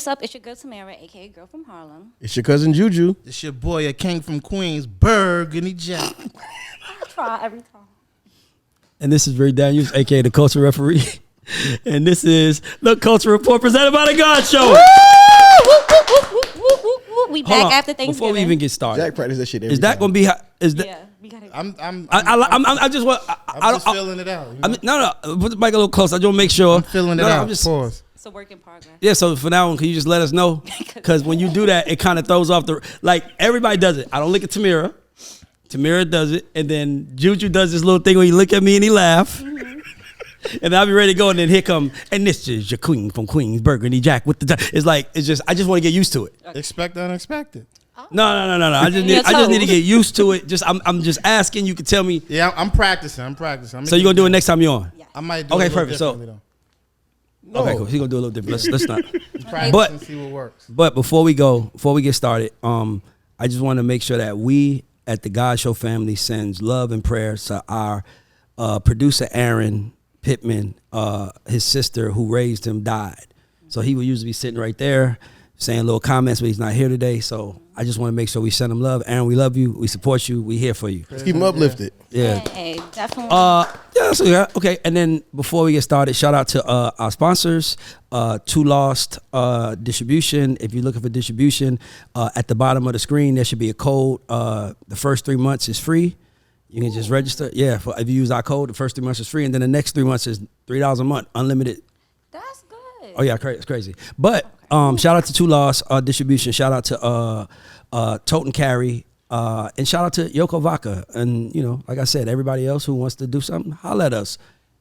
up? It's your girl Tamara, aka Girl from Harlem. It's your cousin Juju. It's your boy, a king from Queens, Burgundy Jack. I try every time. And this is Ray Daniels, aka the Culture Referee. And this is the Culture Report presented by the God Show. We back after Thanksgiving. Before we even get started, Jack practice that shit every is that time. going to be? Is that? Yeah, we got it. I just want. I'm just filling it out. You know? No. Put the mic a little closer. I just want to make sure. I'm filling it out. Pause. It's a work in progress. Yeah, so for now on, can you just let us know? Because when you do that, it kind of throws off the, like, everybody does it. I don't look at Tamira. Tamira does it. And then Juju does this little thing where he look at me and he laugh. And I'll be ready to go. And then here come, and this is your queen from Queens, Burgundy Jack with the, it's like, it's just, I just want to get used to it. Expect the unexpected. No. I just need to get used to it. I'm just asking. You can tell me. Yeah, I'm practicing. So you're going to do it next time you're on? Yeah. I might do it a little differently, though. No. Okay, cool. He's going to do a little different. Let's not. Practice and see what works. But before we get started, I just want to make sure that we at the God Show family sends love and prayers to our producer Aaron Pittman. His sister who raised him died, so he would usually be sitting right there saying little comments, but he's not here today. So I just want to make sure we send him love. Aaron, we love you. We support you. We here for you. Let's keep him uplifted. Yeah. Hey, definitely. Okay. And then before we get started, shout out to our sponsors, Too Lost Distribution. If you're looking for distribution, at the bottom of the screen, there should be a code. The first 3 months is free. You can just register. Yeah, if you use our code, the first 3 months is free. And then the next 3 months is $3 a month, unlimited. That's good. Oh, yeah, it's crazy. But shout out to Too Lost Distribution. Shout out to Tote and Carry. And shout out to Yoko Vodka. And, like I said, everybody else who wants to do something, holler at us.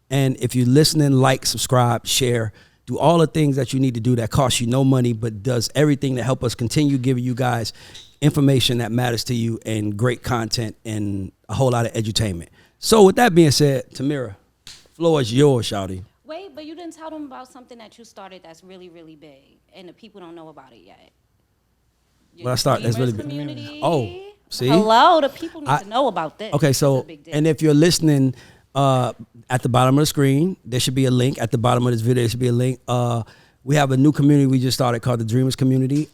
And if you're listening, like, subscribe, share, do all the things that you need to do that cost you no money, but does everything to help us continue giving you guys information that matters to you and great content and a whole lot of edutainment. So with that being said, Tamira, floor is yours, shawty. Wait, but you didn't tell them about something that you started that's really, really big, and the people don't know about it yet. What I start that's really big. Community. Oh, see? Hello, the people need to know about this. Okay, so, and if you're listening, at the bottom of the screen, there should be a link. At the bottom of this video, there should be a link. We have a new community we just started called the Dreamers Community.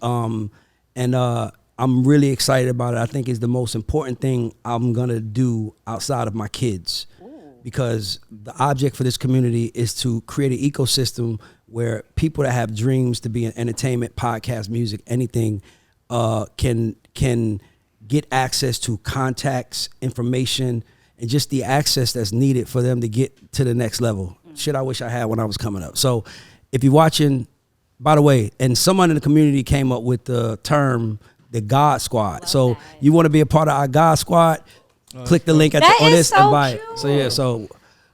I'm really excited about it. I think it's the most important thing I'm going to do outside of my kids. Ooh. Because the object for this community is to create an ecosystem where people that have dreams to be in entertainment, podcast, music, anything, can get access to contacts, information, and just the access that's needed for them to get to the next level. Shit I wish I had when I was coming up. So if you're watching, by the way, and someone in the community came up with the term, the God Squad. So you want to be a part of our God Squad, click the link on this and buy it. So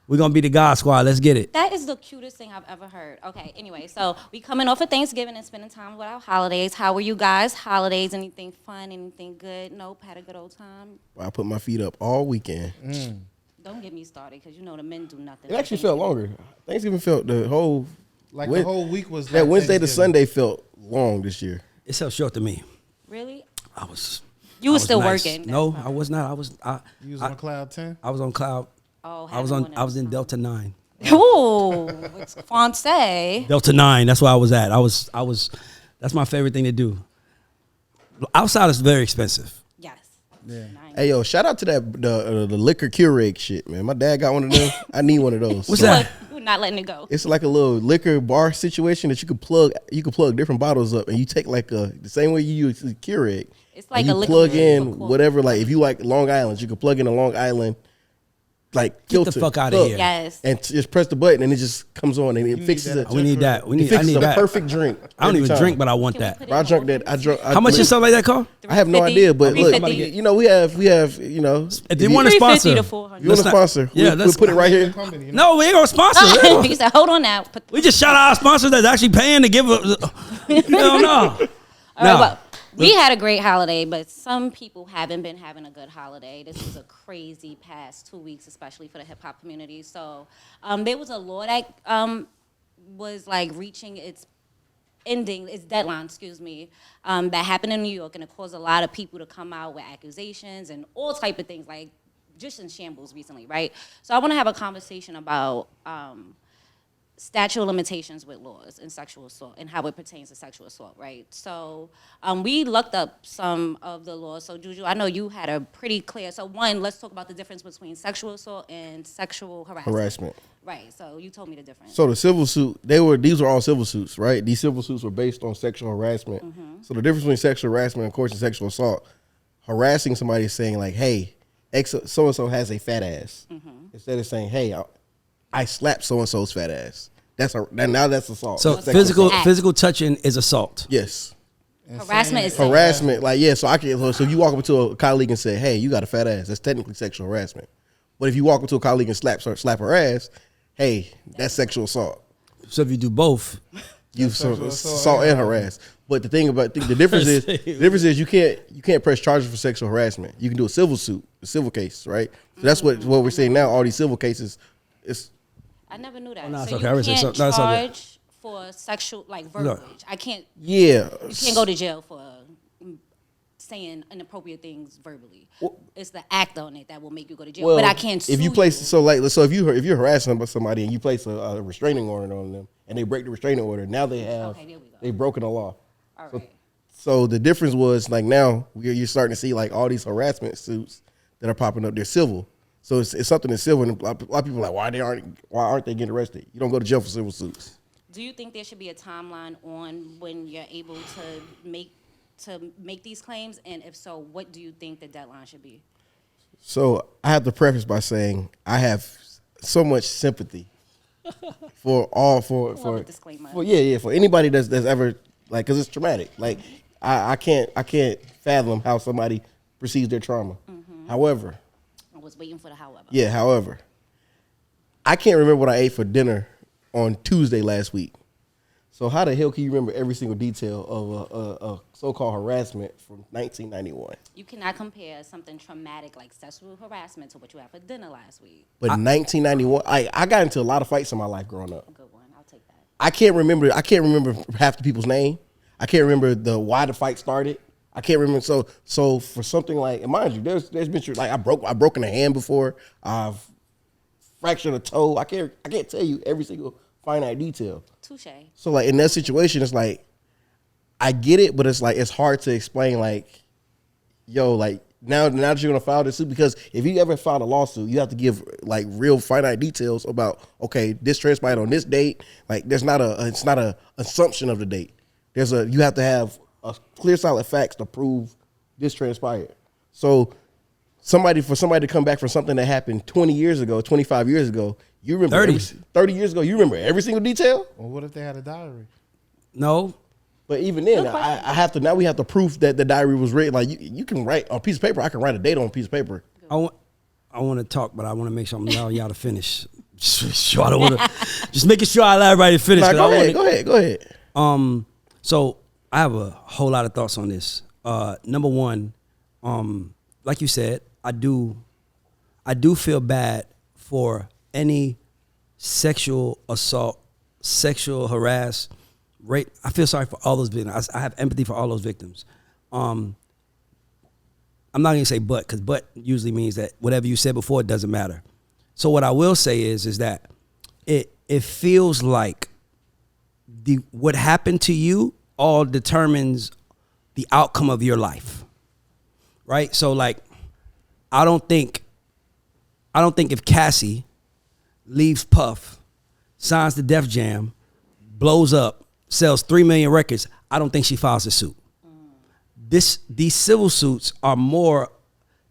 we're going to be the God Squad. Let's get it. That is the cutest thing I've ever heard. Okay, anyway, so we coming off of Thanksgiving and spending time with our holidays. How were you guys? Holidays, anything fun, anything good? Nope, had a good old time. Well, I put my feet up all weekend. Don't get me started, because the men do nothing. It actually felt longer. Thanksgiving felt the whole week was that Wednesday to Sunday felt long this year. It felt short to me. Really? You were still working. No, I was not. You was on cloud 10? I was on cloud. Oh, I was in Delta 9. Ooh, it's Fonse. Delta 9, that's where I was at. I was that's my favorite thing to do. Outside is very expensive. Yes. Yeah. Nice. Hey, yo, shout out to the liquor Keurig shit, man. My dad got one of them. I need one of those. What's that? We're not letting it go. It's like a little liquor bar situation that you could plug different bottles up, and you take the same way you use the Keurig. It's like you a liquor plug in whatever, like if you like Long Island, you could plug in a Long Island Get filter. the fuck out of here. Yes. And just press the button and it just comes on and it fixes it. We need that. It fixes a perfect drink. I don't even time. drink, but I want that. I drunk that. How much is something like that called? I have no idea, but look, we have, If they want to sponsor, you want to sponsor? Yeah, we'll put it right here. No, we ain't gonna sponsor. He said, "Hold on now." We just shout out our sponsors that's actually paying to give us. No. All right, well, we had a great holiday, but some people haven't been having a good holiday. This was a crazy past 2 weeks, especially for the hip hop community. So there was a law that was like reaching its deadline, that happened in New York, and it caused a lot of people to come out with accusations and all type of things, like just in shambles recently, right? So I want to have a conversation about statute of limitations with laws and sexual assault and how it pertains to sexual assault, right? So we looked up some of the laws. So Juju, I know you had a pretty clear. So one, let's talk about the difference between sexual assault and sexual harassment. Right. So you told me the difference. So the civil suit, these were all civil suits, right? These civil suits were based on sexual harassment. So the difference between sexual harassment, of course, and sexual assault, harassing somebody is saying like, hey, so and so has a fat ass, instead of saying, hey, I slapped so and so's fat ass. Now that's assault. So That's physical touching is assault. Yes. Harassment is Harassment, like, yeah, so if you walk up to a colleague and say, hey, you got a fat ass, that's technically sexual harassment. But if you walk up to a colleague and slap her ass, hey, that's sexual assault. So if you do both, You assault and harass. But the thing about the difference is you can't press charges for sexual harassment. You can do a civil suit, a civil case, right? So that's what we're saying now. All these civil cases, I never knew that. no, it's so okay. you I was saying can't so- no, it's okay. charge for sexual, like verbiage. I can't. yeah. You can't go to jail for saying inappropriate things verbally. It's the act on it that will make you go to jail. Well, but I can't sue if you place if you're harassing somebody and you place a restraining order on them and they break the restraining order, now they have Okay, there we go. they've broken the law. All right. So the difference was like now you're starting to see like all these harassment suits that are popping up. They're civil, so it's something that's civil. And a lot of people are like why aren't they getting arrested? You don't go to jail for civil suits. Do you think there should be a timeline on when you're able to make these claims? And if so, what do you think the deadline should be? So I have to preface by saying I have so much sympathy for a disclaimer. for anybody that's ever like, because it's traumatic. Like I can't fathom how somebody perceives their trauma. However, I was waiting for the however. yeah. However, I can't remember what I ate for dinner on Tuesday last week. So how the hell can you remember every single detail of a so-called harassment from 1991? You cannot compare something traumatic like sexual harassment to what you had for dinner last week. But 1991, I got into a lot of fights in my life growing up. Good one. I'll take that. I can't remember half the people's name. I can't remember why the fight started. I can't remember. So for something like, and mind you, there's been like I've broken a hand before. I've fractured a toe. I can't tell you every single finite detail. Touche. So like in that situation, it's like I get it, but it's like it's hard to explain. Like, yo, like now that you're gonna file this suit, because if you ever filed a lawsuit, you have to give like real finite details about, okay, this transpired on this date. Like it's not a assumption of the date. You have to have a clear solid facts to prove this transpired. So somebody to come back from something that happened 20 years ago, 25 years ago, you remember 30 years ago, you remember every single detail? Well, what if they had a diary? No. But even then, now we have to prove that the diary was written. Like you can write on a piece of paper. I can write a date on a piece of paper. I want to talk, but I want to make sure I'm allowing y'all to finish. Sure, I don't want to. Just making sure I allow everybody to finish. Nah, go ahead. So I have a whole lot of thoughts on this. Number one, like you said, I do feel bad for any sexual assault, sexual harass, rape. I feel sorry for all those victims. I have empathy for all those victims. I'm not gonna say but, because but usually means that whatever you said before, it doesn't matter. So what I will say is that it feels like what happened to you all determines the outcome of your life, right? So like, I don't think if Cassie leaves Puff, signs the Def Jam, blows up, sells 3 million records, I don't think she files a suit. These civil suits are more,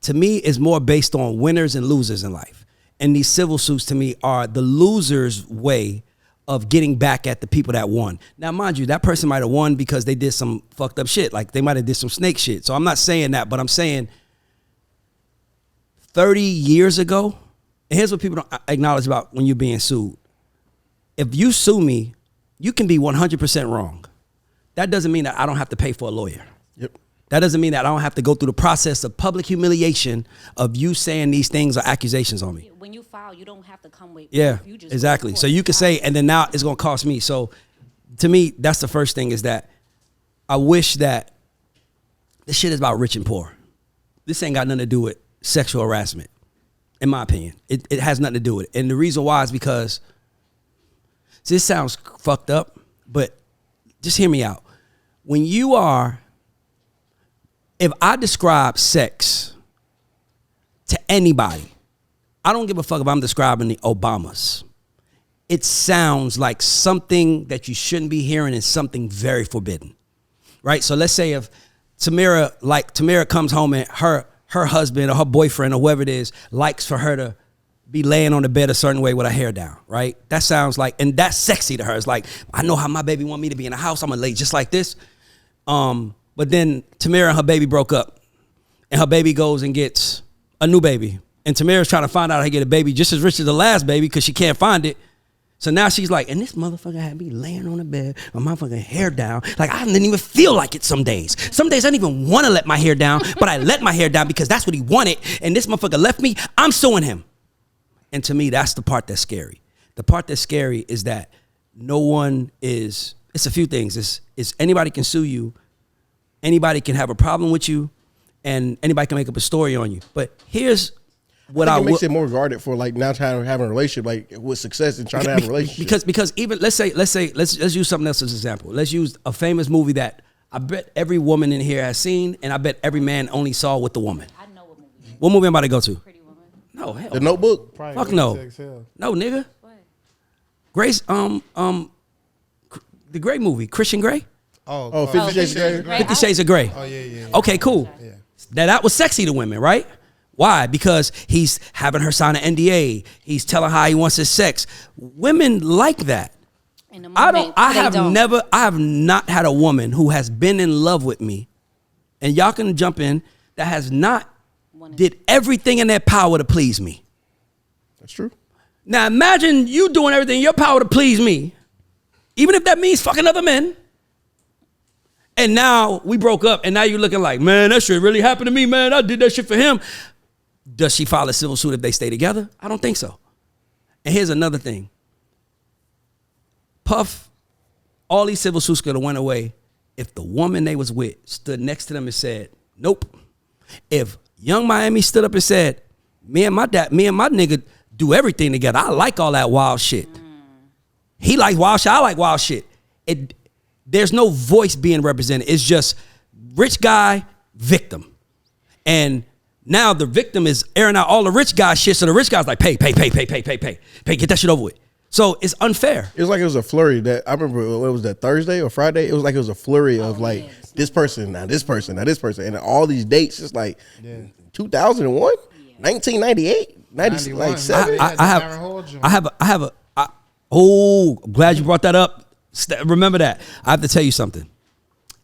to me, is more based on winners and losers in life. And these civil suits to me are the loser's way of getting back at the people that won. Now, mind you, that person might have won because they did some fucked up shit. Like they might have did some snake shit. So I'm not saying that, but I'm saying 30 years ago, and here's what people don't acknowledge about when you're being sued. If you sue me, you can be 100% wrong. That doesn't mean that I don't have to pay for a lawyer. Yep. That doesn't mean that I don't have to go through the process of public humiliation of you saying these things or accusations on me. When you file, you don't have to come with. Yeah, You just exactly. So you can say, and then now it's going to cost me. So to me, that's the first thing, is that I wish that this shit is about rich and poor. This ain't got nothing to do with sexual harassment, in my opinion. It has nothing to do with it. And the reason why is because this sounds fucked up, but just hear me out. When you are, if I describe sex to anybody, I don't give a fuck if I'm describing the Obamas. It sounds like something that you shouldn't be hearing and something very forbidden, right? So let's say if Tamira comes home and her husband or her boyfriend or whoever it is likes for her to be laying on the bed a certain way with her hair down, right? That sounds like, and that's sexy to her. It's like, I know how my baby want me to be in the house. I'm gonna lay just like this. But then Tamira and her baby broke up, and her baby goes and gets a new baby. And Tamira's trying to find out how to get a baby just as rich as the last baby because she can't find it. So now she's like, and this motherfucker had me laying on the bed with my fucking hair down. Like, I didn't even feel like it some days. Some days I didn't even want to let my hair down, but I let my hair down because that's what he wanted. And this motherfucker left me. I'm suing him. And to me, that's the part that's scary. The part that's scary is that no one is, it's a few things. It's anybody can sue you. Anybody can have a problem with you. And anybody can make up a story on you. But here's what I think it makes it more guarded for like now having a relationship, like with success and trying to have a relationship. Because even let's use something else as an example. Let's use a famous movie that I bet every woman in here has seen, and I bet every man only saw with the woman. I know what movie. What movie am I about to go to? Pretty Woman. No, hell. The Notebook. Probably Fuck no. No, nigga. What? Grace. The Grey movie, Christian Grey. 50 Shades of Grey. 50 Shades of Grey. Oh yeah. Okay, cool. Yeah. That was sexy to women, right? Why? Because he's having her sign an NDA. He's telling her how he wants his sex. Women like that. In the moment, I have not had a woman who has been in love with me, and y'all can jump in, that has not did everything in their power to please me. That's true. Now imagine you doing everything in your power to please me, even if that means fucking other men. And now we broke up, and now you're looking like, man, that shit really happened to me, man. I did that shit for him. Does she file a civil suit if they stay together? I don't think so. And here's another thing. Puff, all these civil suits could have went away if the woman they was with stood next to them and said, nope. If Young Miami stood up and said, me and my nigga do everything together. I like all that wild shit. He like wild shit. I like wild shit. There's no voice being represented. It's just rich guy, victim. And now the victim is airing out all the rich guy shit. So the rich guy's like, pay, get that shit over with. So it's unfair. It was like it was a flurry that I remember. What was that, Thursday or Friday? It was like it was a flurry of like this person, now this person, now this person, and all these dates. It's like 2001, 1998, 97. I have a. Oh, glad you brought that up. Remember that. I have to tell you something.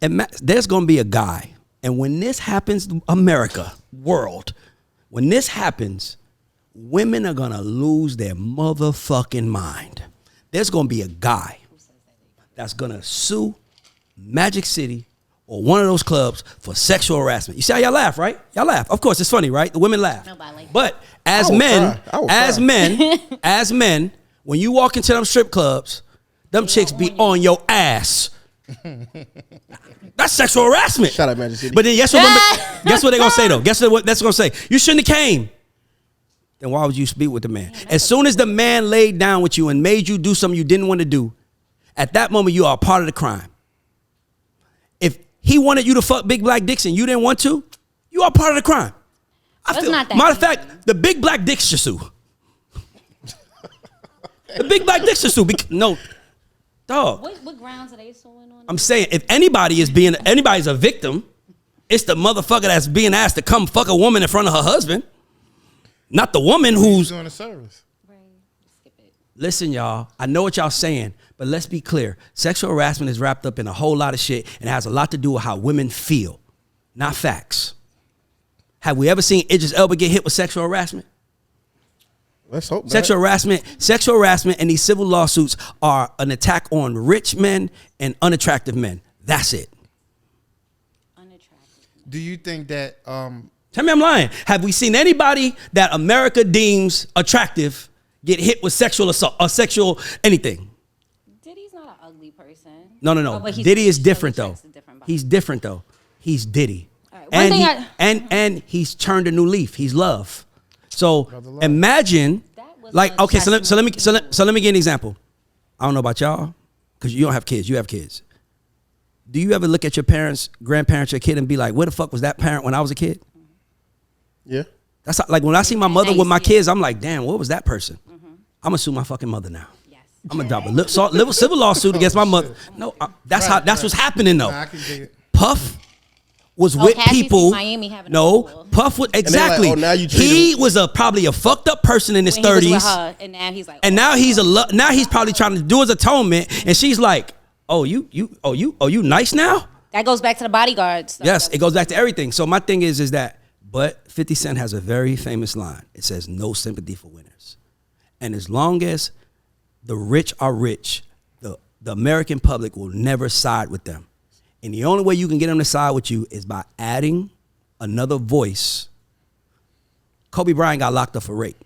And there's gonna be a guy, and when this happens, America, world, when this happens, women are gonna lose their motherfucking mind. There's gonna be a guy that's gonna sue Magic City or one of those clubs for sexual harassment. You see how y'all laugh, right? Y'all laugh. Of course, it's funny, right? The women laugh. But as men, when you walk into them strip clubs, them chicks be on your ass. That's sexual harassment. Shout out Magic City. But then guess what they're gonna say though? Guess what that's gonna say? You shouldn't have came. Then why would you speak with the man? As soon as the man laid down with you and made you do something you didn't want to do, at that moment you are a part of the crime. If he wanted you to fuck Big Black Dicks and you didn't want to, you are part of the crime. Matter of fact, the Big Black Dicks should sue. The Big Black Dicks should sue. No, dog. What grounds are they suing on? I'm saying if anybody's a victim, it's the motherfucker that's being asked to come fuck a woman in front of her husband. Not the woman who's doing a service. Right. Skip it. Listen, y'all, I know what y'all saying, but let's be clear. Sexual harassment is wrapped up in a whole lot of shit, and it has a lot to do with how women feel, not facts. Have we ever seen Idris Elba get hit with sexual harassment? Let's hope not. Sexual harassment and these civil lawsuits are an attack on rich men and unattractive men. That's it. Unattractive. Do you think that Tell me I'm lying. Have we seen anybody that America deems attractive get hit with sexual assault or sexual anything? Diddy's not an ugly person. No. Oh, but Diddy is different though. Different He's different though. He's Diddy. Right. And he's turned a new leaf. He's love. So imagine, like, okay, so let me give you an example. I don't know about y'all, because you don't have kids. You have kids. Do you ever look at your parents, grandparents, your kid, and be like, where the fuck was that parent when I was a kid? Yeah. That's like when I see my mother with my kids, I'm like, damn, what was that person? I'm gonna sue my fucking mother now. Yes. I'm gonna drop a civil lawsuit against my mother. No, that's what's happening though. Nah, I can dig it. Puff was with Cassie people. Miami having a No, pool. Puff was exactly. like, oh, now you treat He him- was probably a fucked up person in his When he was 30s, with her, and now he's like, and now he's probably trying to do his atonement, and she's like, oh you nice now? that goes back to the bodyguard stuff. Yes, it goes back to everything. So my thing is that, but 50 Cent has a very famous line. It says, no sympathy for winners. And as long as the rich are rich, the American public will never side with them. And the only way you can get them to side with you is by adding another voice. Kobe Bryant got locked up for rape.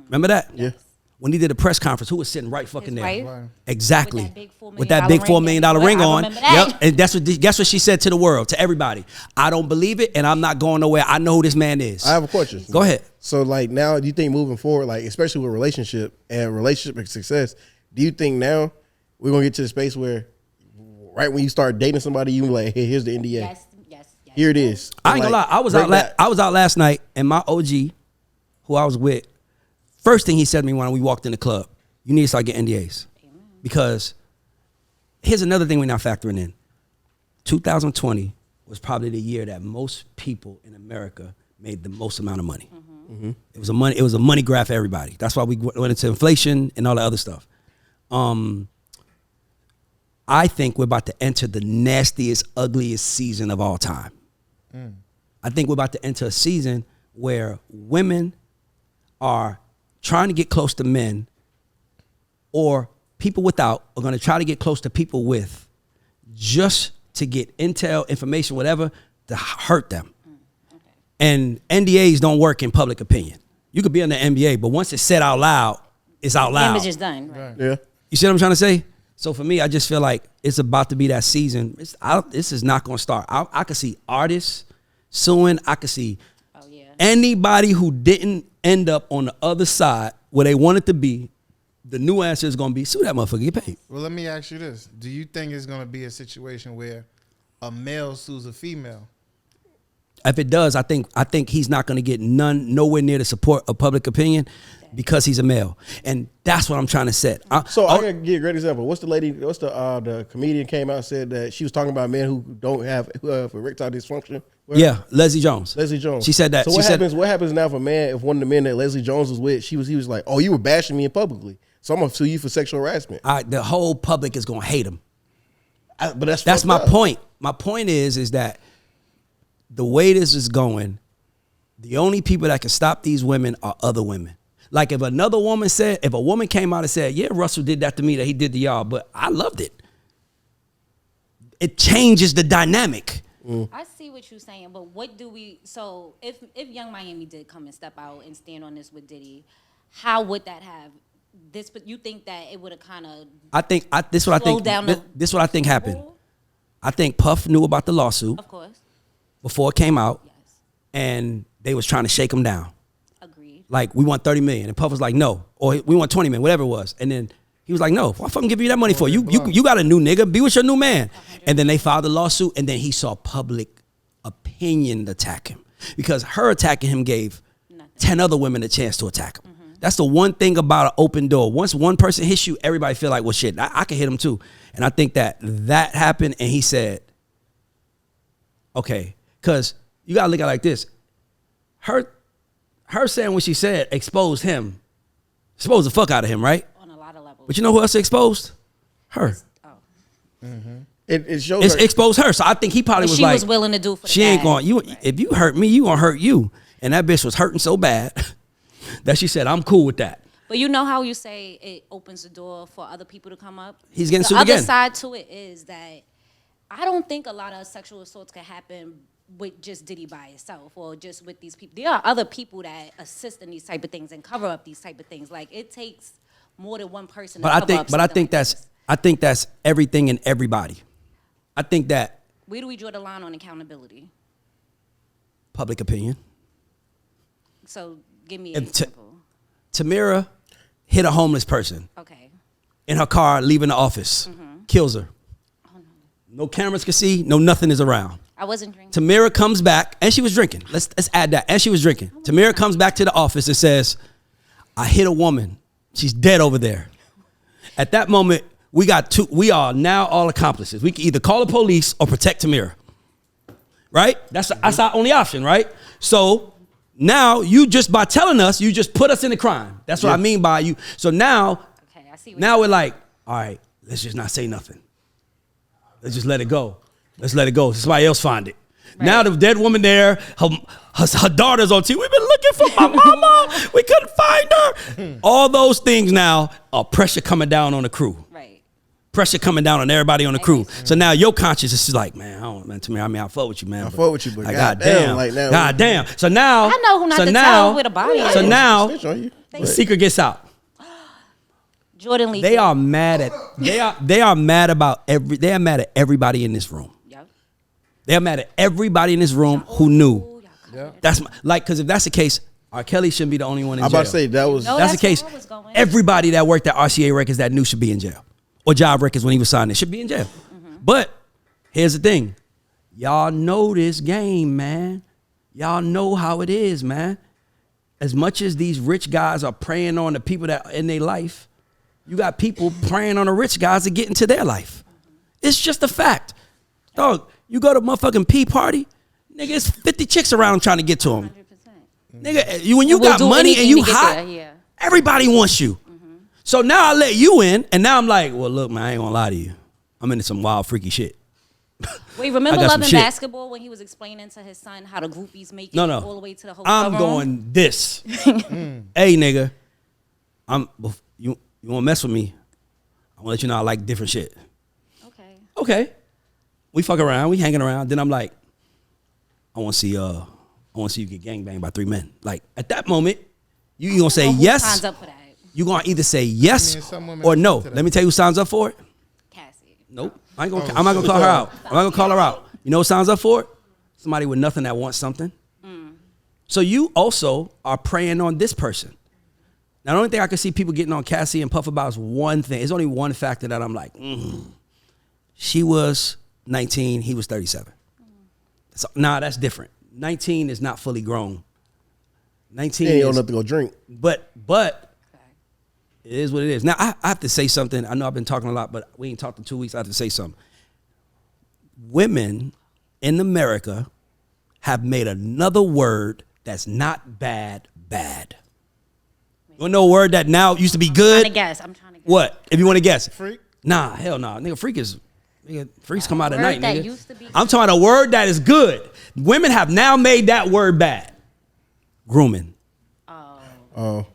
Remember that? Yeah. When he did a press conference, who was sitting right fucking His there? wife? Right. Exactly. With that big $4 million ring I on. remember that. Yep. And that's what she said to the world, to everybody. I don't believe it, and I'm not going nowhere. I know who this man is. I have a question. Go ahead. So like now, do you think moving forward, like especially with relationship success, do you think now we're gonna get to the space where right when you start dating somebody, you like, hey, here's the NDA. Yes. Here it is. I ain't gonna lie. I was out last night, and my OG, who I was with, first thing he said to me when we walked in the club, you need to start getting NDAs. Because here's another thing we're not factoring in. 2020 was probably the year that most people in America made the most amount of money. It was a money grab for everybody. That's why we went into inflation and all the other stuff. I think we're about to enter the nastiest, ugliest season of all time. I think we're about to enter a season where women are trying to get close to men, or people without are going to try to get close to people with, just to get intel, information, whatever, to hurt them. And NDAs don't work in public opinion. You could be on the NBA, but once it's said out loud, it's out loud. Damage is done. Right. Yeah. You see what I'm trying to say? So for me, I just feel like it's about to be that season. This is not going to start. I could see artists suing. I could see anybody who didn't end up on the other side where they wanted to be. The new answer is going to be sue that motherfucker, get paid. Well, let me ask you this. Do you think it's going to be a situation where a male sues a female? If it does, I think he's not going to get nowhere near the support of public opinion because he's a male, and that's what I'm trying to set. So I'm gonna give you a great example. What's the comedian came out and said that she was talking about men who don't have erectile dysfunction? Yeah, Leslie Jones. Leslie Jones. She said that. So what happens now if a man, if one of the men that Leslie Jones was with, he was like, oh, you were bashing me in publicly, so I'm gonna sue you for sexual harassment. The whole public is gonna hate him. But that's my point. My point is that the way this is going, the only people that can stop these women are other women. Like if a woman came out and said, yeah, Russell did that to me that he did to y'all, but I loved it. It changes the dynamic. I see what you're saying, but what do we? So if Young Miami did come and step out and stand on this with Diddy, how would that have this? But you think that it would have kind of? This is what I think happened. I think Puff knew about the lawsuit, of course, before it came out, yes, and they was trying to shake him down. Agreed. Like, we want 30 million, and Puff was like, no, or we want 20 million, whatever it was, and then he was like, no, what fucking give you that money for? You got a new nigga, be with your new man. And then they filed the lawsuit, and then he saw public opinion attack him because her attacking him gave 10 other women a chance to attack him. That's the one thing about an open door. Once one person hits you, everybody feel like, well, shit, I can hit him too. And I think that happened, and he said, okay, because you got to look at it like this. Her saying what she said exposed him, exposed the fuck out of him, right? On a lot of levels. But you know who else exposed? Her. It shows It's exposed her. So I think he probably was she like, was willing to do for the she ain't bag. going, Right. if you hurt me, you gonna hurt you. And that bitch was hurting so bad that she said, I'm cool with that. But you know how you say it opens the door for other people to come up? He's getting sued The again. other side to it is that I don't think a lot of sexual assaults can happen with just Diddy by itself or just with these people. There are other people that assist in these type of things and cover up these type of things. Like, it takes more than one person to cover up something like this. I think that's everything and everybody. I think that Where do we draw the line on accountability? public opinion. So give me If an example. Tamira hit a homeless person. Okay. in her car leaving the office. Kills her. Oh, no. No cameras can see, no nothing is around. I wasn't drinking. Tamira comes back, and she was drinking. Let's add that. And she was drinking. Tamira comes back to the office and says, I hit a woman. She's dead over there. At that moment, we are now all accomplices. We can either call the police or protect Tamira. Right? That's our only option, right? So now you just, by telling us, you just put us in the crime. That's what I mean by you. So now, Okay, I see. now we're like, all right, let's just not say nothing. Let's just let it go. Let's let it go. Somebody else find it. Right. Now the dead woman there, her daughter's on TV. We've been looking for my mama. We couldn't find her. All those things now are pressure coming down on the crew. Right. Pressure coming down on everybody on the crew. So now your conscience is like, man, I don't, man, to me, I mean, I fuck with you, man. I fuck with you, but like, goddamn, like now, goddamn. So now, I know who not to tell with a body. So now, the secret gets out. Jordan Lee. They are mad at they are mad about they are mad at everybody in this room. Yep. They are mad at everybody in this room who knew. Yeah. That's like, because if that's the case, R. Kelly shouldn't be the only one in jail. I'm about to say that was. No, that's the case. Everybody that worked at RCA Records that knew should be in jail, or Job Records when he was signing should be in jail. But here's the thing, y'all know this game, man. Y'all know how it is, man. As much as these rich guys are preying on the people that are in their life, you got people preying on the rich guys to get into their life. It's just a fact. Dog, you go to motherfucking pee party, nigga, it's 50 chicks around trying to get to them. 100%. Nigga, when you got money and you hot, there, everybody wants you. So now I let you in, and now I'm like, well, look, man, I ain't gonna lie to you. I'm into some wild, freaky shit. Wait, remember Loving Basketball when he was explaining to his son how the groupies make it all the way to the hotel room? I'm going this. Hey, nigga, you want to mess with me? I want to let you know I like different shit. Okay. We fuck around. We hanging around. Then I'm like, I want to see you get gangbanged by 3 men. Like, at that moment, you gonna say yes. Signs up for that. You gonna either say yes or no. Let me tell you who signs up for it. Cassie. Nope. I'm not gonna call her out. I'm not gonna call her out. You know who signs up for it? Somebody with nothing that wants something. So you also are preying on this person. Now, the only thing I can see people getting on Cassie and Puff about is one thing. It's only one factor that I'm like, she was 19, he was 37. So, that's different. 19 is not fully grown. 19 you don't have to go drink. But it is what it is. Now, I have to say something. I know I've been talking a lot, but we ain't talked in 2 weeks. I have to say something. Women in America have made another word that's not bad. You want to know a word that now used to be good? I'm trying to guess. What? If you want to guess. Freak? Nah, hell no. Nigga, freaks come out at night, that nigga. used to be I'm talking about a word that is good. Women have now made that word bad. Grooming. Oh.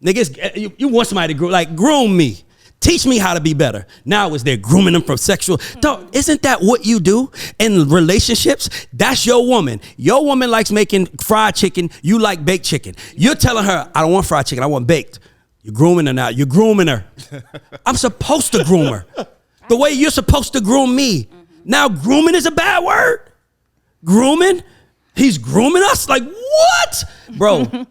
Niggas, you want somebody to groom me. Teach me how to be better. Now it's they're grooming them from sexual. Dog, isn't that what you do in relationships? That's your woman. Your woman likes making fried chicken. You like baked chicken. You're telling her, I don't want fried chicken. I want baked. You're grooming her now. You're grooming her. I'm supposed to groom her. The way you're supposed to groom me. Now grooming is a bad word? Grooming? He's grooming us? Like, what? Bro.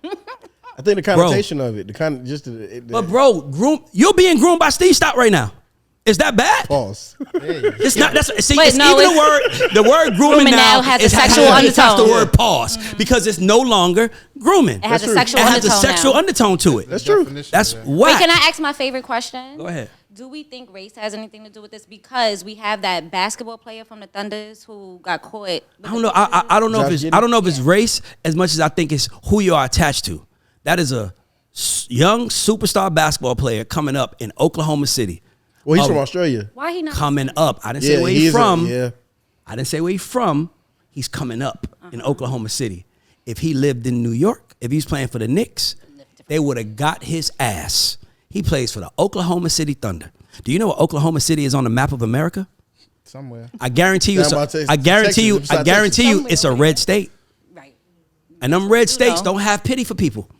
I think the connotation of it, but bro, you're being groomed by Steve Stout right now. Is that bad? Pause. It's not. That's see. Wait, it's even the word grooming now has a sexual undertone. It has the word pause because it's no longer grooming. It has a sexual undertone to it. That's true. That's whack. Wait, can I ask my favorite question? Go ahead. Do we think race has anything to do with this? Because we have that basketball player from the Thunders who got caught. I don't know. I don't know if it's race as much as I think it's who you are attached to. That is a young superstar basketball player coming up in Oklahoma City. Well, he's from Australia. Why he not coming up? I didn't say where he's from. I didn't say where he's from. He's coming up in Oklahoma City. If he lived in New York, if he's playing for the Knicks, they would have got his ass. He plays for the Oklahoma City Thunder. Do you know what Oklahoma City is on the map of America? Somewhere. I guarantee you. I guarantee you. It's a red state. Right. And them red states don't have pity for people.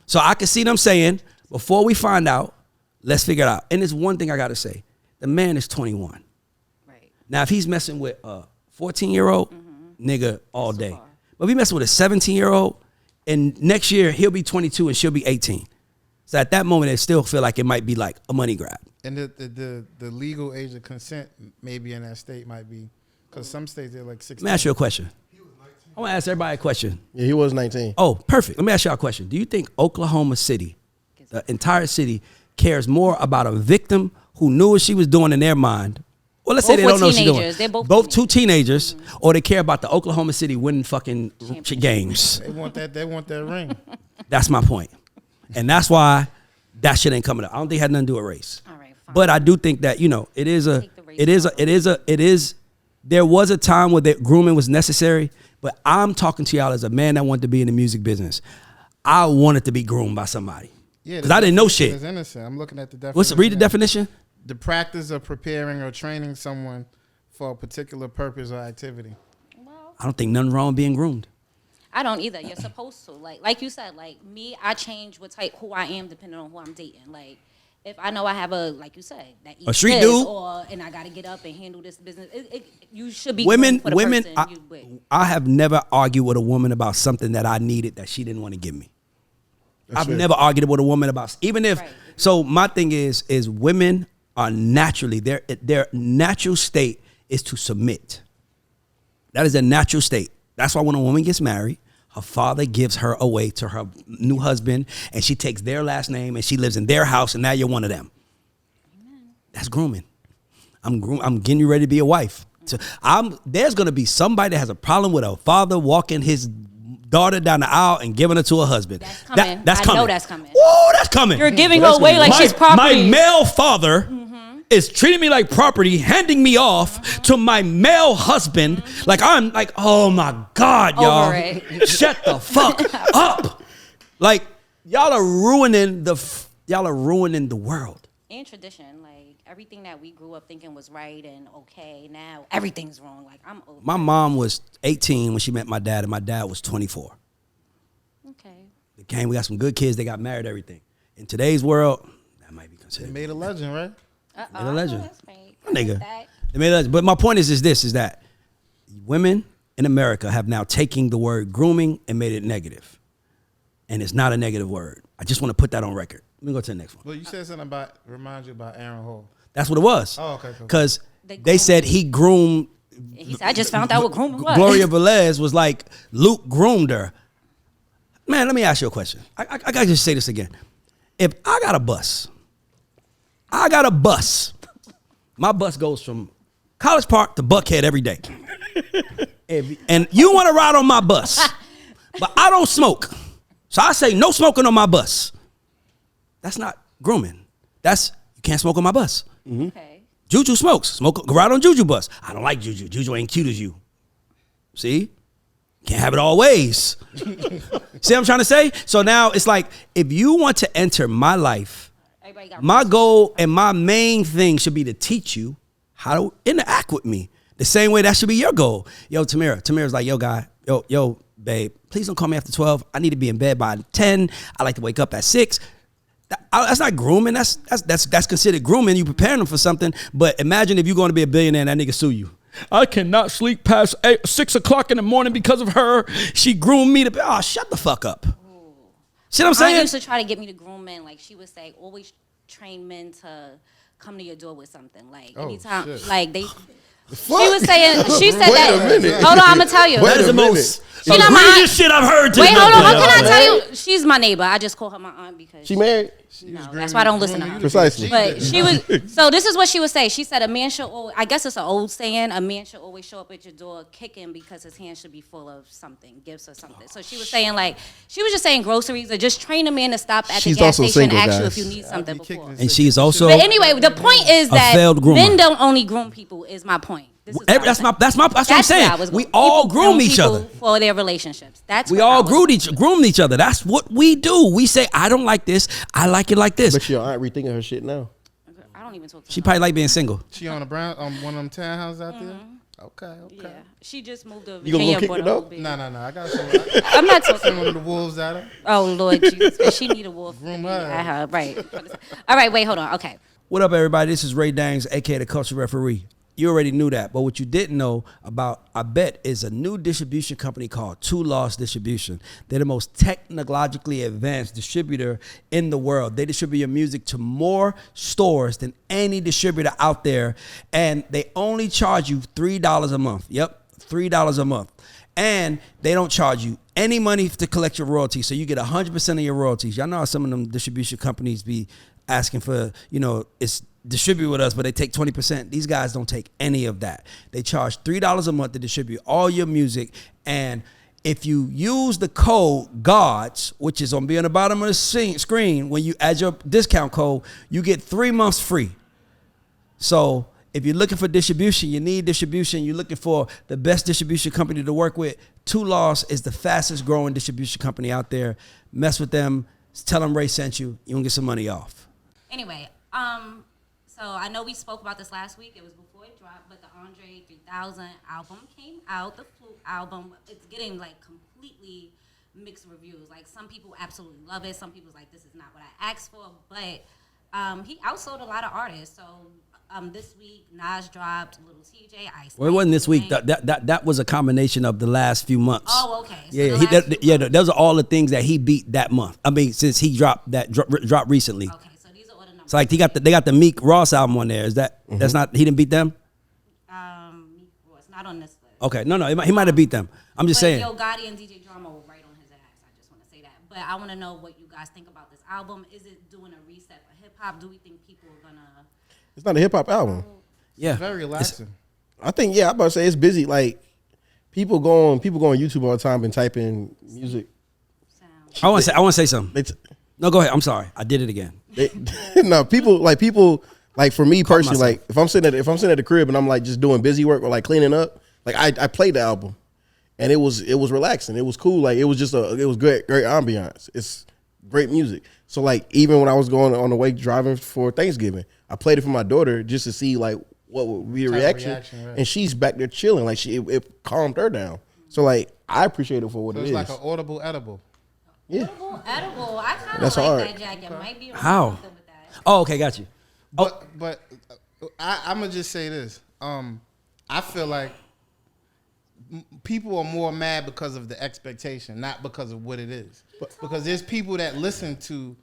So I can see them saying, before we find out, let's figure it out. And there's one thing I got to say. The man is 21. Right. Now, if he's messing with a 14-year-old, nigga, all day. But if he messing with a 17-year-old, and next year he'll be 22 and she'll be 18. So at that moment, it still feel like it might be like a money grab. And the legal age of consent maybe in that state might be, because some states they're like 16. Let me ask you a question. I want to ask everybody a question. Yeah, he was 19. Oh, perfect. Let me ask y'all a question. Do you think Oklahoma City, the entire city, cares more about a victim who knew what she was doing in their mind? Well, let's say they don't know what she's doing. They're both two teenagers, or they care about the Oklahoma City winning fucking games. They want that ring. That's my point. And that's why that shit ain't coming up. I don't think it had nothing to do with race. All right, fine. But I do think that, there was a time where grooming was necessary, but I'm talking to y'all as a man that wanted to be in the music business. I wanted to be groomed by somebody. Yeah. Because I didn't know shit. It's innocent. I'm looking at the definition. Read the definition? The practice of preparing or training someone for a particular purpose or activity. Well, I don't think nothing wrong with being groomed. I don't either. You're supposed to. Like you said, like me, I change who I am depending on who I'm dating. Like, if I know I have like you said, that a street dude, and I got to get up and handle this business, you should be women. For the person I have never argued with a woman about something that I needed that she didn't want to give me. I've never argued with a woman about, even if. Right. So my thing is women are naturally their natural state is to submit. That is a natural state. That's why when a woman gets married, her father gives her away to her new husband, and she takes their last name, and she lives in their house, and now you're one of them. Amen. That's grooming. I'm getting you ready to be a wife. So there's going to be somebody that has a problem with a father walking his daughter down the aisle and giving her to a husband. That's coming. That's coming. I know that's coming. Whoa, that's coming. You're giving her away like she's property. My male father is treating me like property, handing me off to my male husband. Like I'm like, oh my God, y'all. Shut the fuck up. Like y'all are ruining the world. And tradition, like everything that we grew up thinking was right and okay, now everything's wrong. Like I'm over. My mom was 18 when she met my dad, and my dad was 24. Okay. We got some good kids. They got married, everything. In today's world, that might be considered. They made a legend, right? Made a legend. That's right. Nigga. They made a legend. But my point is that women in America have now taken the word grooming and made it negative. And it's not a negative word. I just want to put that on record. Let me go to the next one. Well, you said something reminds you about Aaron Hall. That's what it was. Oh, okay. Because they said he groomed. He said, I just found out what grooming was. Gloria Velez was like, Luke groomed her. Man, let me ask you a question. I got to just say this again. If I got a bus, my bus goes from College Park to Buckhead every day. And you want to ride on my bus, but I don't smoke. So I say no smoking on my bus. That's not grooming. That's, you can't smoke on my bus. Mm-hmm. Okay. Juju smokes. Go ride on Juju bus. I don't like Juju. Juju ain't cute as you. See? Can't have it all ways. See what I'm trying to say? So now it's like, if you want to enter my life, my goal and my main thing should be to teach you how to interact with me. The same way that should be your goal. Yo, Tamira's like, yo, babe, please don't call me after 12. I need to be in bed by 10. I like to wake up at 6. That's not grooming. That's considered grooming. You preparing them for something. But imagine if you're going to be a billionaire and that nigga sue you. I cannot sleep past 6 o'clock in the morning because of her. She groomed me to. Oh, shut the fuck up. Ooh. See what I'm saying? I used to try to get me to groom men. Like she would say, always train men to come to your door with something. Like anytime, shit. like they. She was saying, she said that. Hold on, I'm gonna tell you. That is the most She not my aunt. Shit I've heard today. Wait, hold on. How can I tell you? She's my neighbor. I just call her my aunt because she married. No, that's why I don't listen to her. Precisely. But she was. So this is what she would say. She said a man should always, I guess it's an old saying, a man should always show up at your door kicking because his hand should be full of something, gifts or something. So she was saying like, she was just saying groceries or just train a man to stop at the gas station and ask you if you need something before. And she's also. But anyway, the point is that men don't only groom people. Is my point. That's what I'm saying. We all groom each other for their relationships. We all groomed each other. That's what we do. We say, I don't like this. I like it like this. But your aunt rethinking her shit now. I don't even talk to her. She probably like being single. She on one of them townhouses out there. Okay. Yeah. She just moved to Virginia. You gonna go kick it No. I got some. I'm not talking one of the wolves at her. Oh Lord Jesus, she need a wolf. Groom her. At her. Right. All right. Wait. Hold on. Okay. What up, everybody? This is Ray Dangs, aka the Culture Referee. You already knew that. But what you didn't know about, I bet, is a new distribution company called Two Lost Distribution. They're the most technologically advanced distributor in the world. They distribute your music to more stores than any distributor out there. And they only charge you $3 a month. Yep, $3 a month. And they don't charge you any money to collect your royalties. So you get 100% of your royalties. Y'all know how some of them distribution companies be asking for, it's distribute with us, but they take 20%. These guys don't take any of that. They charge $3 a month to distribute all your music. And if you use the code GODS, which is on the bottom of the screen, when you add your discount code, you get 3 months free. So if you're looking for distribution, you need distribution, you're looking for the best distribution company to work with, Two Lost is the fastest growing distribution company out there. Mess with them. Tell them Ray sent you. You're going to get some money off. Anyway, so I know we spoke about this last week. It was before it dropped, but the Andre 3000 album came out. The Flute album, it's getting like completely mixed reviews. Like some people absolutely love it. Some people's like, this is not what I asked for. But he outsold a lot of artists. So this week, Nas dropped Little TJ, Ice. Well, it wasn't this week. That was a combination of the last few months. Oh, okay. So those are all the things that he beat that month. I mean, since he dropped recently. Okay. It's like they got the Meek Ross album on there. Is that that's not he didn't beat them? Meek Ross not on this list. Okay, no, he might have beat them. I'm just saying. Yo Gotti and DJ Drama were right on his ass. I just want to say that. But I want to know what you guys think about this album. Is it doing a reset for hip hop? Do we think people are gonna? It's not a hip hop album. Yeah, it's very relaxing. I think I'm about to say it's busy. Like people go on YouTube all the time and type in music. I want to say something. No, go ahead. I'm sorry. I did it again. People like for me personally, like if I'm sitting at the crib and I'm like just doing busy work or like cleaning up, like I played the album and it was relaxing. It was cool. Like it was great ambiance. It's great music. So like even when I was going on the way driving for Thanksgiving, I played it for my daughter just to see like what would be a reaction right. And she's back there chilling. Like it calmed her down. So like I appreciate it for what it is. It's like an audible edible. Yeah. Edible. I kind That's of like hard. that jacket. Might be How? with that. Oh, okay, got you. But I'm gonna just say this. I feel like people are more mad because of the expectation, not because of what it is. Because there's people that listen to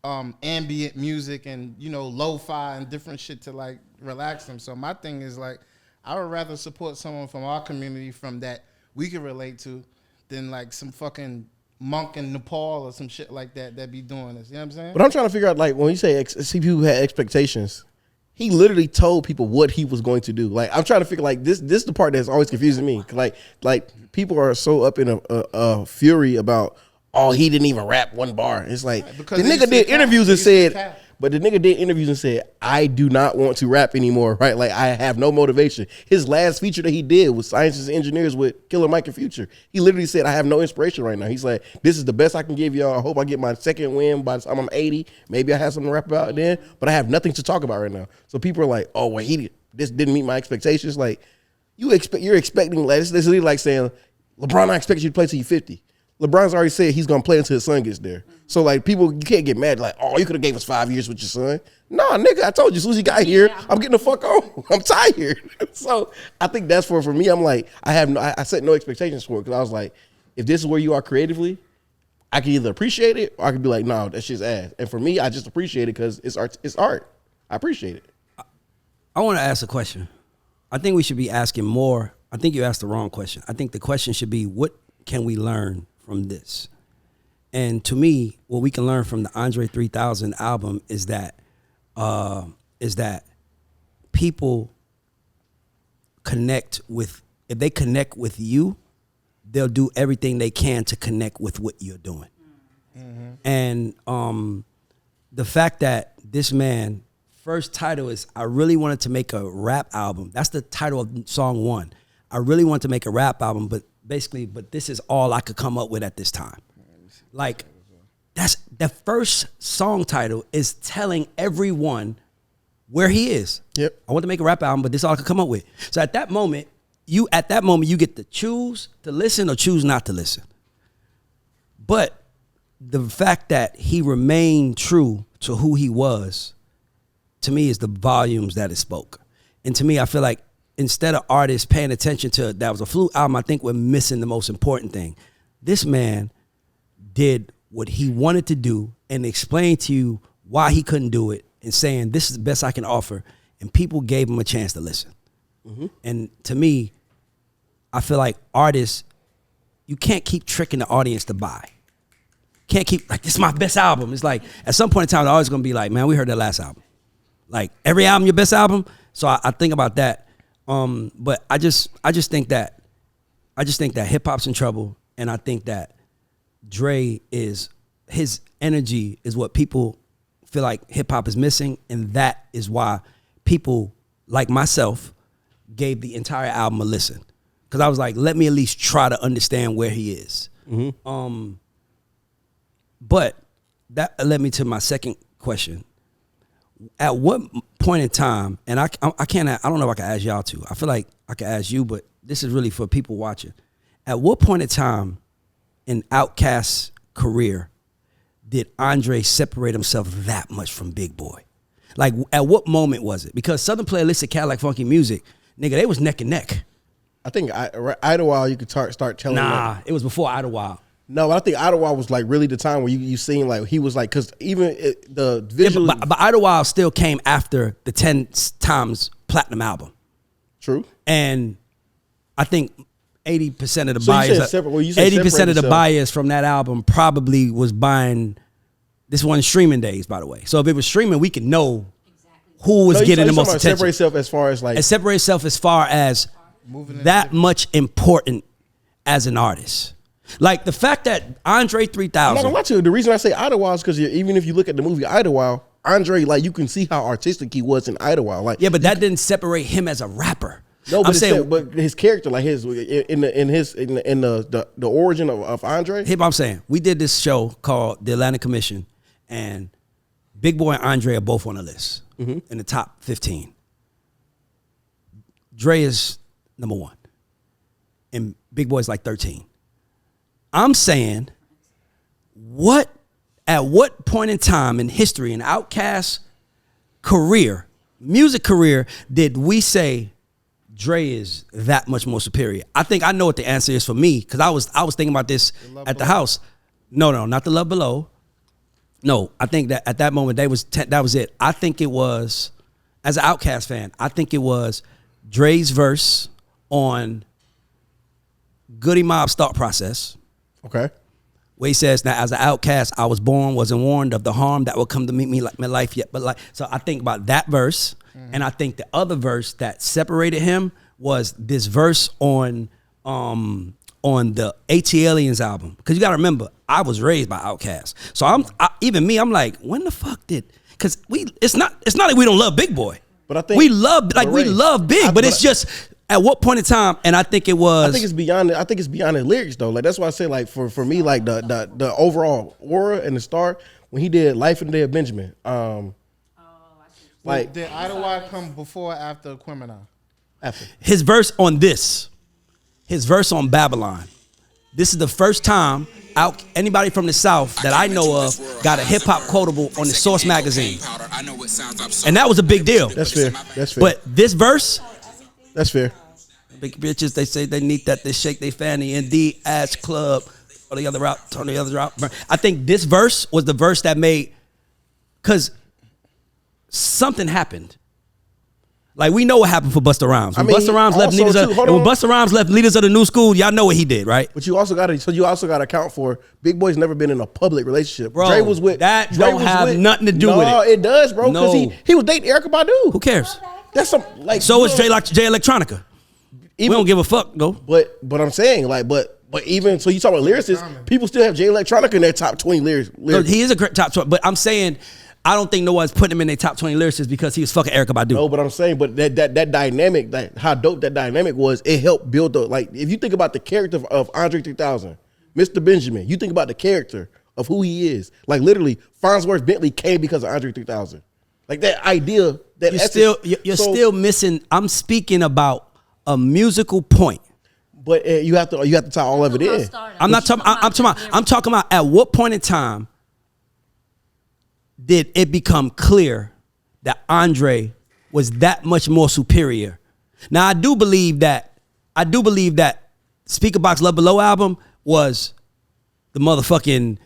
ambient music and lo-fi and different shit to like relax them. So my thing is like, I would rather support someone from our community from that we can relate to than like some fucking monk in Nepal or some shit like that be doing this. You know what I'm saying? But I'm trying to figure out, like, when you say see people who had expectations, he literally told people what he was going to do. Like, I'm trying to figure, like, this is the part that's always confusing me. Like people are so up in a fury about, oh, he didn't even rap one bar. It's like, the nigga did interviews and said, but the nigga did interviews and said, I do not want to rap anymore, right? Like, I have no motivation. His last feature that he did was Scientists and Engineers with Killer Mike and Future. He literally said, I have no inspiration right now. He's like, this is the best I can give y'all. I hope I get my second win by the time I'm 80. Maybe I have something to rap about then, but I have nothing to talk about right now. So people are like, oh, well, this didn't meet my expectations. Like, you're expecting, like, this is literally like saying, LeBron, I expect you to play till you're 50. LeBron's already said he's gonna play until his son gets there. So like people, you can't get mad like, oh, you could have gave us 5 years with your son. Nah, nigga, I told you as soon as he got here, I'm getting the fuck on. I'm tired. So I think that's for me. I'm like, I set no expectations for it because I was like, if this is where you are creatively, I can either appreciate it or I can be like, no, that shit's ass. And for me, I just appreciate it because it's art. It's art. I appreciate it. I want to ask a question. I think we should be asking more. I think you asked the wrong question. I think the question should be, what can we learn from this? And to me, what we can learn from the Andre 3000 album is that people connect with, if they connect with you, they'll do everything they can to connect with what you're doing. Mm-hmm. And the fact that this man, first title is, I really wanted to make a rap album. That's the title of song 1. I really wanted to make a rap album, but this is all I could come up with at this time. Like, that's the first song title is telling everyone where he is. Yep. I want to make a rap album, but this is all I could come up with. So at that moment, you get to choose to listen or choose not to listen. But the fact that he remained true to who he was, to me, is the volumes that it spoke. And to me, I feel like instead of artists paying attention to that was a Flute album, I think we're missing the most important thing. This man did what he wanted to do and explained to you why he couldn't do it and saying, this is the best I can offer. And people gave him a chance to listen. Mm-hmm. And to me, I feel like artists, you can't keep tricking the audience to buy. Can't keep, like, this is my best album. It's like, at some point in time, they're always going to be like, man, we heard that last album. Like, every album your best album? So I think about that. But I just think that hip hop's in trouble, and I think that Dre is, his energy is what people feel like hip hop is missing, and that is why people like myself gave the entire album a listen, because I was like, let me at least try to understand where he is. Mm-hmm. But that led me to my second question. At what point in time, and I don't know if I can ask y'all to. I feel like I can ask you, but this is really for people watching. At what point in time in Outkast's career did Andre separate himself that much from Big Boy? Like, at what moment was it? Because Southern Playlist and Cadillac Funky Music, nigga, they was neck and neck. I think Idlewild, you could start telling. Nah, it was before Idlewild. No, I think Idlewild was like really the time where you seen like he was like, because even the visual. Yeah, but Idlewild still came after the 10 times platinum album. True. And I think 80% of the buyers, 80% of the buyers from that album probably was buying. This wasn't streaming days, by the way. So if it was streaming, we could know who was getting the most attention. Separate itself as far as like. And separate itself as far as that much important as an artist. Like the fact that Andre 3000. I'm not gonna lie to you. The reason I say Idlewild is because even if you look at the movie Idlewild, Andre, like, you can see how artistic he was in Idlewild. Like, yeah, but that didn't separate him as a rapper. No, but but his character, like his in the origin of Andre. Here's what I'm saying. We did this show called The Atlantic Commission, and Big Boy and Andre are both on the list in the top 15. Dre is number 1, and Big Boy's like 13. I'm saying, at what point in time in history, in Outkast's career, music career, did we say Dre is that much more superior? I think I know what the answer is for me, because I was thinking about this at the house. No, not the Love Below. No, I think that at that moment that was it. I think it was, as an Outkast fan, I think it was Dre's verse on Goody Mob's Thought Process. Okay. Where he says, now as an outcast, I was born, wasn't warned of the harm that will come to meet me like my life yet. But like, so I think about that verse, and I think the other verse that separated him was this verse on the AT-Aliens album. Because you gotta remember, I was raised by Outkast. So I'm like, when the fuck did, because it's not like we don't love Big Boy. But I think we love Big, but it's just at what point in time, and I think it was. I think it's beyond the lyrics though. Like, that's why I say, like, for me, like the overall aura and the star when he did Life and Day of Benjamin. Like, did Idlewild come before or after Aquemini? After. His verse on Babylon. This is the first time anybody from the South that I know of got a hip hop quotable on the Source magazine, and that was a big deal. That's fair. But this verse, that's fair. Big bitches, they say they need that. They shake their fanny in the ass club. Or the other route, turn the other route. I think this verse was the verse that made, because something happened. Like, we know what happened for Busta Rhymes. When Busta Rhymes left leaders of the new school, y'all know what he did, right? But you also got to account for Big Boy's never been in a public relationship. Bro, Dre was with that. Don't have nothing to do with it. No, it does, bro. Because he was dating Erykah Badu. Who cares? That's some, like. So is Jay Electronica. We don't give a fuck though. But I'm saying, like, but even so, you talk about lyricists, people still have Jay Electronica in their top 20 lyrics. No, he is a great top 20, but I'm saying, I don't think no one's putting him in their top 20 lyricists because he was fucking Erykah Badu. No, but I'm saying, but that dynamic, how dope that dynamic was, it helped build the, like, if you think about the character of Andre 3000, Mr. Benjamin, you think about the character of who he is. Like, literally, Farnsworth Bentley came because of Andre 3000. Like, that idea, that you're still missing. I'm speaking about a musical point. But you have to tie all of it in. I'm talking about at what point in time did it become clear that Andre was that much more superior? Now I do believe that Speaker Box Love Below album was the motherfucking.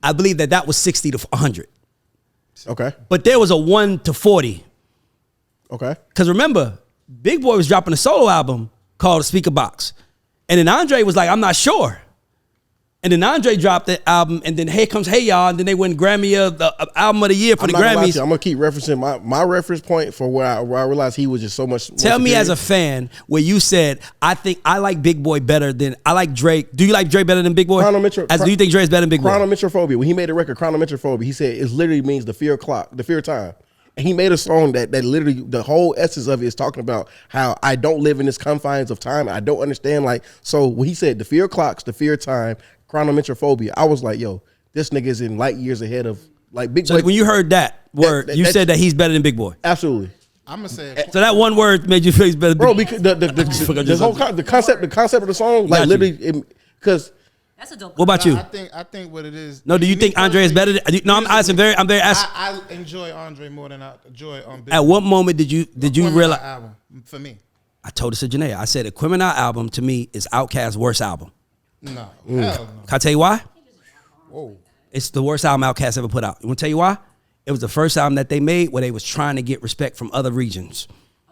I believe that was 60 to 100. Okay. But there was a 1 to 40. Okay. Because remember, Big Boy was dropping a solo album called Speaker Box. And then Andre was like, I'm not sure. And then Andre dropped the album, and then Here Comes Hey Y'all, and then they win Grammy of the album of the year for the Grammys. I'm gonna keep referencing my reference point for where I realized he was just so much. Tell me as a fan where you said, I think I like Big Boy better than I like Drake. Do you like Drake better than Big Boy? Do you think Drake's better than Big Boy? Chronometrophobia. When he made the record Chronometrophobia, he said it literally means the fear of clock, the fear of time. And he made a song that literally, the whole essence of it is talking about how I don't live in this confines of time. I don't understand. Like, so when he said the fear of clocks, the fear of time, chronometrophobia, I was like, yo, this nigga is in light years ahead of like Big Boy. So when you heard that word, you said that he's better than Big Boy. Absolutely. I'm gonna say it. So that one word made you feel he's better than Big Boy. Bro, because the whole the concept of the song, like literally, because. That's a dope. What about you? I think what it is. No, do you think Andre is better than? No, I'm asking. I enjoy Andre more than I enjoy Big At what moment did you realize? Album for me. I told this to Janae. I said the Criminal album to me is Outkast's worst album. No, hell Can no. I tell you why? Whoa. It's the worst album Outkast ever put out. You want to tell you why? It was the first album that they made where they was trying to get respect from other regions.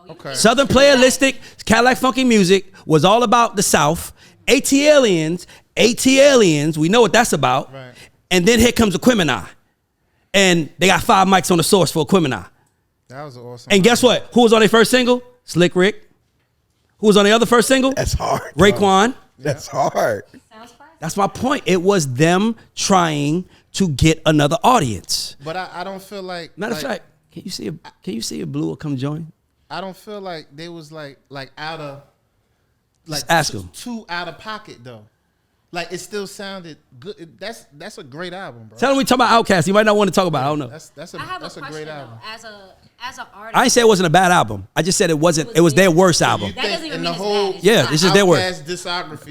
Okay. Southern Playalistic, Cadillac Funky Music was all about the South. ATLiens, we know what that's about. Right. And then here comes Aquemini. And they got 5 mics on the source for Aquemini. That was awesome. And guess what? Who was on their first single? Slick Rick. Who was on the other first single? That's hard. Raekwon. That's hard. Sounds classic. That's my point. It was them trying to get another audience. But I don't feel like. Matter of fact, can you see a Blue will come join? I don't feel like they was like out of. Like Just ask them. Too out of pocket though. Like it still sounded good. That's a great album, bro. Tell them we talk about Outkast. You might not want to talk about it. I don't know. That's I have a a question great though. album. As an artist, I ain't say it wasn't a bad album. I just said it wasn't. It was their worst album. That doesn't even in mean the it's whole bad. Yeah, it's just their worst. Outkast discography.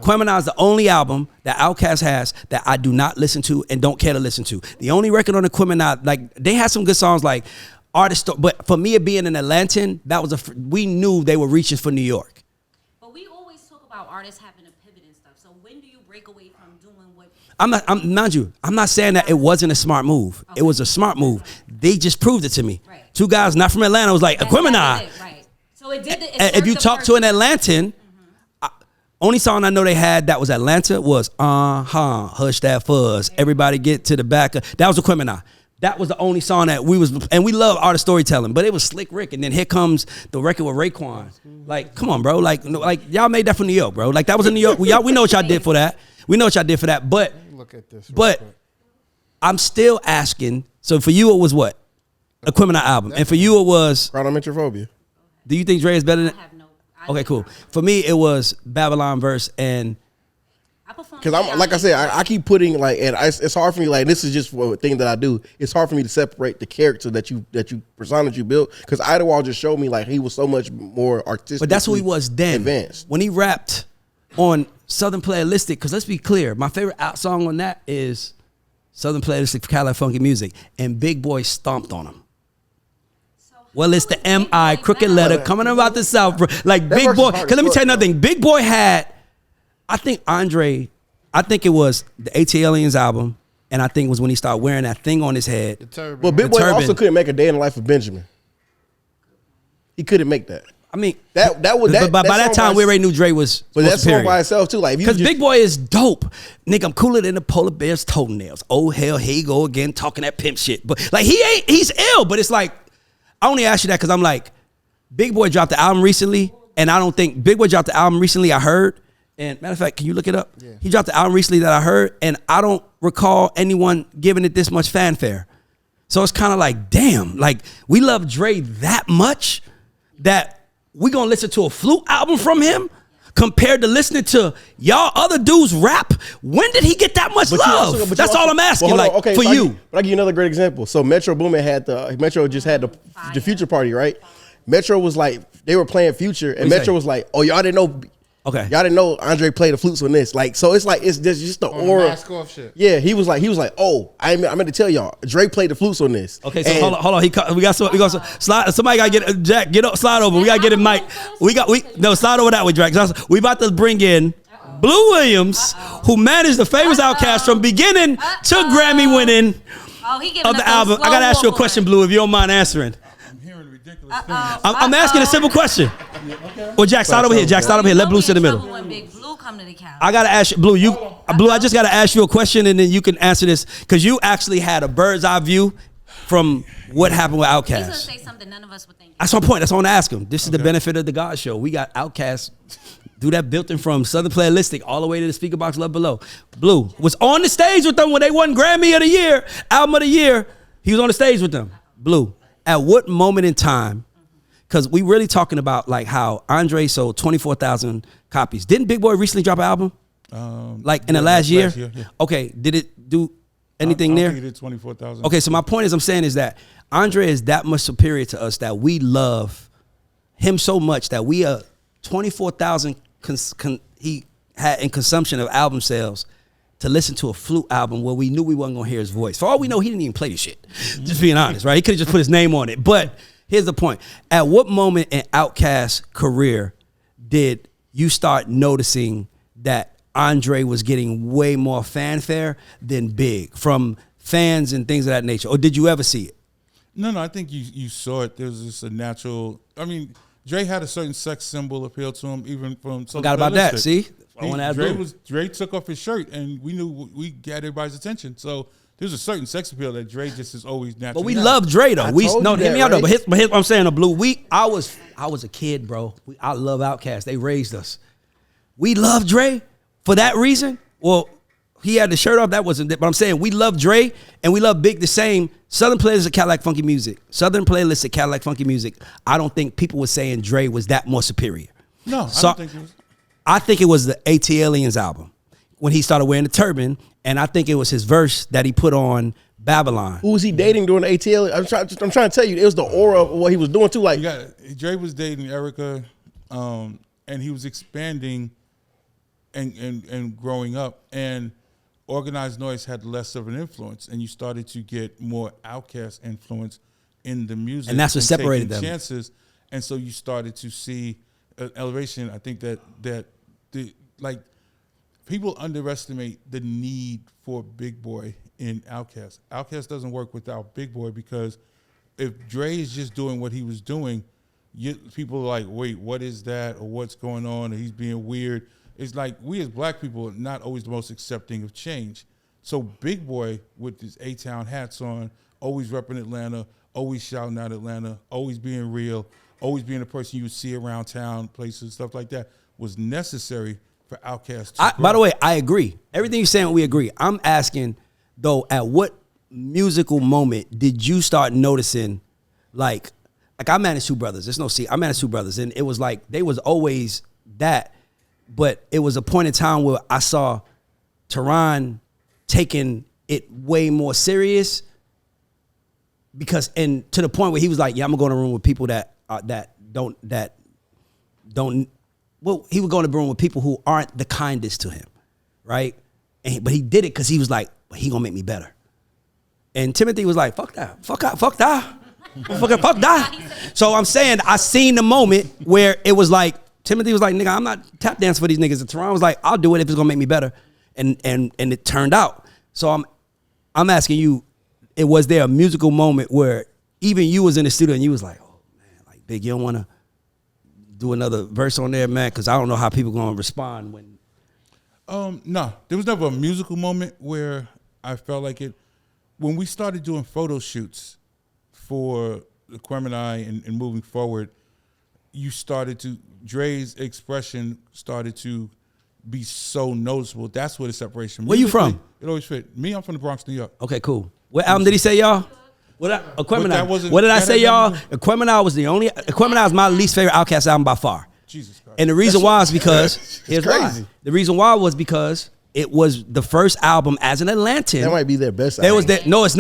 Quemini is the only album that Outkast has that I do not listen to and don't care to listen to. The only record on the Quemini, like they had some good songs like Artist, but for me it being an Atlantan, that was we knew they were reaching for New York. But we always talk about artists having to pivot and stuff. So when do you break away from doing what? I'm not saying that it wasn't a smart move. Okay. It was a smart move. They just proved it to me. Right. 2 guys not from Atlanta was like, Aquemini. Right. So it did. If you talk to an Atlantan, only song I know they had that was Atlanta was Hush That Fuzz. Everybody get to the back. That was Aquemini. That was the only song that we love artist storytelling, but it was Slick Rick, and then here comes the record with Raekwon. Like, come on, bro. Like y'all made that for New York, bro. Like that was in New York. We know what y'all did for that. We know what y'all did for that. But look at this. But I'm still asking. So for you, it was what? A Criminal album, and for you, it was Chronometrophobia. Do you think Dre is better than? Okay, cool. Know. For me, it was Babylon verse and. Because I'm like I said, I keep putting like, and it's hard for me. Like this is just a thing that I do. It's hard for me to separate the character that you persona that you built. Because Idlewild just showed me like he was so much more artistic. But that's who he was then. Advanced. When he rapped on Southern Playalistic. Because let's be clear, my favorite song on that is Southern Playalistic for Cadillac Funky Music, and Big Boy stomped on him. Well, it's the M.I. crooked letter coming about the South, bro. Like Big Boy. Because let me tell you another thing. Big Boy had. I think it was the ATLiens album, and I think it was when he started wearing that thing on his head. The turban. But Big Boy also couldn't make A Day in the Life of Benjamin. He couldn't make that. I mean, that was that. But by that time, we already knew Dre was. But that song by itself too, like because Big Boy is dope, nigga. I'm cooler than the polar bear's toenails. Oh hell, here you go again talking that pimp shit. But like he's ill. But it's like I only ask you that because I'm like, Big Boy dropped the album recently, and I don't think Big Boy dropped the album recently. I heard. And matter of fact, can you look it up? Yeah. He dropped the album recently that I heard, and I don't recall anyone giving it this much fanfare. So it's kind of like, damn, like we love Dre that much that we gonna listen to a flute album from him compared to listening to y'all other dudes rap. When did he get that much love? That's all I'm asking. Like okay, for you. But I give you another great example. So Metro Boomin just had the Future party, right? Metro was like they were playing Future, and Metro was like, oh y'all didn't know. Okay. Y'all didn't know Andre played the flutes on this. Like, so it's like it's just the aura. Mask off shit. Yeah, he was like, oh, I meant to tell y'all, Drake played the flutes on this. Okay, so hold on. We got slide. Somebody got to get Jack. Get up, slide over. We got to get him Mike. Slide over that way, Drake. We about to bring in Blue Williams, who managed the famous Outkast from beginning to Grammy winning of the album. I gotta ask you a question, Blue, if you don't mind answering. I'm asking a simple question. Well, Jack, start over here. Let Blue sit in the middle. When Big Blue come to the couch. I gotta ask you, Blue. Blue. I just gotta ask you a question, and then you can answer this because you actually had a bird's eye view from what happened with He's gonna Outkast. say something none of us would think. That's my point. That's what I want to ask him. This is the benefit of the God Show. We got Outkast. Do that built in from Southern Playalistic all the way to the speaker box love below. Blue was on the stage with them when they won Grammy of the Year, Album of the Year. He was on the stage with them. Blue, at what moment in time? Because we really talking about like how Andre sold 24,000 copies. Didn't Big Boy recently drop an album? Like in the last year? Yeah. Okay. Did it do anything I there? think it did 24,000. Okay. So my point I'm saying is that Andre is that much superior to us that we love him so much that we are 24,000 he had in consumption of album sales to listen to a flute album where we knew we wasn't gonna hear his voice. For all we know, he didn't even play the shit. Just being honest, right? He could have just put his name on it. But here's the point. At what moment in Outkast's career did you start noticing that Andre was getting way more fanfare than Big from fans and things of that nature? Or did you ever see it? No, I think you saw it. There's just a natural. I mean, Dre had a certain sex symbol appeal to him, even from. Forgot about that. See, I want to ask Dre took off his shirt, and we knew we got everybody's attention. So there's a certain sex appeal that Dre just is always natural. But we love Dre though. Hear me out though. Right? But here's what I'm saying, the Blue. I was a kid, bro. I love Outkast. They raised us. We love Dre for that reason. Well, he had the shirt off. That wasn't it. But I'm saying we love Dre and we love Big the same. Southern Playlist of Cadillac Funky Music. Southern Playlist of Cadillac Funky Music. I don't think people were saying Dre was that more superior. No, So, I don't think it was. I think it was the AT Aliens album when he started wearing the turban, and I think it was his verse that he put on Babylon. Who was he dating during the ATL? I'm trying to tell you, it was the aura of what he was doing too. Like, Dre was dating Erica, and he was expanding and growing up, and Organized Noise had less of an influence, and you started to get more Outkast influence in the music, And that's what separated taking them. chances, and so you started to see an elevation. I think that the like people underestimate the need for Big Boy in Outkast. Outkast doesn't work without Big Boy, because if Dre is just doing what he was doing, people are like, wait, what is that, or what's going on, or he's being weird. It's like we as black people are not always the most accepting of change. So Big Boy with his A-Town hats on, always repping Atlanta, always shouting out Atlanta, always being real, always being a person you would see around town, places, stuff like that, was necessary for Outkast to grow. By the way, I agree. Everything you're saying, we agree. I'm asking, though, at what musical moment did you start noticing, like I managed two brothers. There's no I managed two brothers, and it was like they was always that. But it was a point in time where I saw Tehran taking it way more serious, and to the point where he was like, "Yeah, I'm gonna go in a room with people that don't." Well, he would go in a room with people who aren't the kindest to him, right? But he did it because he was like, well, "He gonna make me better." And Timothy was like, "Fuck that, fuck that." Fuck that. So I'm saying I seen the moment where it was like. Timothy was like, nigga, I'm not tap dancing for these niggas. And Tehran was like, I'll do it if it's gonna make me better. And it turned out. So I'm asking you, was there a musical moment where even you was in the studio and you was like, oh man, like Big, you don't wanna do another verse on there, man? Cause I don't know how people gonna respond when. No, there was never a musical moment where I felt like it. When we started doing photo shoots for the Quemini and moving forward, Dre's expression started to be so noticeable. That's where the separation. Where you from? It always fit. Me, I'm from the Bronx, New York. Okay, cool. What album did he say, y'all? What did I say, y'all? Quemini was my least favorite Outkast album by far. Jesus Christ. And the reason why is because here's crazy. why. The reason why was because it was the first album as an Atlantan. that might be their best There album. was that. No, it's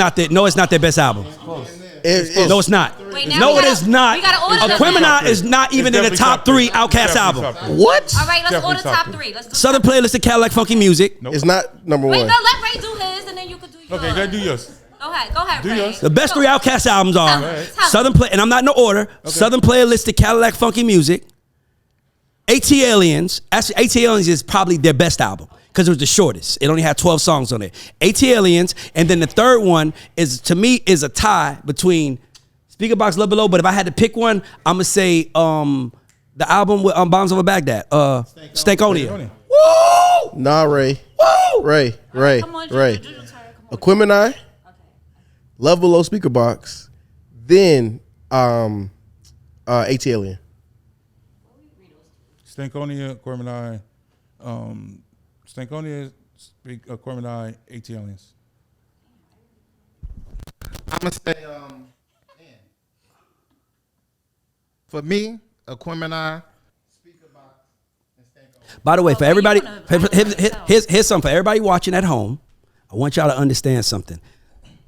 not their best album. No, it's not. Wait, now No, we it gotta- is not. we gotta order them. Aquemini is not even in the top 3 Outkast album. What? All right, let's Definitely order top top three. 3. Let's do Southern top Playlist of Cadillac Funky Music. Nope. It's not number Wait, one. no, let Ray do his, and then you could do yours. Okay, go ahead, do yours. Go ahead, Do Ray. yours. The best 3 Outkast albums are Tell us. Southern Play, and I'm not in order. Southern Playlist of Cadillac Funky Music. AT Aliens. Actually, AT Aliens is probably their best album because it was the shortest. It only had 12 songs on it. AT Aliens, and then the third one is, to me, is a tie between Speaker Box Love Below. But if I had to pick one, I'm gonna say the album with Bombs Over Baghdad. Stankonia. Woo! Nah, Ray. Woo! Ray. Come on, Ray. Juju, turn. Come on. Aquemini, Okay. Love Below Speaker Box, then AT Alien. Stankonia, Aquemini, Stankonia, Aquemini, AT Aliens. I'm gonna say, for me, Aquemini, Speaker Box, and Stankonia. By the way, for everybody, you wanna- here's something for everybody watching at home. I want y'all to understand something.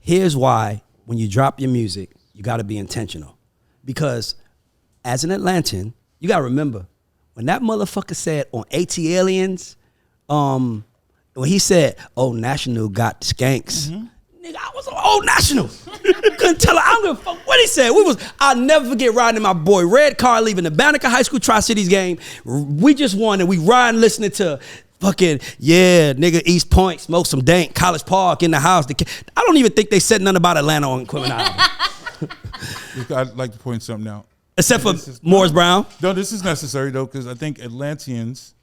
Here's why when you drop your music, you got to be intentional. Because as an Atlantan, you got to remember, when that motherfucker said on AT Aliens, when he said, "Old National got skanks," nigga, I was on Old National. Couldn't tell her. I don't give a fuck what he said. I'll never forget riding in my boy red car leaving the Banneker High School Tri-Cities game. We just won and we riding listening to fucking, yeah, nigga, East Point, smoke some dank, College Park in the house. I don't even think they said nothing about Atlanta on Aquemini. I'd like to point something out. Except for Morris Brown. No, this is necessary though, because I think Atlanteans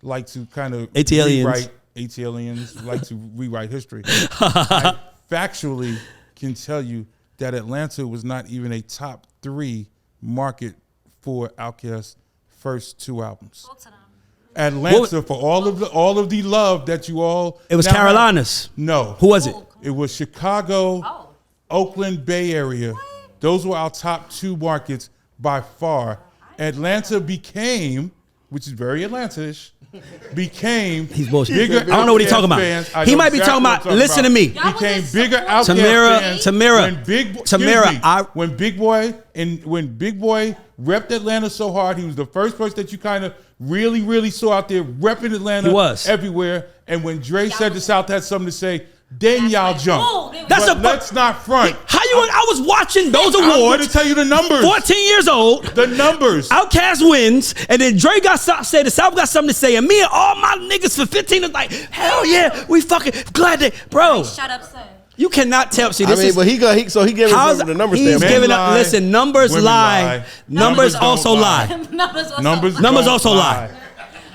like to kind of AT Aliens. rewrite AT Aliens, like to rewrite history. I factually can tell you that Atlanta was not even a top 3 market for Outkast's first 2 albums. Go to them. Atlanta, for all of the love that you all, It was now have- Carolinas. No, Who was it? it was Chicago, Oh. Oakland, Bay Area. Those were our top 2 markets by far. Atlanta became, which is very Atlanta-ish, became He's bullshit. bigger. I don't know what he's talking about. Fans. I He know might be exactly talking what about, I'm listen to me. Y'all was Became in bigger support. Outkast Tamara, fans Tamara, when Big Boy repped Atlanta so hard. He was the first person that you kind of really saw out there repping Atlanta. He was. Everywhere. And when Dre said the South had something to say, then y'all jump. Oh, there we That's go. a Let's not front. How you? I was watching those I'm going awards. to tell you the numbers. 14 years old. The numbers. Outkast wins, and then Dre said the South got something to say, and me and all my niggas for 15 is like, hell yeah, we fucking glad that, bro. Shut up, son. You cannot tell. See, I this mean, is. but he gave how's- us the numbers he's standpoint. giving Men up. lie, Listen, numbers women lie. lie. Numbers Numbers also don't lie. lie. Numbers Numbers don't also lie.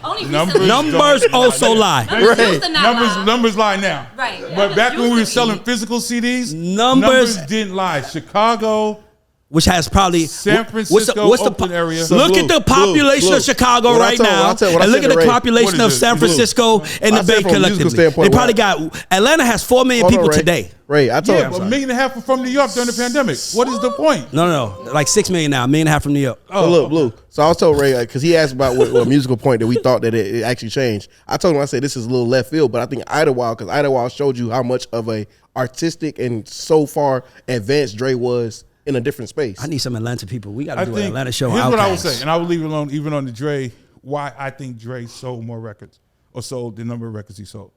Only Numbers recently. Numbers don't also lie. Numbers used to not lie. Numbers lie now. Right. But back when we were Used to selling be. physical CDs, Numbers- didn't lie. Chicago, Which has probably San Francisco, Oakland area. So look Blue, at the population Blue, of Chicago What I right told- now, what I said and look to at the Ray. population What of is it? San Blue. Francisco and I the said Bay from a musical collectively. standpoint, They probably what? got Atlanta has 4 million Hold on, people Ray. today. Ray, I told Yeah, you. a million and a half were from New York during the pandemic. What is the point? No, like 6 million now, 1.5 million from New York. So look, Blue. So I was told Ray because he asked about what musical point that we thought that it actually changed. I told him, I said this is a little left field, but I think Idlewild, because Idlewild showed you how much of a artistic and so far advanced Dre was in a different space. I need some Atlanta people. We got I to do an think Atlanta show. here's what I would Outkast. say, and I will leave it alone even on the Dre, why I think Dre sold more records or sold the number of records he sold.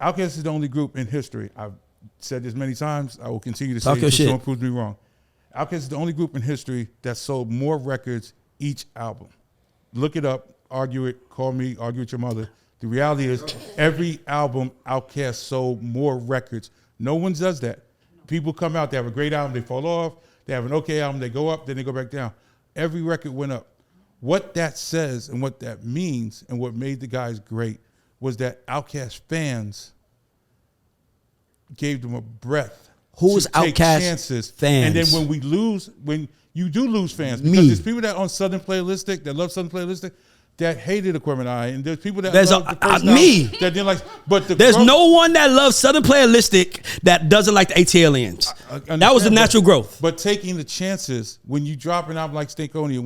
Outkast is the only group in history. I've said this many times. I will continue to say Talk it your until shit. someone proves me wrong. Outkast is the only group in history that sold more records each album. Look it up, argue it, call me, argue with your mother. The reality is every album Outkast sold more records. No one does that. People come out, they have a great album, they fall off. They have an okay album, they go up, then they go back down. Every record went up. What that says and what that means and what made the guys great was that Outkast fans gave them a breath. Who's to take Outkast chances. fans? And then when you do lose fans, because Me. there's people that on Southern Playlistic, that love Southern Playlistic, that hated Aquemini, and there's people that There's love the first album me. that didn't like. But There's no one that loves Southern Playalistic that doesn't like the AT Aliens. That was the natural growth. But taking the chances when you drop an album like Stankonia,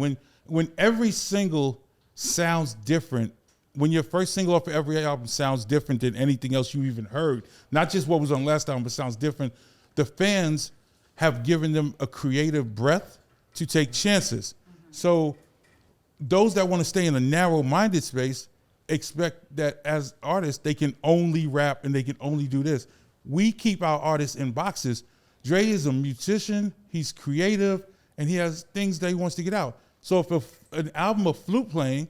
when every single sounds different, when your first single off of every album sounds different than anything else you even heard, not just what was on last album, but sounds different, the fans have given them a creative breath to take chances. So those that want to stay in a narrow-minded space expect that as artists, they can only rap and they can only do this. We keep our artists in boxes. Dre is a musician, he's creative, and he has things that he wants to get out. So if an album of flute playing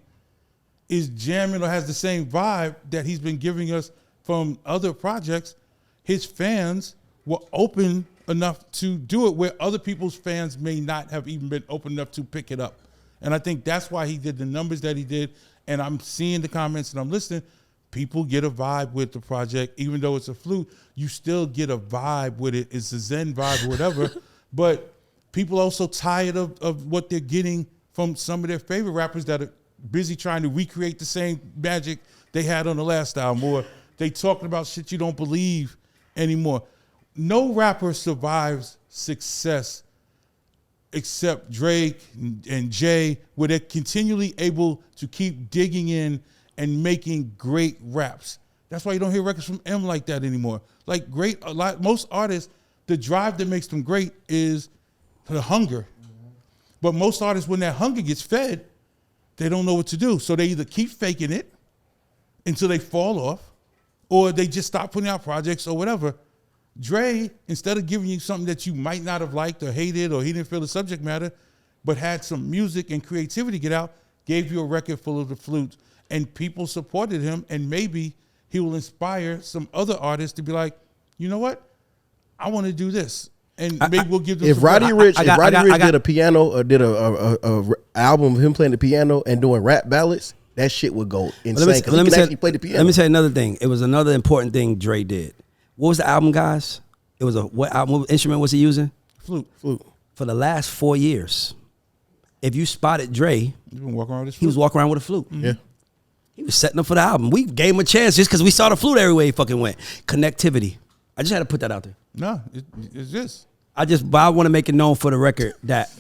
is jamming or has the same vibe that he's been giving us from other projects, his fans were open enough to do it where other people's fans may not have even been open enough to pick it up. And I think that's why he did the numbers that he did. And I'm seeing the comments and I'm listening. People get a vibe with the project. Even though it's a flute, you still get a vibe with it. It's a Zen vibe or whatever. But people are also tired of what they're getting from some of their favorite rappers that are busy trying to recreate the same magic they had on the last album, or they talking about shit you don't believe anymore. No rapper survives success except Drake and Jay, where they're continually able to keep digging in and making great raps. That's why you don't hear records from M like that anymore. Like most artists, the drive that makes them great is the hunger. But most artists, when that hunger gets fed, they don't know what to do. So they either keep faking it until they fall off, or they just stop putting out projects or whatever. Dre, instead of giving you something that you might not have liked or hated, or he didn't feel the subject matter, but had some music and creativity get out, gave you a record full of the flutes, and people supported him, and maybe he will inspire some other artists to be like, you know what? I want to do this. And maybe we'll give them if some Roddy Ricch did a piano or did a album of him playing the piano and doing rap ballads, that shit would go insane. Let me actually play the piano. Let me tell you another thing. It was another important thing Dre did. What was the album, guys? It was what instrument was he using? Flute. For the last 4 years, if you spotted Dre, He's been walking around with his flute. he was walking around with a flute. Yeah. He was setting up for the album. We gave him a chance just because we saw the flute everywhere he fucking went. Connectivity. I just had to put that out there. No, it's this. But I want to make it known for the record that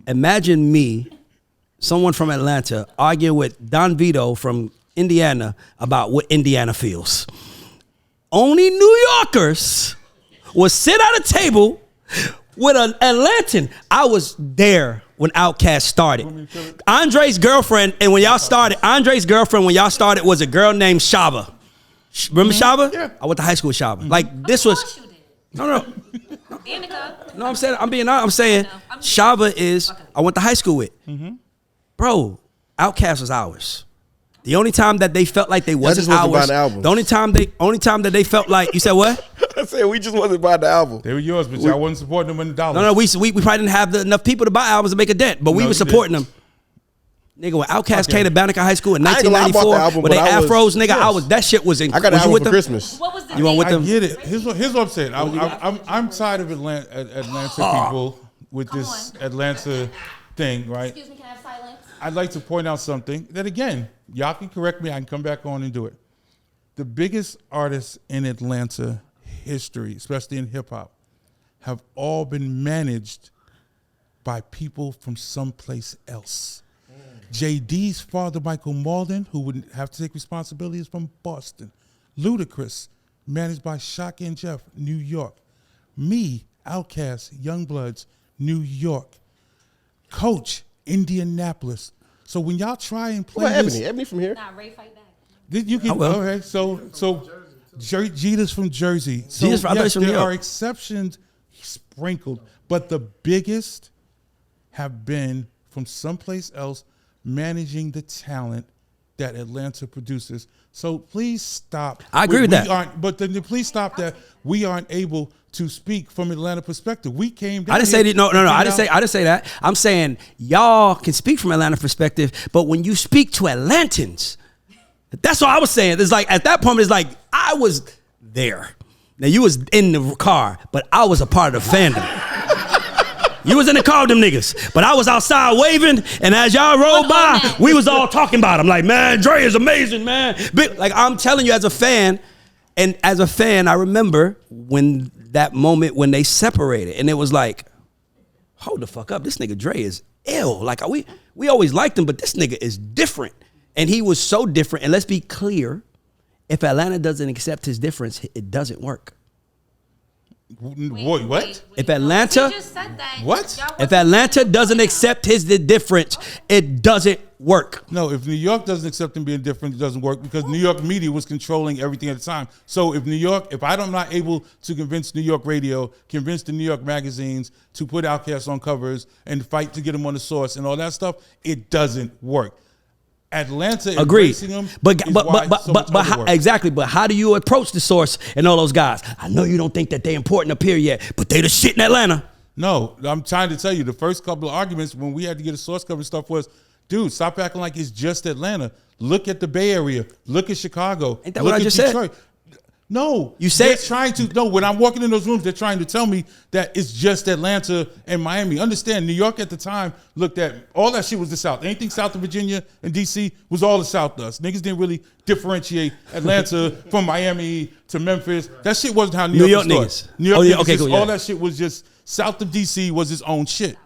imagine me, someone from Atlanta, arguing with Don Vito from Indiana about what Indiana feels. Only New Yorkers will sit at a table with an Atlantan. I was there when Outkast started. Andre's girlfriend when y'all started was a girl named Shaba. Remember Shaba? Yeah. I went to high school with Shaba. Like this was no. No, I'm saying Shaba is I went to high school with. Bro, Outkast was ours. The only time that they felt like they wasn't ours. The only time that they felt like you said what? I said we just wasn't buying the album. They were yours, but y'all wasn't supporting them in the dollars. No, we probably didn't have enough people to buy albums to make a dent, but we were supporting them. Nigga, when Outkast came to Banneker High School in 1994, with they afros, nigga, yes. That shit was incredible. I got an album for Christmas. What was the You went with them? I get it. Here's what I'm saying. I'm tired of Atlanta people with this Atlanta thing, right? Excuse me, can I have silence? I'd like to point out something that, again, y'all can correct me. I can come back on and do it. The biggest artists in Atlanta history, especially in hip hop, have all been managed by people from someplace else. JD's father, Michael Malden, who would have to take responsibility, is from Boston. Ludacris, managed by Shock and Jeff, New York. Me, Outkast, Youngbloods, New York. Coach, Indianapolis. So when y'all try and play this, Ebony from here. Nah, Ray, fight back. you can. Okay, so Jeter's from Jersey. So Jeter's from yes, New there York. are exceptions sprinkled, but the biggest have been from someplace else, managing the talent that Atlanta produces. So please stop. I agree with that. But then please stop that we aren't able to speak from Atlanta perspective. We came down I didn't say that. No. I didn't say that. I'm saying y'all can speak from Atlanta perspective, but when you speak to Atlantans, that's what I was saying. It's like at that point, it's like I was there. Now you was in the car, but I was a part of the fandom. You was in the car with them niggas, but I was outside waving, and as y'all rolled by, we was all talking about him. Like, man, Dre is amazing, man. But, like, I'm telling you as a fan, I remember when that moment when they separated, and it was like, hold the fuck up, this nigga Dre is ill. Like, we always liked him, but this nigga is different. And he was so different, and let's be clear, if Atlanta doesn't accept his difference, it doesn't work. Wait, what? If Atlanta, He just said that. What? Y'all if wasn't Atlanta listening. doesn't accept his difference, it doesn't work. No, if New York doesn't accept him being different, it doesn't work because New York media was controlling everything at the time. So if I'm not able to convince New York radio, convince the New York magazines to put Outkast on covers and fight to get him on the Source and all that stuff, it doesn't work. Atlanta Agreed. embracing him But is why so much other how, work. exactly. But how do you approach the Source and all those guys? I know you don't think that they important up here yet, but they the shit in Atlanta. No, I'm trying to tell you, the first couple of arguments when we had to get a Source cover and stuff was, dude, stop acting like it's just Atlanta. Look at the Bay Area. Look at Chicago. Ain't that Look what I at just Detroit. said? No. You say they're trying to. No, when I'm walking in those rooms, they're trying to tell me that it's just Atlanta and Miami. Understand, New York at the time looked at all that shit was the South. Anything south of Virginia and DC was all the South to us. Niggas didn't really differentiate Atlanta from Miami to Memphis. That shit wasn't how New York was niggas. thought. New York Oh, yeah, niggas, okay, just, cool, yeah. all that shit was just south of DC was its own shit.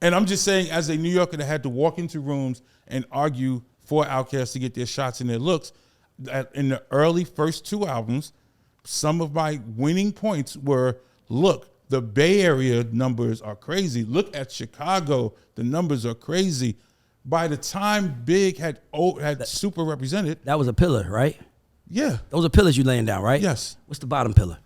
And I'm just saying, as a New Yorker that had to walk into rooms and argue for Outkast to get their shots and their looks, that in the early first two albums, some of my winning points were, look, the Bay Area numbers are crazy. Look at Chicago, the numbers are crazy. By the time Big had super represented, That was a pillar, right? yeah. Those are pillars you laying down, right? Yes. What's the bottom pillar?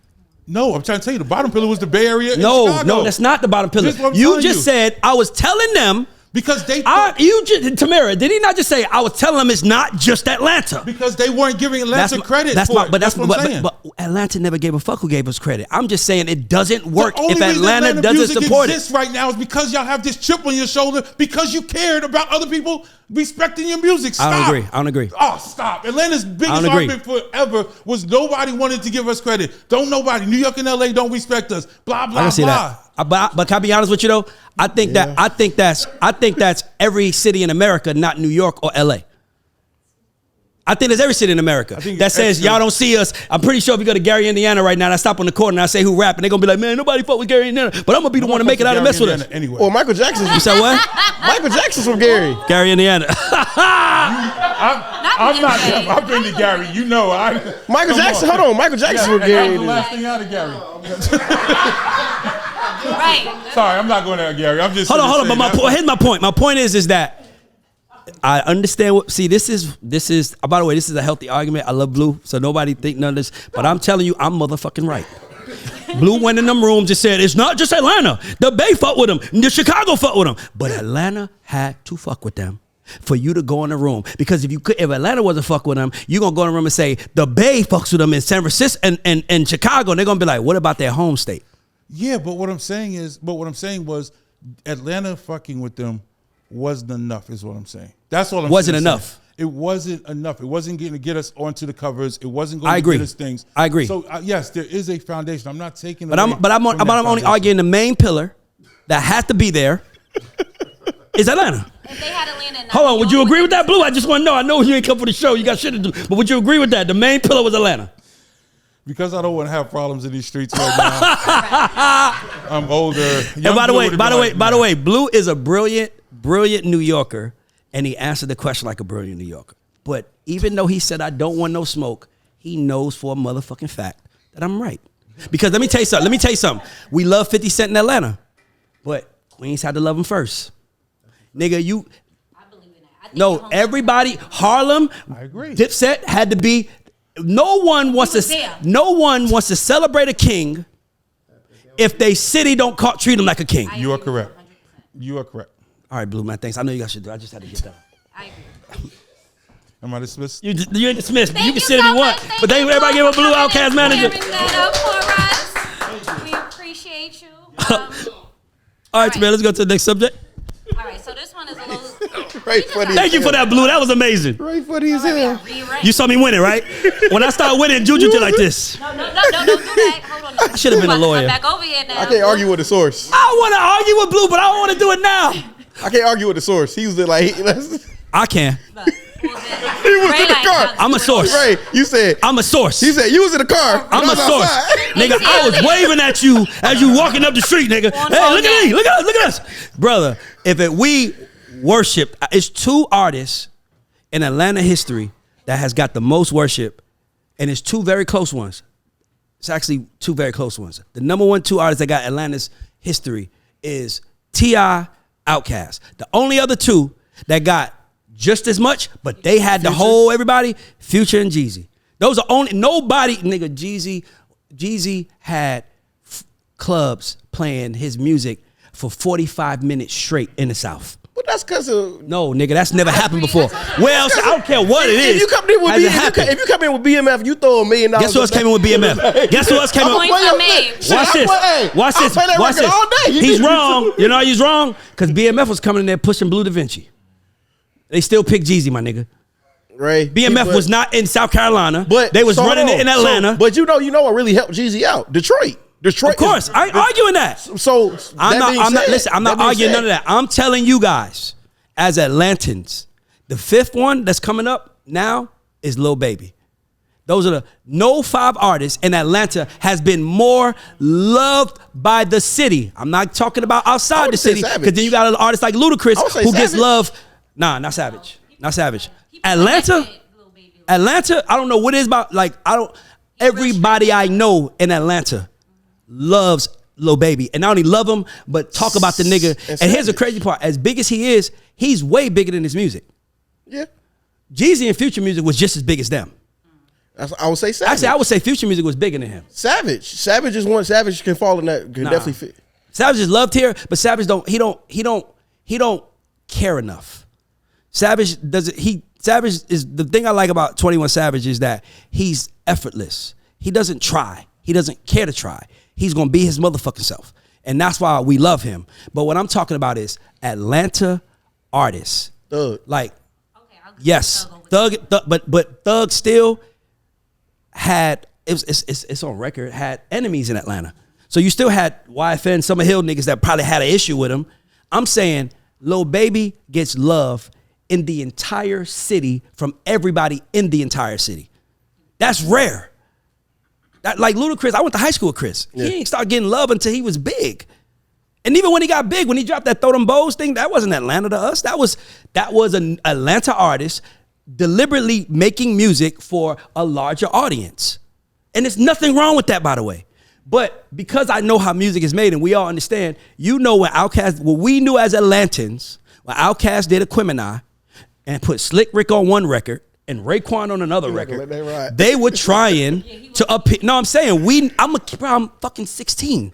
No, I'm trying to tell you, the bottom pillar was the Bay Area and No, Chicago. no, that's not the bottom pillar. This is what I'm You telling just you. said I was telling them. Because they Tamara, did he not just say I was telling them it's not just Atlanta? because they weren't giving Atlanta credit for it. That's what I'm saying. But Atlanta never gave a fuck who gave us credit. I'm just saying it doesn't work The only if reason Atlanta doesn't music support it. exists right now is because y'all have this chip on your shoulder because you cared about other people respecting your music. Stop. I don't agree. Oh, stop. Atlanta's biggest agree. argument forever was nobody wanted to give us credit. Don't nobody. New York and LA don't respect us. Blah, blah, I can see blah. that. But can I be honest with you though? I think that's every city in America, not New York or LA. I think there's every city in America think that says extra- y'all don't see us. I'm pretty sure if you go to Gary, Indiana right now, and I stop on the corner and I say who rapping, they're gonna be like, man, nobody fuck with Gary, Indiana. But I'm gonna be the one to make it out and mess with us. Anyway. Well, Michael Jackson's You said what? Michael Jackson's from Gary. Gary, Indiana. I'm not. I've been to Gary. You know. Michael Jackson, hold on. Michael Jackson's from That Gary. was the last thing out of Gary. Right. Sorry, I'm not going to Gary. I'm just Hold on. saying But here's my point. My point is that I understand what. See, this is. By the way, this is a healthy argument. I love Blue, so nobody think none of this. But I'm telling you, I'm motherfucking right. Blue went in them rooms and said it's not just Atlanta. The Bay fuck with them. The Chicago fuck with them. But Atlanta had to fuck with them for you to go in the room. Because if Atlanta wasn't fuck with them, you're gonna go in the room and say the Bay fucks with them in San Francisco and Chicago, and they're gonna be like, what about their home state? Yeah, but what I'm saying was Atlanta fucking with them wasn't enough, is what I'm saying. That's all I'm Wasn't saying. enough. It wasn't enough. It wasn't going to get us onto the covers. It wasn't going I to agree. get us things. I agree. So yes, there is a foundation. I'm not taking. But away I'm from that only foundation. arguing the main pillar that has to be there is Atlanta. If they had Atlanta, Hold on, would you agree with that, Blue? I just want to know. I know you ain't come for the show. You got shit to do. But would you agree with that? The main pillar was Atlanta. Because I don't want to have problems in these streets right now. I'm older. And by the way, Blue is a brilliant New Yorker, and he answered the question like a brilliant New Yorker. But even though he said I don't want no smoke, he knows for a motherfucking fact that I'm right. Because let me tell you something. We love 50 Cent in Atlanta, but Queens had to love him first. Nigga, you. I believe in that. I think No, the home- everybody, Harlem, I agree. Dipset had to be. No one wants was to. there. No one wants to celebrate a king if they city don't treat him like a king. You are correct. You are correct. All right, Blue man, thanks. I know you guys should do. I just had to get that. I agree. Am I dismissed? You ain't dismissed. Thank you can you sit if so you want, much. Thank but you everybody give a for Blue coming Outkast and manager. clearing that up for us. We appreciate you. All right, man. Let's go to the next subject. All right, so this one is a little. Right funny. Thank you for that, Blue. That was amazing. Right funny as hell. You saw me win it, right? When I started winning, Juju did like this. No, don't do that. Hold on. I should have been a lawyer. Come back over here now. I can't argue with the source. I want to argue with Blue, but I don't want to do it now. I can't argue with the source. He was like, I can. he was in the car. I'm a source. Right. You said. I'm a source. He said you was in the car. I'm and a I was source. outside. Nigga, I was waving at you as you walking up the street, nigga. Hey, look at me. Look at us. Brother, we worship, it's two artists in Atlanta history that has got the most worship, and it's two very close ones. It's actually two very close ones. The number 1, 2 artists that got Atlanta's history is T.I., Outkast. The only other two that got just as much, but they had the whole everybody, Future and Jeezy. Those are only, nobody, nigga, Jeezy had clubs playing his music for 45 minutes straight in the South. But that's because of... No, nigga, that's never happened before. Well, I don't care what it is. If you come in with BMF, you throw $1 million. Guess who else came in with BMF? Guess who else came in? Watch this. Watch this. Watch this. He's wrong. You know he's wrong? Because BMF was coming in there pushing Blue Da Vinci. They still picked Jeezy, my nigga. Right. BMF was not in South Carolina. But they was running it in Atlanta. But you know what really helped Jeezy out? Detroit. Of course, I ain't arguing that. So I'm not arguing none of that. I'm telling you guys, as Atlantans, the 5th one that's coming up now is Lil Baby. Those are no 5 artists in Atlanta has been more loved by the city. I'm not talking about outside the city, because then you got an artist like Ludacris who gets love. Nah, not Savage. Not Savage. Atlanta, I don't know what it is about. Like, everybody I know in Atlanta loves Lil Baby, and not only love him, but talk about the nigga. And here's the crazy part: as big as he is, he's way bigger than his music. Yeah, Jeezy and Future music was just as big as them. I would say Savage. Actually, I would say Future music was bigger than him. Savage is one. Savage can fall in that. Can definitely fit. Savage is loved here, but Savage don't care enough. Savage is the thing I like about 21 Savage is that he's effortless. He doesn't try. He doesn't care to try. He's going to be his motherfucking self. And that's why we love him. But what I'm talking about is Atlanta artists. Thug. Like, yes, Thug, but Thug still had, it's on record, had enemies in Atlanta. So you still had YFN, Summer Hill niggas that probably had an issue with him. I'm saying Lil Baby gets love in the entire city from everybody in the entire city. That's rare. That, like Ludacris, I went to high school with Chris. Yeah. He ain't start getting love until he was big. And even when he got big, when he dropped that Throw Them Bows thing, that wasn't Atlanta to us. That was an Atlanta artist deliberately making music for a larger audience. And there's nothing wrong with that, by the way. But because I know how music is made and we all understand, you know when Outkast, what we knew as Atlantans, when Outkast did Aquemini and put Slick Rick on one record, and Raekwon on another record, they were trying to appeal. No, I'm saying I'm fucking 16.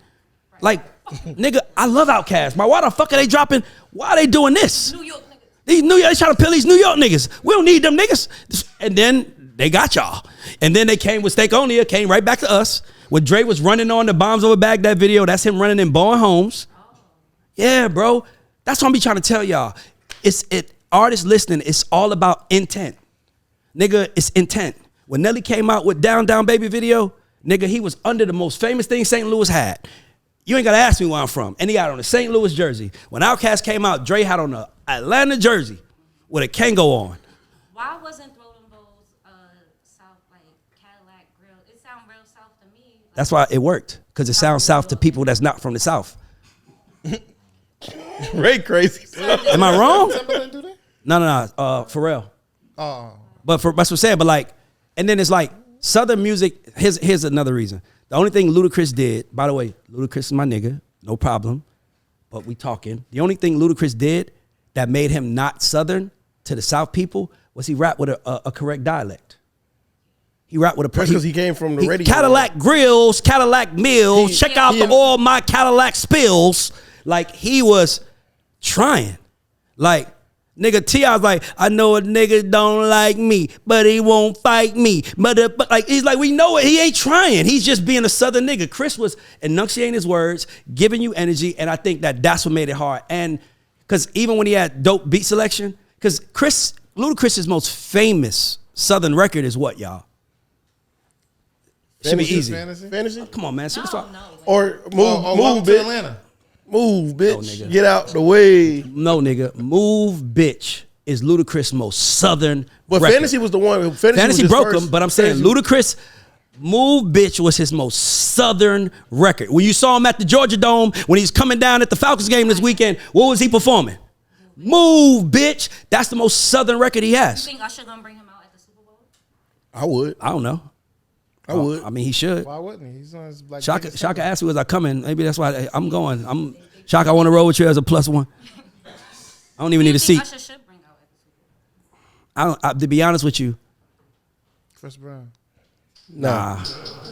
Like, nigga, I love Outkast. Why the fuck are they dropping? Why are they doing this? New York niggas. They trying to pill these New York niggas. We don't need them niggas. And then they got y'all. And then they came with Steakonia, came right back to us. When Dre was running on the Bombs Over Baghdad video, that's him running in Bowen Homes. Yeah, bro. That's what I'm be trying to tell y'all. Artists listening, it's all about intent. Nigga, it's intent. When Nelly came out with Down Down Baby video, nigga, he was under the most famous thing St. Louis had. You ain't gotta ask me where I'm from. And he had on a St. Louis jersey. When Outkast came out, Dre had on a Atlanta jersey with a Kango on. Why wasn't Throw Them Bows South, like Cadillac Grill? It sound real South to me. That's why it worked, because it sounds South to people that's not from the South. Ray crazy. Am I wrong? Timberland do that? No, Pharrell. Oh. But that's what I'm saying. But like, and then it's like Southern music. Here's another reason. The only thing Ludacris did, by the way, Ludacris is my nigga, no problem. But we talking. The only thing Ludacris did that made him not Southern to the South people was he rapped with a correct dialect. He rapped with a because he came from the radio. Cadillac grills, Cadillac mills. Check out all my Cadillac spills. Like he was trying. Like, nigga, T.I.'s like, I know a nigga don't like me, but he won't fight me. But like, he's like, we know it. He ain't trying. He's just being a Southern nigga. Chris was enunciating his words, giving you energy, and I think that's what made it hard. And because even when he had dope beat selection, because Ludacris's most famous Southern record is what, y'all? Should be easy. Fantasy? Come on, man. Or move to Atlanta. Move, bitch. No, get out the way. No, nigga. Move, bitch is Ludacris' most Southern But record. Fantasy was the one. Fantasy was broke him, but I'm saying Ludacris, Move, bitch was his most Southern record. When you saw him at the Georgia Dome, when he's coming down at the Falcons game this weekend, what was he performing? Move, bitch. That's the most Southern record he has. You think Usher gonna bring him out at the Super Bowl? I would. I don't know. I would. I mean, he should. Why wouldn't he? He's on his like. Shaka asked me, was I coming? Maybe that's why I'm going. Shaka, I want to roll with you as a +1. I don't even need a seat. Usher should bring out To be honest with you, Chris Brown. Nah.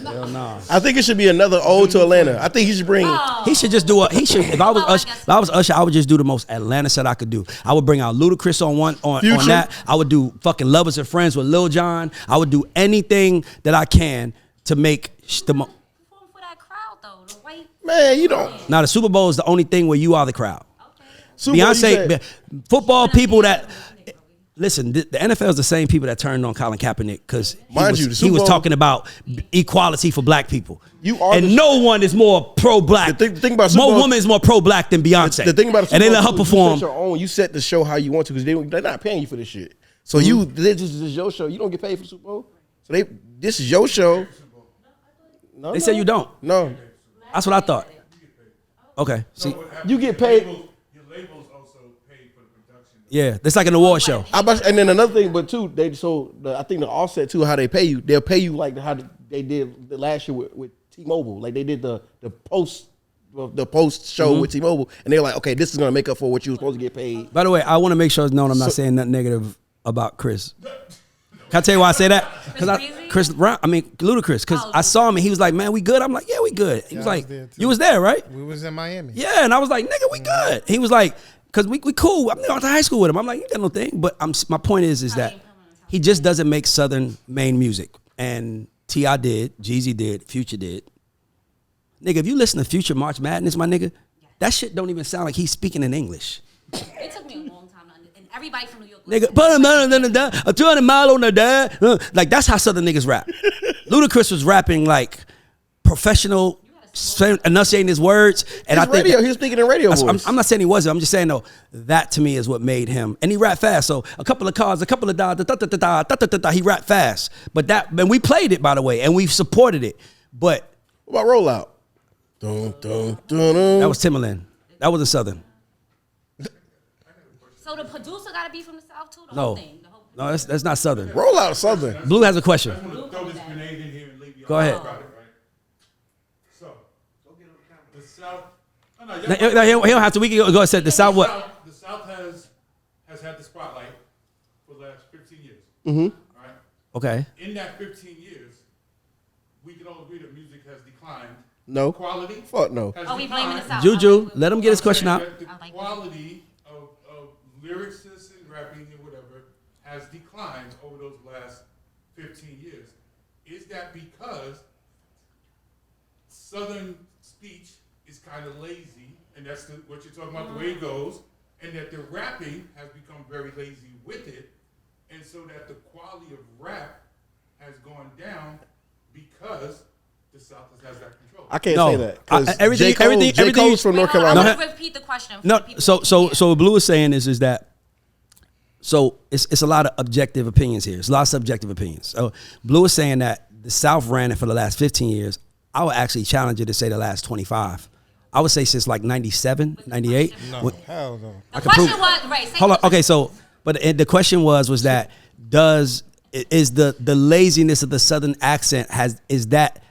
Hell nah. I think it should be another ode to Atlanta. I think he should bring. He should just do if I was Usher, I would just do the most Atlanta set I could do. I would bring out Ludacris on that. I would do fucking Lovers and Friends with Lil Jon. I would do anything that I can to make the Perform for that crowd though. The white Man, you don't. Now the Super Bowl is the only thing where you are the crowd. Super Bowl, you Beyonce, said- football people that listen. The NFL is the same people that turned on Colin Kaepernick because Mind you, the he Super was Bowl- talking about equality for black people. You are and the- no one is more pro-black. The thing about Super More Bowl- woman is more pro-black than Beyonce. The thing about the Super and they Bowl, let her too, perform. You set your own. You set the show how you want to because they're not paying you for this shit. So this is your show. You don't get paid for the Super Bowl. So this is your show. No, They say you don't. No, That's what I thought. Okay, see, you get paid. Your labels also pay for the production. yeah, that's like an award show. And then another thing, but too, I think the offset too, how they pay you, they'll pay you like how they did the last year with T-Mobile. Like they did the post show with T-Mobile, and they're like, okay, this is gonna make up for what you were supposed to get paid. By the way, I want to make sure it's known I'm not saying nothing negative about Chris. Can I tell you why I say that? Chris Brown, Ludacris, because I saw him and he was like, man, we good? I'm like, yeah, we good. He was I like, was there, too. you was there, right? We was in Miami. Yeah, and I was like, nigga, we good. He was like, because we cool. I went to high school with him. I'm like, you got no thing. But my point is that he just doesn't make Southern main music. And T.I. did, Jeezy did, Future did. Nigga, if you listen to Future March Madness, my nigga, that shit don't even sound like he's speaking in English. It took me a long time to understand. And everybody from New York. Nigga, a 200 mile on the dad. Like, that's how Southern niggas rap. Ludacris was rapping like professional, enunciating his words. And I think he was speaking in radio voice. I'm not saying he wasn't. I'm just saying, though, that to me is what made him. And he rapped fast. So a couple of cars, a couple of he rapped fast. And we played it, by the way, and we supported it. But What about Rollout? Dun, dun, dun, dun. that was Timberland. That wasn't Southern. So the producer got to be from the South too. The No. whole thing. No, that's not Southern. Rollout is Southern. Blue has a question. I want to throw this grenade in here and leave you Go ahead. about it, right? So, the South. No, He don't have to. We can go ahead and say the South what? The South has had the spotlight for the last 15 years. Mm-hmm. All right. Okay. In that 15 years, we can all agree that music has declined. No. Quality. Fuck no. Has Oh, we blaming the declined. South. Juju, let him get his question out. That the quality of lyrics and rapping and whatever has declined over those last 15 years. Is that because Southern speech is kind of lazy, and that's what you're talking about, the way it goes, and that the rapping has become very lazy with it, and so that the quality of rap has gone down because the South has that control. I can't No. say that. 'Cause Everything- J. Cole, everything- J. everything- Cole's from North Wait, hold on, Carolina. I'm gonna repeat the question. For No, the people so who so can't. so what Blue is saying is that so it's a lot of objective opinions here. It's a lot of subjective opinions. So Blue is saying that the South ran it for the last 15 years. I would actually challenge you to say the last 25. I would say since like 97, 98. No, hell no. The can prove- question was, right, say Hold on. the Okay, so but the question was that is the laziness of the Southern accent has that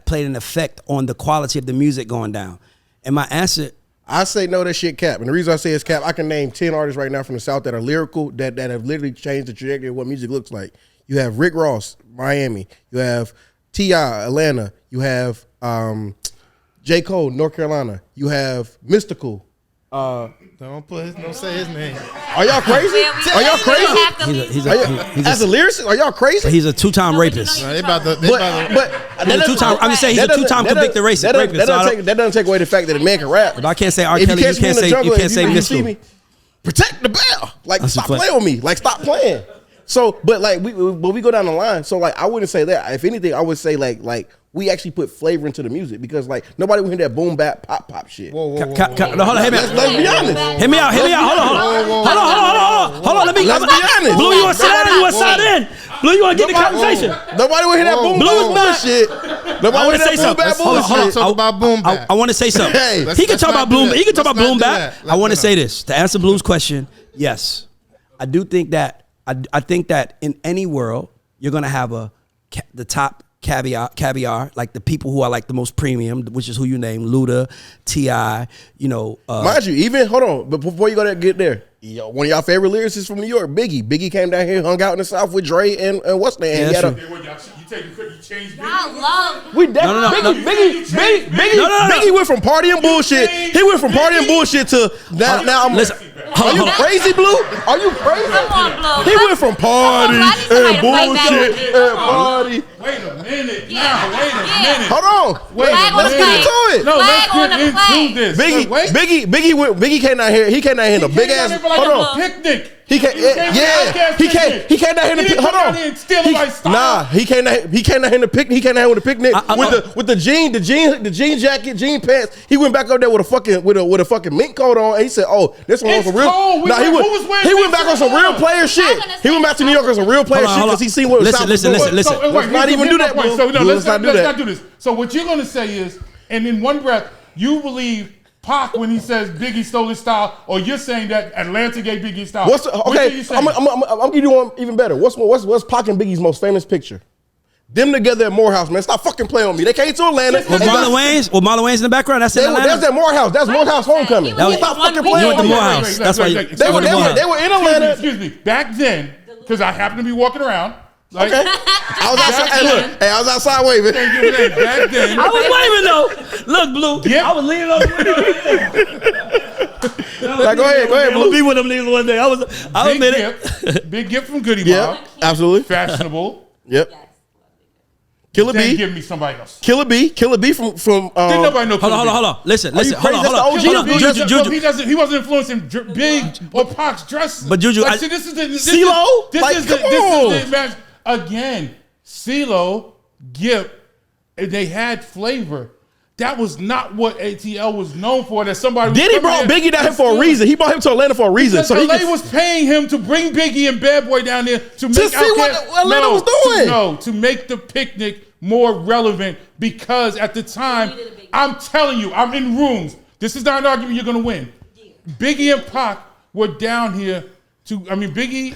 played an effect on the quality of the music going down? And my answer, I say no, that shit cap. And the reason I say it's cap, I can name 10 artists right now from the South that are lyrical, that have literally changed the trajectory of what music looks like. You have Rick Ross, Miami. You have T.I., Atlanta. You have J. Cole, North Carolina. You have Mystical. Don't say his name. Are y'all crazy? Are y'all crazy? he's As a lyricist, are y'all crazy? he's a two-time rapist. No, they about to. He's a two-time. I'm just saying he's a two-time convicted racist. That doesn't take away the fact that a man can rap. But I can't say R. If Kelly. You catch me in can't the say jungle, you can't if say you see Mystical. me, protect the bell. Like, That's stop a fact. playing with me. Like, stop playing. So, but like we go down the line. So like I wouldn't say that. If anything, I would say like we actually put flavor into the music because like nobody would hear that boom bap pop shit. Whoa. No, hold on, hit me out. Let's be honest. Hit me out. Hold on. Let me. Let's be honest. Blue, you want to sit down or you want to side in? Blue, you want to get in the conversation? Nobody would hear that boom Blue is bap back. bullshit. I Nobody want would to say hear that boom something. bap Hold on. bullshit. Talk about boom bap. I want to say something. Hey. He can Let's talk about not do boom. that. He can talk Let's about not boom do bap. that. I want to Let's say not. this to answer Blue's question. Yes, I do think that I think that in any world you're gonna have the top caviar, like the people who are like the most premium, which is who you name, Luda, T.I., you know. Mind you, even, hold on, but before you go there, get there, one of y'all favorite lyricists from New York, Biggie. Biggie came down here, hung out in the South with Dre and what's the name? Yeah, You changed Y'all love. We definitely Biggie went from partying bullshit. He went from partying bullshit to now. I'm Listen, are you crazy, Blue? Are you crazy? Come on, Blue. He went from party and bullshit and party. Wait a minute. Now, wait a minute. Hold on. Wait, let's get into it. No, let's Flag on get the flag. into this. Biggie came down here. He came down here in a big ass. Hold on. Picnic. He came down here in the hold on. He came down here in the picnic. He came down here with a picnic with the jean jacket, jean pants. He went back up there with a fucking mink coat on. And he said, "Oh, this one was for real." Nah, he went back on some real player shit. He went back to New York on some real player shit because he seen what was listen. Let's not even do that, bro. So no, let's not do that. this. So what you're gonna say is, and in one breath, you believe Pac when he says Biggie stole his style, or you're saying that Atlanta gave Biggie style. I'm giving you one even better. What's Pac and Biggie's most famous picture? Them together at Morehouse, man. Stop fucking playing with me. They came to Atlanta. With Marlon Wayne's in the background. That's in Atlanta. That's at Morehouse. That's Morehouse homecoming. Stop fucking playing with me. Morehouse. That's why they were in Atlanta. Excuse me. Back then, because I happened to be walking around. Like, okay. I was outside. I was outside waving. Back then, I was waving though. Look, Blue. Yep. I was leaning on the window. Like, go ahead, Blue. I'll be with them niggas one day. I admit it. Big gift from Goody Yeah, Mob. absolutely. Fashionable. Yep. Killer Then B. give me somebody else. Killer B from. Didn't nobody know. Hold on. Listen. you Hold crazy? on. That's the OG. Juju. He wasn't influencing Big or Pac's dress. But Juju, like, see, this is the CeeLo? This Like, is come the on. match again. CeeLo, Gipp, and they had flavor. That was not what ATL was known for. That somebody Did he brought Biggie down here for a reason? He brought him to Atlanta for a reason. So LA he was paying him to bring Biggie and Bad Boy down there to make see what Atlanta was doing. to make the picnic more relevant, because at the time, I'm telling you, I'm in rooms. This is not an argument you're gonna win. Biggie and Pac were down here Biggie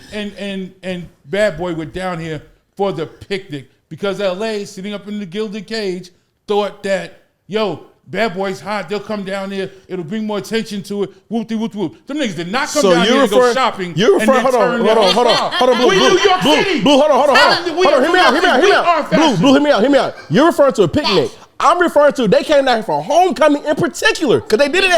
and Bad Boy were down here for the picnic, because LA, sitting up in the gilded cage, thought that, yo, Bad Boy's hot, they'll come down here, it'll bring more attention to it, whoop-de-whoop-de-whoop. Them niggas did not come down here to go shopping. Hold on, Blue. We New York City. Blue, hold on, hear me out. Blue, hear me out. You're referring to a picnic. I'm referring to they came down here for homecoming in particular, because they did it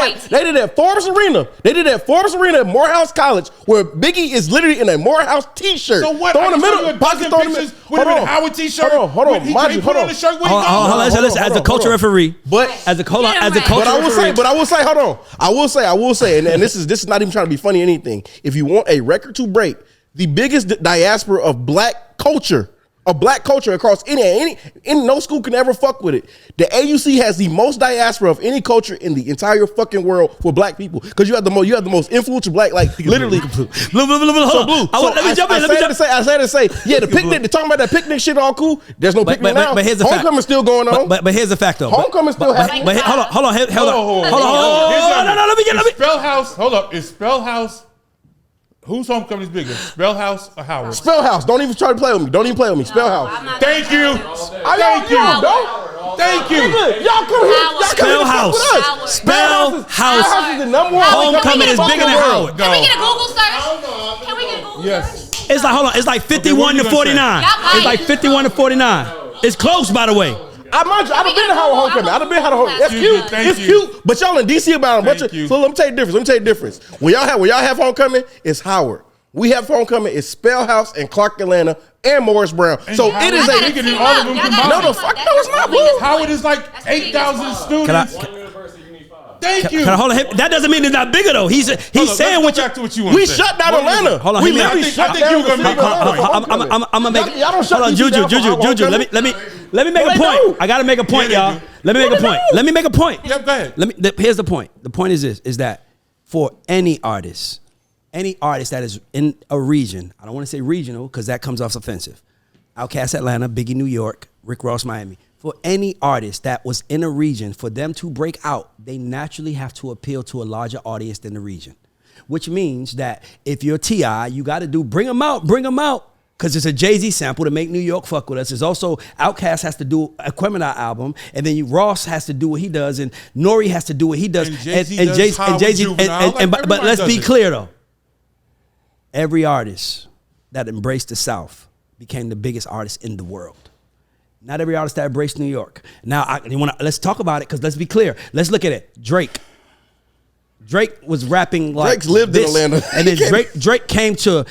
at Forbes Arena. They did it at Forbes Arena at Morehouse College, where Biggie is literally in a Morehouse t-shirt. So what? Throw in the middle. Pocket throw in the middle. Hold on. Howard t-shirt. Hold on. He put on the shirt when he Hold on. Listen. As a culture referee, but as a culture referee. But I will say, hold on. I will say, and this is not even trying to be funny or anything. If you want a record to break, the biggest diaspora of black culture across any no school can ever fuck with it. The AUC has the most diaspora of any culture in the entire fucking world for black people, because you have the most influential black, like literally. Blue. Let me jump in. I said to say, yeah, the picnic. They're talking about that picnic shit, all cool. There's no picnic now. But here's the fact. Homecoming's still going on. But here's the fact, though. Homecoming's still happening. But hold on. No, let me get. Spellhouse. Hold up. Is Spellhouse? Whose homecoming is bigger, Spellhouse or Howard? Spellhouse. Don't even try to play with me. Don't even play with me. Spellhouse. Thank you. Thank you. Y'all come here. Spellhouse. Spellhouse is the number one. Homecoming is bigger than Howard. Can we get a Google search? Can we get a Google search? Yes. It's like, hold on. It's like 51 to 49. It's like 51 to 49. It's close, by the way. I've been to Howard homecoming. I've been to Howard homecoming. That's cute. It's cute. But y'all in DC about a bunch of. So let me tell you the difference. When y'all have homecoming, it's Howard. We have homecoming, it's Spellhouse and Clark, Atlanta, and Morris Brown. So it is a bigger than all of them combined. No, it's not, bro. Howard is like 8,000 students. Thank you. Hold on. That doesn't mean it's not bigger though. He's saying what you want. We shut down Atlanta. Hold on. We literally shut down Atlanta. I'm gonna make. Y'all don't shut Hold on, Juju. Let me make a point. I gotta make a point, y'all. Let me make a point. Yeah, go ahead. Here's the point. The point is this: is that for any artist that is in a region, I don't want to say regional because that comes off offensive. Outkast Atlanta, Biggie New York, Rick Ross Miami. For any artist that was in a region, for them to break out, they naturally have to appeal to a larger audience than the region. Which means that if you're T.I., you got to bring them out. because it's a Jay-Z sample to make New York fuck with us. There's also Outkast has to do a Criminal album, and then Ross has to do what he does, and Nori has to do what he does, and Jay-Z but let's be clear though. Every artist that embraced the South became the biggest artist in the world. Not every artist that embraced New York. Now, let's talk about it because let's be clear. Let's look at it. Drake was rapping like Drake's lived this, in Atlanta. And then Drake came to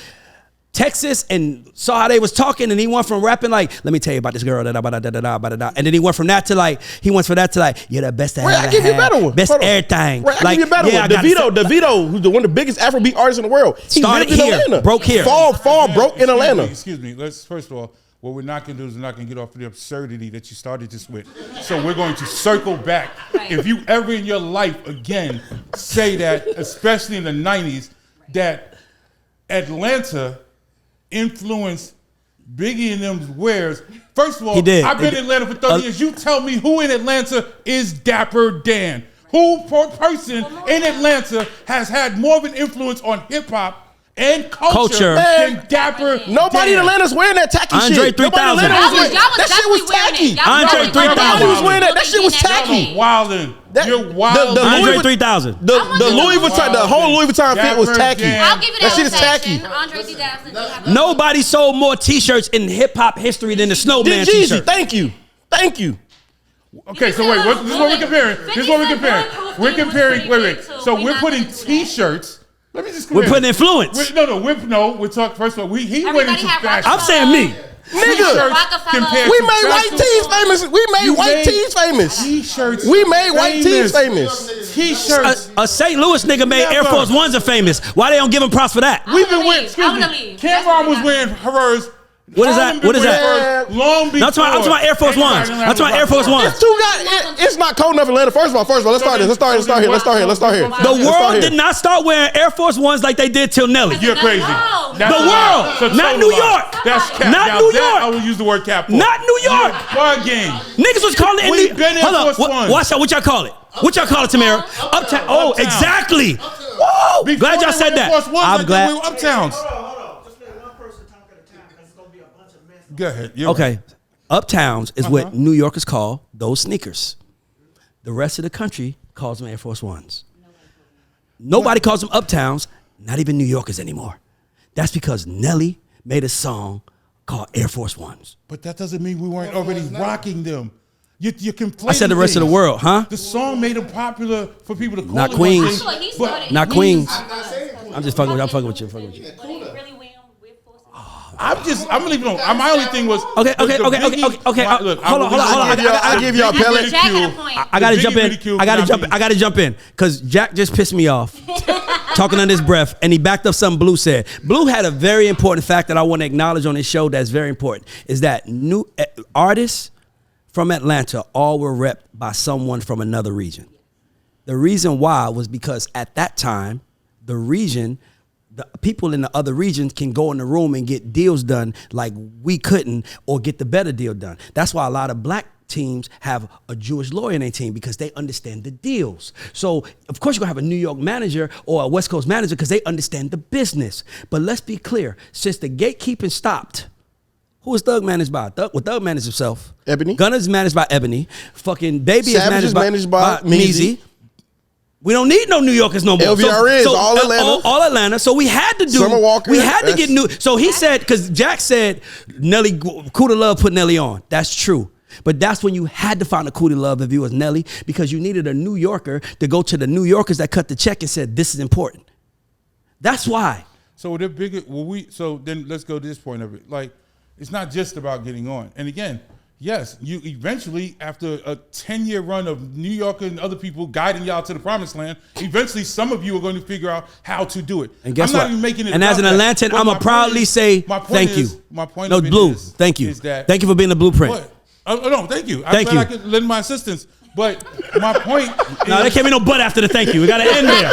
Texas and saw how they was talking, and he went from rapping like, let me tell you about this girl, and then he went from that to like, you're the best I ever give you a better one. best everything. Right, I give you a better one. DeVito, who's one of the biggest Afrobeat artists in the world. He started lived in here, Atlanta. broke here. Fall broke in Atlanta. Excuse me. Let's first of all, what we're not going to do is we're not going to get off of the absurdity that you started this with. So we're going to circle back. Right. If you ever in your life again say that, especially in the 90s, that Atlanta influenced Biggie and them's wares. First of all, He did. I've been in Atlanta for 30 years. You tell me who in Atlanta is Dapper Dan? Who person in Atlanta has had more of an influence on hip-hop and culture than Dapper Nobody in Dan? Atlanta's wearing that tacky Andre shit. 3000. That shit was tacky. Andre 3000. Nobody was wearing that. That shit was tacky. Wildin'. That- You're wildin'. the Andre Louis- 3000. The Louis Vuitton, the whole Louis Vuitton fit was tacky. I'll give you that. That shit is tacky. Andre 3000. do have a- Nobody sold more T-shirts in hip-hop history than the Snowman Did Jeezy? T-shirt. Thank you. Okay, so wait, this is what we're comparing. We're comparing, wait. So we're putting T-shirts. Let me just compare. We're putting influence. We're talking, first of all, he went into fashion. I'm saying me. Nigga, Rockefeller. we made white tees famous. We made white tees famous. T-shirts. We made white tees famous. T-shirts. A St. Louis nigga made Air Never. Force Ones are famous. Why they don't give him props for that? We've been wearing, I excuse wanna me, leave. Cameron was wearing hers. What is that? Harlem been What is wearing that? hers Long before. I'm talking about Air Force Ones. I'm talking about Air Force Ones. It's too it's not cold enough in Atlanta. First of all, let's start here. Let's start here. The world did not start wearing Air Force Ones like they did till Nelly. You're crazy. No. That's The a lie. world, It's a not total New lie. York. That's cap. Not Now New that York. I will use the word cap for. Not New York. You're bugging. Niggas was calling it in We've been Air Hold Force on. Ones. Watch out. What y'all call it? What y'all call it, Tamara? Uptown. Oh, Uptown. exactly. Whoa. Before Glad y'all they said were Air Force that. Ones, I'm like glad. We were Uptowns. Hold on. Just let one person talk at a time because it's going to be a bunch of mess. Go ahead. You're Okay. right. Uptowns is what New Yorkers call those sneakers. The rest of the country calls them Air Force Ones. Nobody calls them Uptowns, not even New Yorkers anymore. That's because Nelly made a song called Air Force Ones. But that doesn't mean we weren't already rocking them. You're conflating I said the rest of the things. world, huh? The song made it popular for people to call Not it Queens. one Sure, thing, he but started. Not Queens. I'm not saying Queen. I'm just fucking with you. I'm fucking with you. I'm fucking with you. But he really wear them with forces. I'm gonna leave it on. My only thing was Okay. Look, Hold on. I give y'all Pellet. Jack had a point. I gotta The jump Biggie in. ridicule I gotta cannot jump. be- I gotta jump in because Jack just pissed me off, talking under his breath, and he backed up something Blue said. Blue had a very important fact that I want to acknowledge on this show. That's very important. Is that new artists from Atlanta all were repped by someone from another region. The reason why was because at that time, the region. The people in the other regions can go in the room and get deals done like we couldn't, or get the better deal done. That's why a lot of black teams have a Jewish lawyer in their team because they understand the deals. So of course you're gonna have a New York manager or a West Coast manager because they understand the business. But let's be clear, since the gatekeeping stopped, who is Thug managed by? Thug managed himself. Ebony. Gunna's managed by Ebony. Fucking Baby Savage is is managed by Meezy. Meezy. We don't need no New Yorkers no more. LVR is all Atlanta. All Atlanta. So we had to do. Summer Walker, We had to that's- get new. So he said, because Jack said, Nelly, Kuda Love put Nelly on. That's true. But that's when you had to find a Kuda Love if you was Nelly, because you needed a New Yorker to go to the New Yorkers that cut the check and said, this is important. That's why. So they're bigger. So then let's go to this point of it. Like, it's not just about getting on. And again, yes, you eventually, after a 10-year run of New York and other people guiding y'all to the promised land, eventually some of you are going to figure out how to do it. And guess I'm what? not even making it And as about an that. Atlantan, But I'm my going to point proudly is- say my point thank is- you. My point No, of it Blue, is- thank you. is that Thank you for being the blueprint. What? Oh, no, thank you. Thank you. I could lend my assistance. But my point No, there can't be no but after the thank you. We got to end there.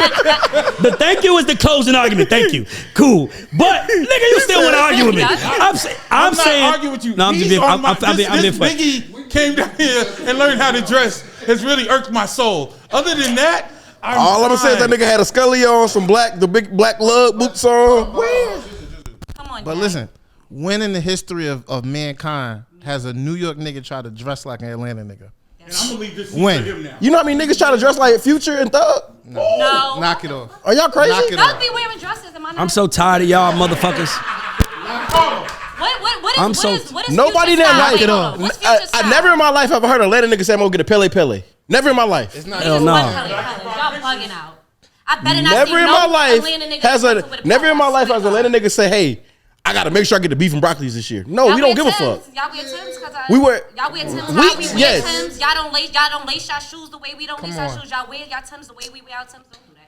The thank you is the closing argument. Thank you. Cool. But, nigga, you still want to argue with me. I'm not saying. arguing with you. No, I'm just He's being, on my- I'm being this funny. Biggie came down here and learned how to dress has really irked my soul. Other than that, All I'm gonna say is that nigga had a Scully on, the big black lug boots on. Come on, But Jack. listen, When in the history of mankind has a New York nigga tried to dress like an Atlanta nigga? And I'm gonna leave this When? to him now. You know how many niggas try to dress like Future and Thug? No. Knock it off. Are y'all crazy? Knock it Thug off. be wearing dresses. Am I not? I'm so tired of y'all motherfuckers. What I'm is so- what is Nobody Future's that style? like Wait, hold on. What's Future's I style? never in my life have I heard a Atlanta nigga say I'm gonna get a Pele Pele. Never in my life. It's not. Hell Niggas no. want Pele Pele. Y'all bugging out. I better not Never see in no my life Atlanta nigga has with a Pele never in my Pele. life has a Atlanta nigga say, hey, I gotta make sure I get the beef and broccolis this year. No, Y'all we don't wear give a Timbs. fuck. Y'all wear Timbs because We wear- y'all wear Timbs. we- How we wear yes. Timbs. Y'all don't lace y'all shoes the way we don't lace our on. shoes. Y'all wear y'all Timbs the way we wear our Timbs. Don't do that.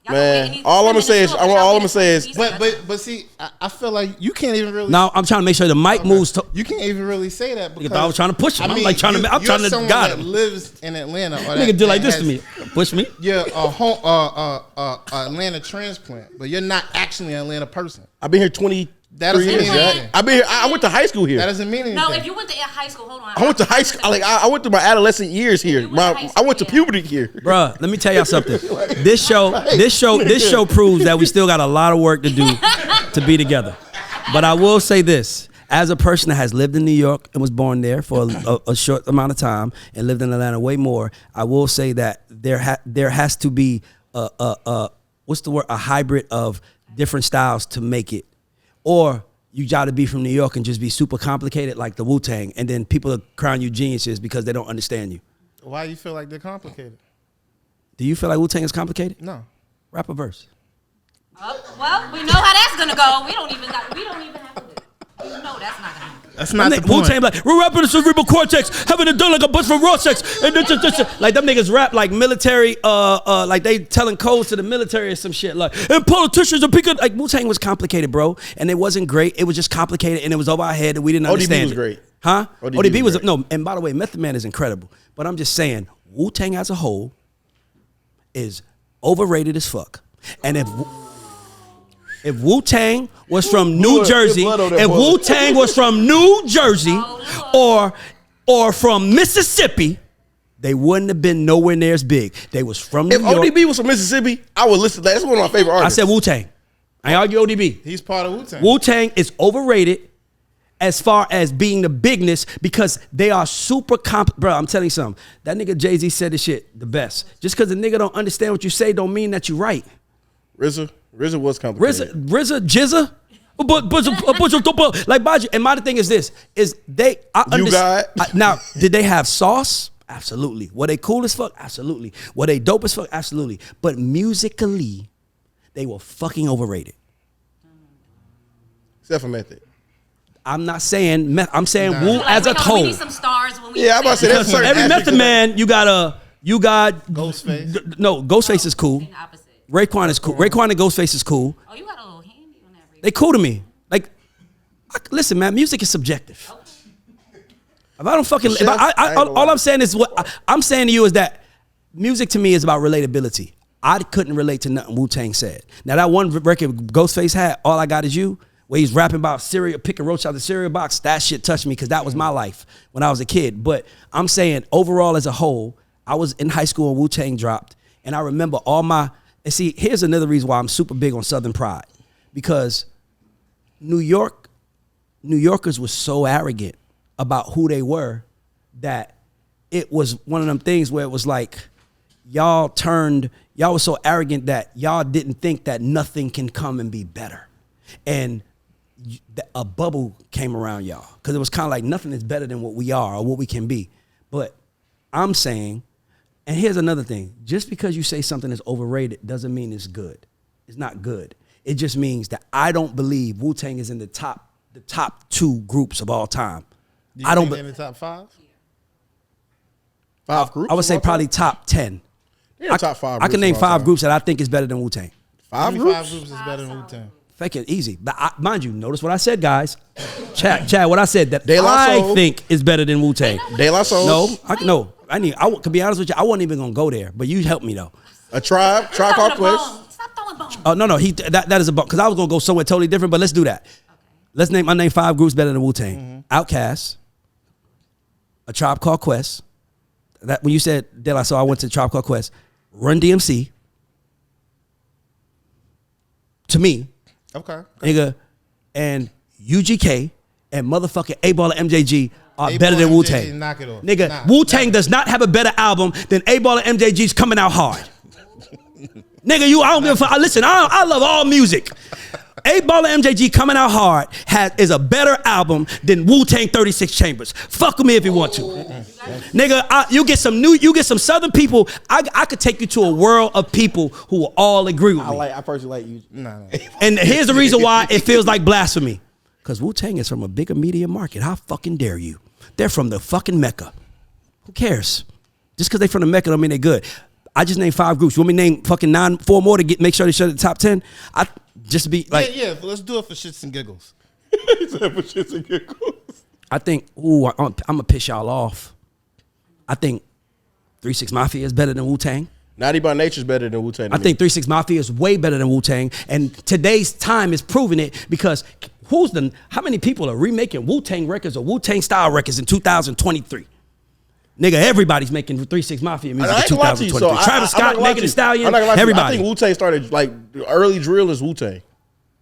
Y'all Man, don't wear any all Timbs I'ma in say the is- store, all y'all I'ma wear say the is- Timbs. But see, I feel like you can't even really. Now I'm trying to make sure the mic moves. You can't even really say that because I was trying to push him. I'm like trying to- I'm you're trying to someone guide that him. lives in Atlanta. Or Nigga that- did like that this to has- me. Push me. You're a Atlanta transplant, but you're not actually an Atlanta person. I've been here 23 That doesn't years, mean Jack. anything. I've been here. I went to high school here. That doesn't mean anything. No, if you went to high school, hold on. I went to high school. Like I went through my adolescent years here. You went to high I school, went to yeah. puberty here. Bruh, let me tell y'all something. This show proves that we still got a lot of work to do to be together. But I will say this. As a person that has lived in New York and was born there for a short amount of time and lived in Atlanta way more, I will say that there has to be what's the word? A hybrid of different styles to make it. Or you got to be from New York and just be super complicated like the Wu-Tang, and then people are crown you geniuses because they don't understand you. Why you feel like they're complicated? Do you feel like Wu-Tang is complicated? No. Rap a verse. Well, we know how that's gonna go. We don't even have to do it. We know that's not gonna happen. That's not the Wu point. Tang like we're rapping the cerebral cortex, having it done like a bunch from raw sex, and like them niggas rap like military, like they telling codes to the military or some shit. Like and politicians are picking like Wu Tang was complicated, bro, and it wasn't great. It was just complicated, and it was over our head, and we didn't understand. was it. great. Huh? ODB was great. No. And by the way, Method Man is incredible, but I'm just saying Wu Tang as a whole is overrated as fuck, and if Wu-Tang was from New Jersey, if Wu-Tang was from New Jersey or from Mississippi, they wouldn't have been nowhere near as big. They was from New If York. ODB was from Mississippi, I would listen. That's one of my favorite I artists. said Wu-Tang. I argue ODB. He's part of Wu-Tang. Wu-Tang is overrated as far as being the bigness because they are super bro, I'm telling you something. That nigga Jay-Z said this shit the best. Just because the nigga don't understand what you say don't mean that you right. RZA was complicated. RZA, Jizza, like Baji. And my thing is this: is they? Now, did they have sauce? Absolutely. Were they cool as fuck? Absolutely. Were they dope as fuck? Absolutely. But musically, they were fucking overrated. Except for Method. I'm not saying. I'm saying Wu as a We whole. need some stars when we. Yeah, I'm about to say that's certain Every aspects Method of Man, you got Ghostface. No, Ghostface is cool. The opposite. Raekwon is cool. Raekwon and Ghostface is cool. Oh, you got a little handy on that. They cool to me. Like, listen, man, music is subjective. If I don't fucking, if all I'm saying is what I'm saying to you is that music to me is about relatability. I couldn't relate to nothing Wu-Tang said. Now that one record Ghostface had, All I Got Is You, where he's rapping about cereal, picking roach out the cereal box, that shit touched me because that was my life when I was a kid. But I'm saying overall as a whole, I was in high school when Wu-Tang dropped, and I remember and see, here's another reason why I'm super big on Southern pride, because New Yorkers were so arrogant about who they were that it was one of them things where it was like y'all were so arrogant that y'all didn't think that nothing can come and be better. And a bubble came around y'all because it was kind of like nothing is better than what we are or what we can be. But I'm saying, and here's another thing, just because you say something is overrated doesn't mean it's good. It's not good. It just means that I don't believe Wu-Tang is in the top 2 groups of all time. I don't think in the top 5. 5 groups? I would say probably top 10. Top 5 I can name 5 groups that I think is better than Wu-Tang. 5 5 groups? groups is better than Wu-Tang. Fake it easy. But mind you, notice what I said, guys. Chad, what I said that De La I Soul. think is better than Wu-Tang. De La Soul. No. To be honest with you, I wasn't even gonna go there, but you helped me though. A Tribe Called Quest. Stop throwing bones. Oh no, that is a because I was gonna go somewhere totally different, but let's do that. Let's name 5 groups better than Wu-Tang. Outkast, A Tribe Called Quest. That when you said De La Soul, I went to Tribe Called Quest. Run DMC. To me, Okay. nigga, and UGK and motherfucking A-Ball and MJG are A-Ball better than and Wu MJG, Tang. knock it off. Nigga, Nah, Wu Tang does not have a better album than A-Ball and MJG's Coming Out Hard. Nigga, I don't give a fuck. Listen, I love all music. 8 Ball and MJG Coming Out Hard is a better album than Wu-Tang 36 Chambers. Fuck with me if you want to. Nigga, you get some Southern people. I could take you to a world of people who will all agree with me. I personally like you. Nah. And here's the reason why it feels like blasphemy. Because Wu-Tang is from a bigger media market. How fucking dare you? They're from the fucking Mecca. Who cares? Just because they from the Mecca don't mean they're good. I just named 5 groups. You want me to name fucking 4 more to make sure they shut the top 10? Just to be like, yeah. Let's do it for shits and giggles. For shits and giggles. I think, I'm gonna piss y'all off. I think 3 6 Mafia is better than Wu-Tang. Naughty by Nature is better than Wu-Tang. I think 3 6 Mafia is way better than Wu-Tang, and today's time is proving it because how many people are remaking Wu-Tang records or Wu-Tang style records in 2023? Nigga, everybody's making 3 6 Mafia music in 2023. Travis Scott, Megan Thee Stallion, everybody. I think Wu-Tang started like early drill is Wu-Tang.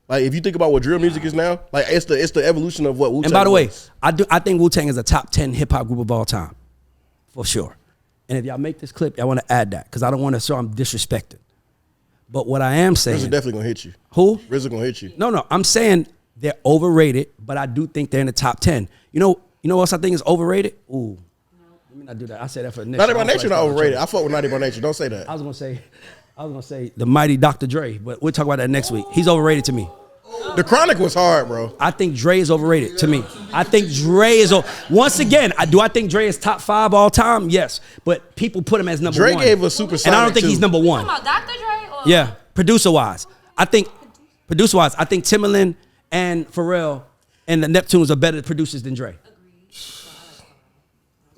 Like if you think about what drill music is now, like it's the evolution of what Wu-Tang. And by the way, was. I think Wu-Tang is a top 10 hip hop group of all time, for sure. And if y'all make this clip, y'all want to add that because I don't want to show I'm disrespecting. But what I am saying, RZA definitely gonna hit you. Who? RZA gonna hit you. No, I'm saying they're overrated, but I do think they're in the top 10. You know what else I think is overrated? Ooh. Let me not do that. I say that for the next. Naughty by Nature not overrated. I fuck with Naughty by Nature. Don't say that. I was gonna say the mighty Dr. Dre, but we'll talk about that next week. He's overrated to me. The Chronic was hard, bro. I think Dre is overrated to me. I think Dre is once again. Do I think Dre is top 5 all time? Yes, but people put him as number Dre 1. gave us Super and I don't think too. he's number 1. About Dr. Dre? Or? Yeah, producer wise, I think Timbaland and Pharrell and the Neptunes are better producers than Dre.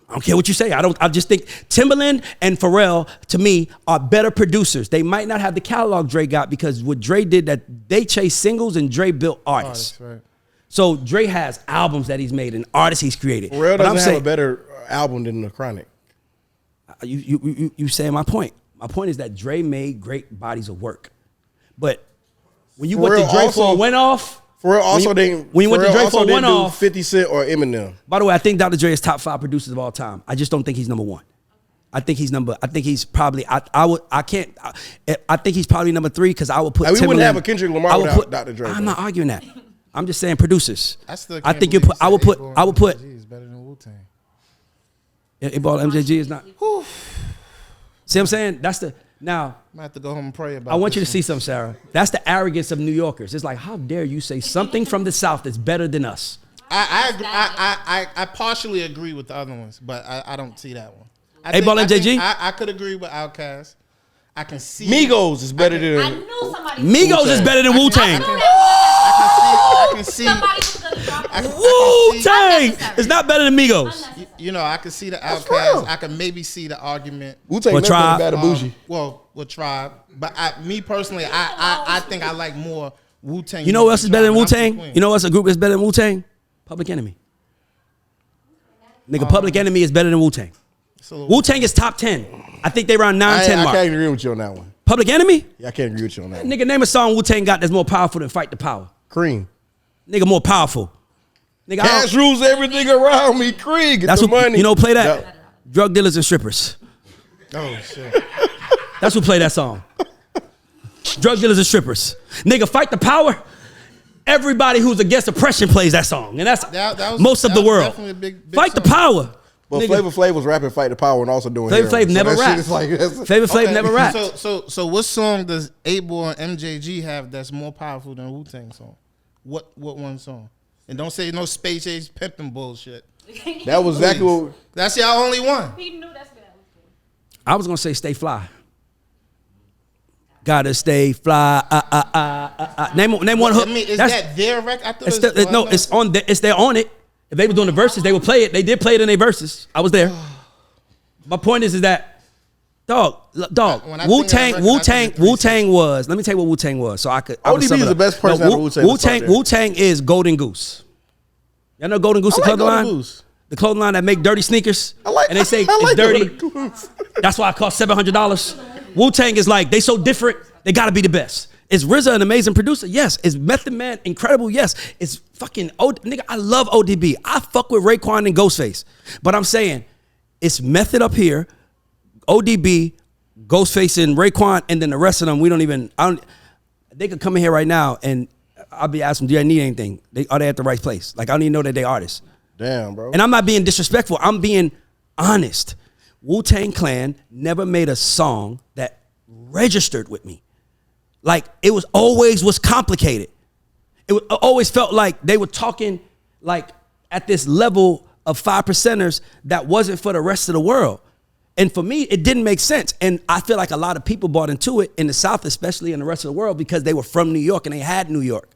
I don't care what you say. I just think Timbaland and Pharrell, to me, are better producers. They might not have the catalog Dre got because what Dre did, that they chased singles and Dre built artists. Right. So Dre has albums that he's made and artists he's created. Pharrell doesn't have a better album than the Chronic. You saying my point. My point is that Dre made great bodies of work. But when you went to Dre for a win-off, Pharrell also didn't. When you went to Dre for a one one-off, 50 Cent or Eminem. By the way, I think Dr. Dre is top 5 producers of all time. I just don't think he's number 1. I think he's probably. I think he's probably number 3 because I would put. We wouldn't Timbaland- have a Kendrick Lamar without Dr. Dre. I'm not arguing that. I'm just saying producers. I still. I think I would put. Is better than Wu-Tang. 8 Ball MJG is not. See what I'm saying? That's the. Now, I might have to go home and pray about. I want you to this see something, Sarah. That's the arrogance of New Yorkers. It's like, how dare you say something from the South that's better than us? I partially agree with the other ones, but I don't see that one. 8 Ball MJG? I could agree with Outkast. I can see Migos is better I than. knew somebody. Migos is better than Wu-Tang. I can see. Somebody was gonna drop it. Wu-Tang is not better than Migos. You know, I can see the Outkast. I can maybe see the argument. Wu-Tang Well, better than Tribe. Bad and Bougie. With Tribe, but me personally, I think I like more Wu-Tang. You know what else is better than Tribe, and I'm Wu-Tang? from Queens. You know what's a group that's better than Wu-Tang? Public Enemy. Nigga, Public Enemy is better than Wu-Tang. Wu-Tang is top 10. I think they around 9, 10 I mark. can't agree with you on that one. Public Enemy? Yeah, I can't agree with you on that one. Nigga, name a song Wu-Tang got that's more powerful than Fight the Power. Cream. Nigga, more powerful. Nigga, Cash rules everything around me. Cream. Get that's the what, money. you know, play that. No. Drug dealers and strippers. Oh shit. That's who play that song. Drug dealers and strippers. Nigga, Fight the Power. Everybody who's against oppression plays that song. And that's That was- most of that the was world. definitely a big Fight the song. Power. But Nigga. Flavor Flav was rapping Fight the Power and also doing Flavor heroin. Flav never that shit rapped. is like, that's- Flavor Flav Okay, never rapped. So what song does 8 Ball and MJG have that's more powerful than Wu-Tang song? What one song? And don't say no Space Age pimping bullshit. that was exactly what. That's y'all only one. He knew that's what I was gonna say Stay Fly. Gotta stay fly. Name one hook. I mean, is That's- that their record? I thought It's it was no, it's on. It's there on it. If they were doing the verses, they would play it. They did play it in their verses. I was there. My point is that, dog. When I think of that Wu-Tang, record, I think of Wu-Tang was. Let me tell you what Wu-Tang was. So I could. I would ODB sum is it the up. best person out of Wu-Tang. Wu-Tang is Golden Goose. Y'all know Golden Goose, the I like clothing Golden line. Goose. The clothing line that make dirty sneakers. And they say I it's like dirty. Golden Goose. That's why it cost $700. Wu-Tang is like, they so different, they gotta be the best. Is RZA an amazing producer? Yes. Is Method Man incredible? Yes. Is fucking nigga, I love ODB. I fuck with Raekwon and Ghostface. But I'm saying it's Method up here, ODB, Ghostface and Raekwon, and then the rest of them, they could come in here right now and I'll be asking, do I need anything? Are they at the right place? Like, I don't even know that they artists. Damn, bro. And I'm not being disrespectful. I'm being honest. Wu-Tang Clan never made a song that registered with me. Like, it was always complicated. Always felt like they were talking like at this level of 5%ers that wasn't for the rest of the world. And for me, it didn't make sense. And I feel like a lot of people bought into it in the South, especially in the rest of the world, because they were from New York and they had New York.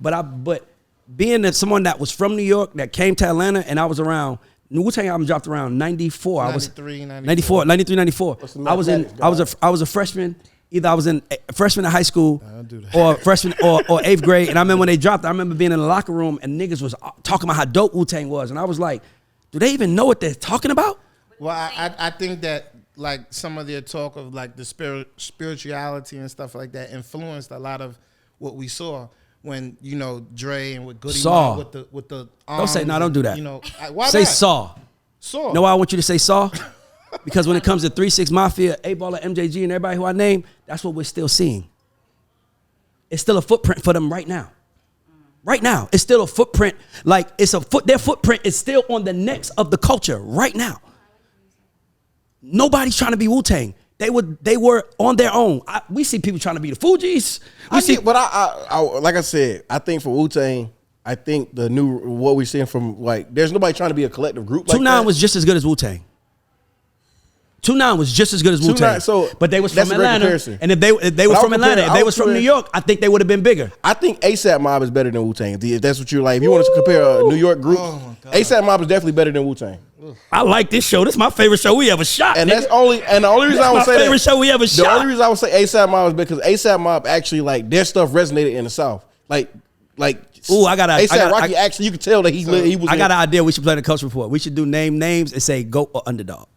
But being that someone that was from New York, that came to Atlanta, and I was around, Wu-Tang album dropped around 94. 93, 94. I was a freshman. Either I was a freshman in high school or freshman or eighth grade. And I remember when they dropped, I remember being in the locker room and niggas was talking about how dope Wu-Tang was. And I was like, do they even know what they're talking about? Well, I think that like some of their talk of like the spirituality and stuff like that influenced a lot of what we saw when, you know, Dre and with Goody Saw. Mob with the Don't say, no, don't do that. You know, why say not? Saw. Saw. Know why I want you to say Saw? Because when it comes to 3 6 Mafia, 8-Baller, MJG, and everybody who I name, that's what we're still seeing. It's still a footprint for them right now. Right now, it's still a footprint. Like, their footprint is still on the necks of the culture right now. Nobody's trying to be Wu-Tang. They were on their own. We see people trying to be the Fugees. But I like I said, I think for Wu-Tang, I think what we're seeing from, like, there's nobody trying to be a collective group like 2-9 that. was just as good as Wu-Tang. 2-9 was just as good as Wu-Tang. But they was from Atlanta. And if they were from Atlanta, if they was from New York, I think they would have been bigger. I think ASAP Mob is better than Wu-Tang. If that's what you're like, if you want to compare a New York group, ASAP Mob is definitely better than Wu-Tang. I like this show. This is my favorite show we ever shot. And nigga. the only reason I would say that, favorite show we ever shot. The only reason I would say ASAP Mob is because ASAP Mob actually, like, their stuff resonated in the South. Like ooh, ASAP Rocky actually, you could tell that he was. I got an idea. We should play the Culture Report. We should do names and say GOAT or underdog.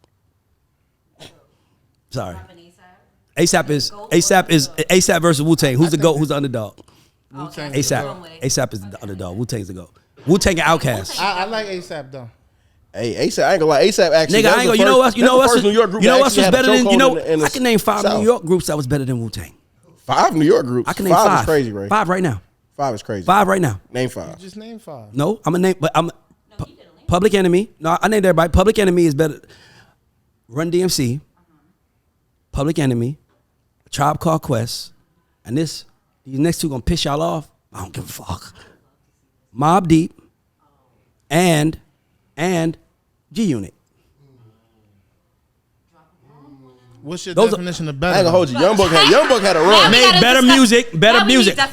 Sorry. ASAP versus Wu-Tang. Who's the GOAT? Who's the underdog? ASAP is the underdog. Wu-Tang's the GOAT. Wu-Tang and Outkast. I like ASAP though. Hey, ASAP, I ain't gonna lie. ASAP actually. Nigga, I ain't gonna. You know what? New York group. You know what's better than? You know, I can name 5 South. New York groups that was better than Wu-Tang. 5 New York groups. I can name 5. 5 is crazy, Ray. 5 right now. 5 is crazy. 5 right now. Name 5. Just name 5. No, I'm gonna name, but Public Enemy. No, I named everybody. Public Enemy is better. Run DMC. Public Enemy. Tribe Called Quest. And these next two gonna piss y'all off. I don't give a fuck. Mobb Deep. And G-Unit. What's your definition of better? I ain't gonna hold you. Young Buck had a run. Made better music.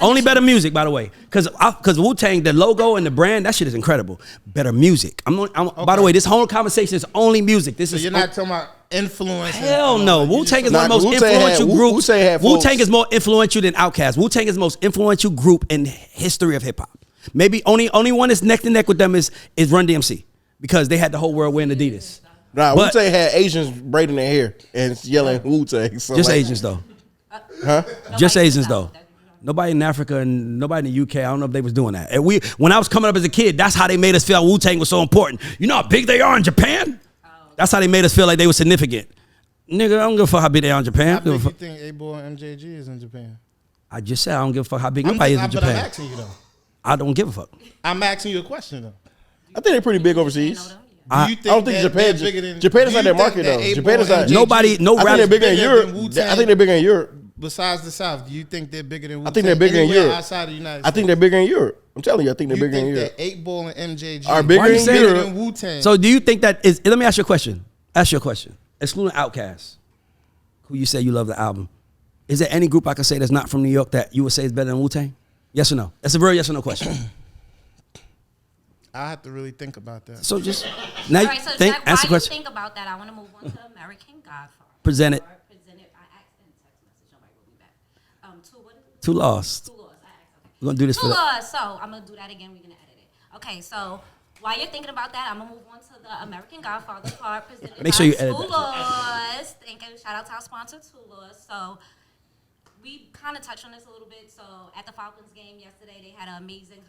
Only better music, by the way. Because Wu-Tang, the logo and the brand, that shit is incredible. Better music. By the way, this whole conversation is only music. So you're not talking about influence. Hell no. Wu-Tang is one of the most influential groups. Wu-Tang is more influential than Outkast. Wu-Tang is the most influential group in history of hip hop. Maybe only one that's neck to neck with them is Run DMC, because they had the whole world wearing Adidas. Nah, Wu-Tang had Asians braiding their hair and yelling Wu-Tang. So just Asians though. Huh? Just Asians though. Nobody in Africa and nobody in the UK. I don't know if they was doing that. And when I was coming up as a kid, that's how they made us feel Wu-Tang was so important. You know how big they are in Japan? That's how they made us feel like they were significant. Nigga, I don't give a fuck how big they are in Japan. How big you think A-Boy and MJG is in Japan? I just said I don't give a fuck how big nobody is in Japan. But I'm asking you though. I don't give a fuck. I'm asking you a question though. I think they're pretty big overseas. I don't think Japan is not their market though. Japan is not. Nobody, no I think they're bigger in Europe. I think they're bigger in Europe. Besides the South, do you think they're bigger than Wu-Tang? I think they're bigger in Europe. Outside of the United States? I think they're bigger in Europe. I'm telling you, I think they're bigger in You Europe. think that 8-Ball and MJG are bigger in Europe than Wu-Tang? So do you think that is? Let me ask you a question. Excluding Outkast, who you say you love the album, is there any group I can say that's not from New York that you would say is better than Wu-Tang? Yes or no? That's a very yes or no question. I have to really think about that. So just now, All right, so think. Jack, Answer the while you question. think about that, I want to move on to American Godfather. Present it. I asked in text message. Nobody wrote me back. What is it? Two lost. Two laws. I asked. Okay. We're gonna do this Two for laws. So I'm gonna do that again. We're gonna edit it. Okay. So while you're thinking about that, I'm gonna move on to the American Godfather part presented Make sure you by edit Two that. Laws. Thank you. Shout out to our sponsor, Two Laws. So we kind of touched on this a little bit. So at the Falcons game yesterday, they had an amazing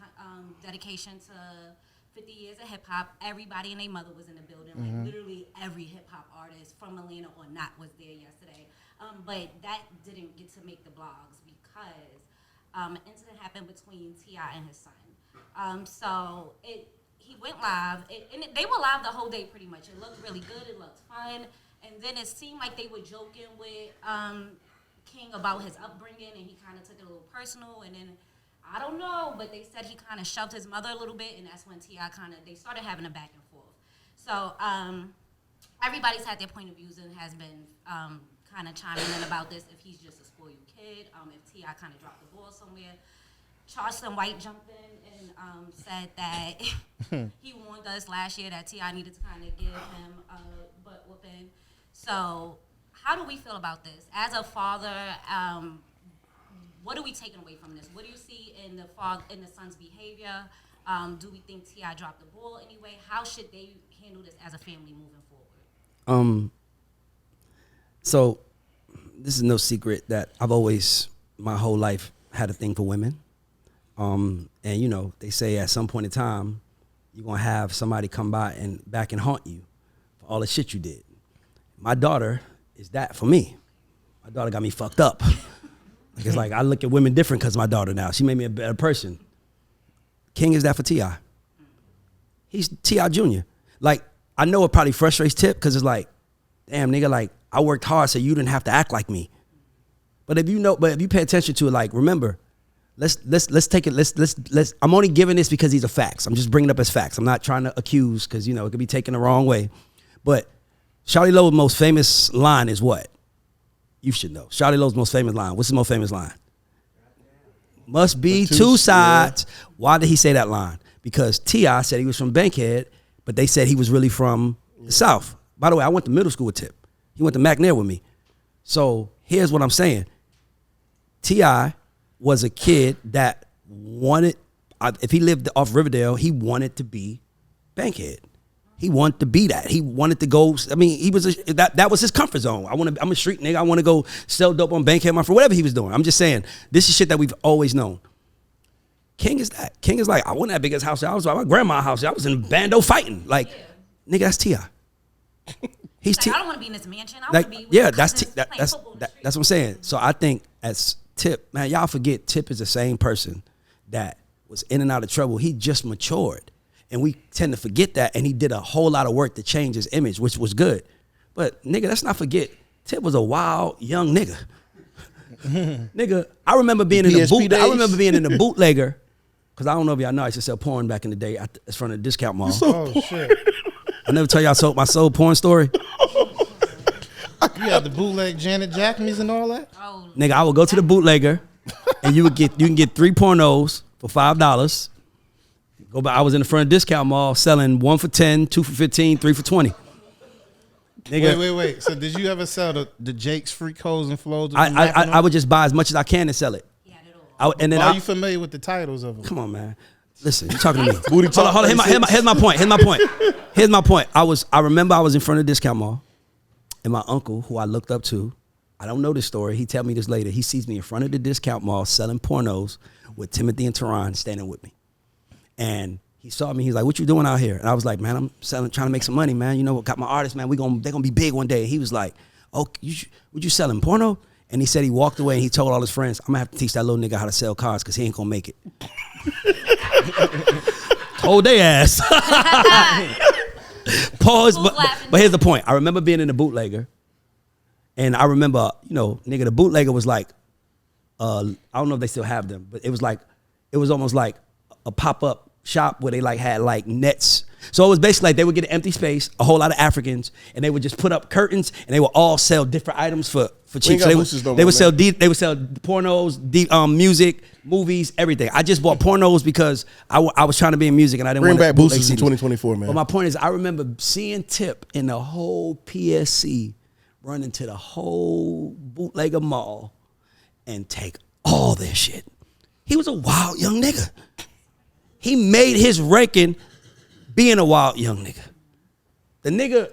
dedication to 50 years of hip hop. Everybody and their mother was in the building. Like literally every hip hop artist from Atlanta or not was there yesterday. But that didn't get to make the blogs because an incident happened between T.I. and his son. So he went live, and they were live the whole day pretty much. It looked really good. It looked fun. And then it seemed like they were joking with King about his upbringing, and he kind of took it a little personal. And then, I don't know, but they said he kind of shoved his mother a little bit, and that's when T.I. they started having a back and forth. So everybody's had their point of views and has been kind of chiming in about this, if he's just a spoiled kid, if T.I. kind of dropped the ball somewhere. Charleston White jumped in and said that he warned us last year that T.I. needed to kind of give him a butt whooping. So how do we feel about this? As a father, what are we taking away from this? What do you see in the son's behavior? Do we think T.I. dropped the ball anyway? How should they handle this as a family moving forward? So this is no secret that I've always, my whole life, had a thing for women. And you know, they say at some point in time, you're gonna have somebody come by and back and haunt you for all the shit you did. My daughter is that for me. My daughter got me fucked up. It's like I look at women different because of my daughter now. She made me a better person. King is that for T.I. He's T.I. Jr. Like, I know it probably frustrates Tip because it's like, damn, nigga, like, I worked hard so you didn't have to act like me. But if you pay attention to it, like, remember, let's take it, I'm only giving this because these are facts. I'm just bringing it up as facts. I'm not trying to accuse because, you know, it could be taken the wrong way. But Shawty Lowe's most famous line is what? You should know. Shawty Lowe's most famous line. What's his most famous line? Must be two sides. Yeah. Why did he say that line? Because T.I. said he was from Bankhead, but they said he was really from the South. By the way, I went to middle school with Tip. He went to McNair with me. So here's what I'm saying. T.I. was a kid that wanted, if he lived off Riverdale, he wanted to be Bankhead. He wanted to be that. He wanted to go, I mean, he was that was his comfort zone. I'm a street nigga. I want to go sell dope on Bankhead, for whatever he was doing. I'm just saying, this is shit that we've always known. King is that. King is like, I wasn't that big as house. I was at my grandma's house. I was in bando fighting. Like, nigga, that's T.I. He's like, I don't want to be in this mansion. I like, want to be with yeah, that's what I'm saying. So I think as Tip, man, y'all forget Tip is the same person that was in and out of trouble. He just matured. And we tend to forget that. And he did a whole lot of work to change his image, which was good. But nigga, let's not forget, Tip was a wild young nigga. Nigga, I remember being in the bootlegger. Because I don't know if y'all know, I used to sell porn back in the day in front of the discount mall. Oh, shit. I never tell y'all my soul porn story. You had the bootleg Janet Jackman's and all that? Oh, Nigga, I would go to the bootlegger and you can get 3 pornos for $5. I was in the front of the discount mall selling 1 for 10, 2 for 15, 3 for 20. Nigga, Wait. So did you ever sell the Jake's Freak Hoes and Flows? I would just buy as much as I can and sell it. Are you familiar with the titles of them? Come on, man. Listen, you talking to me. Hold on. Here's my point. I remember I was in front of the discount mall, and my uncle, who I looked up to, I don't know this story. He tell me this later. He sees me in front of the discount mall selling pornos with Timothy and Tehran standing with me. And he saw me. He's like, "What you doing out here?" And I was like, "Man, I'm trying to make some money, man. You know, got my artists, man. They're gonna be big one day." And he was like, "Oh, would you selling porno?" And he said he walked away and he told all his friends, "I'm gonna have to teach that little nigga how to sell cars because he ain't gonna make it." Told they ass. Pause. But here's the point. I remember being in the bootlegger, and I remember, you know, nigga, the bootlegger was like, I don't know if they still have them, but it was almost like a pop-up shop where they like had like nets. So it was basically like they would get an empty space, a whole lot of Africans, and they would just put up curtains and they would all sell different items for cheap. So they would sell pornos, music, movies, everything. I just bought pornos because I was trying to be in music and I didn't want to bring back boosters in 2024, man. But my point is, I remember seeing Tip in the whole PSC run into the whole bootlegger mall and take all their shit. He was a wild young nigga. He made his ranking being a wild young nigga. The nigga,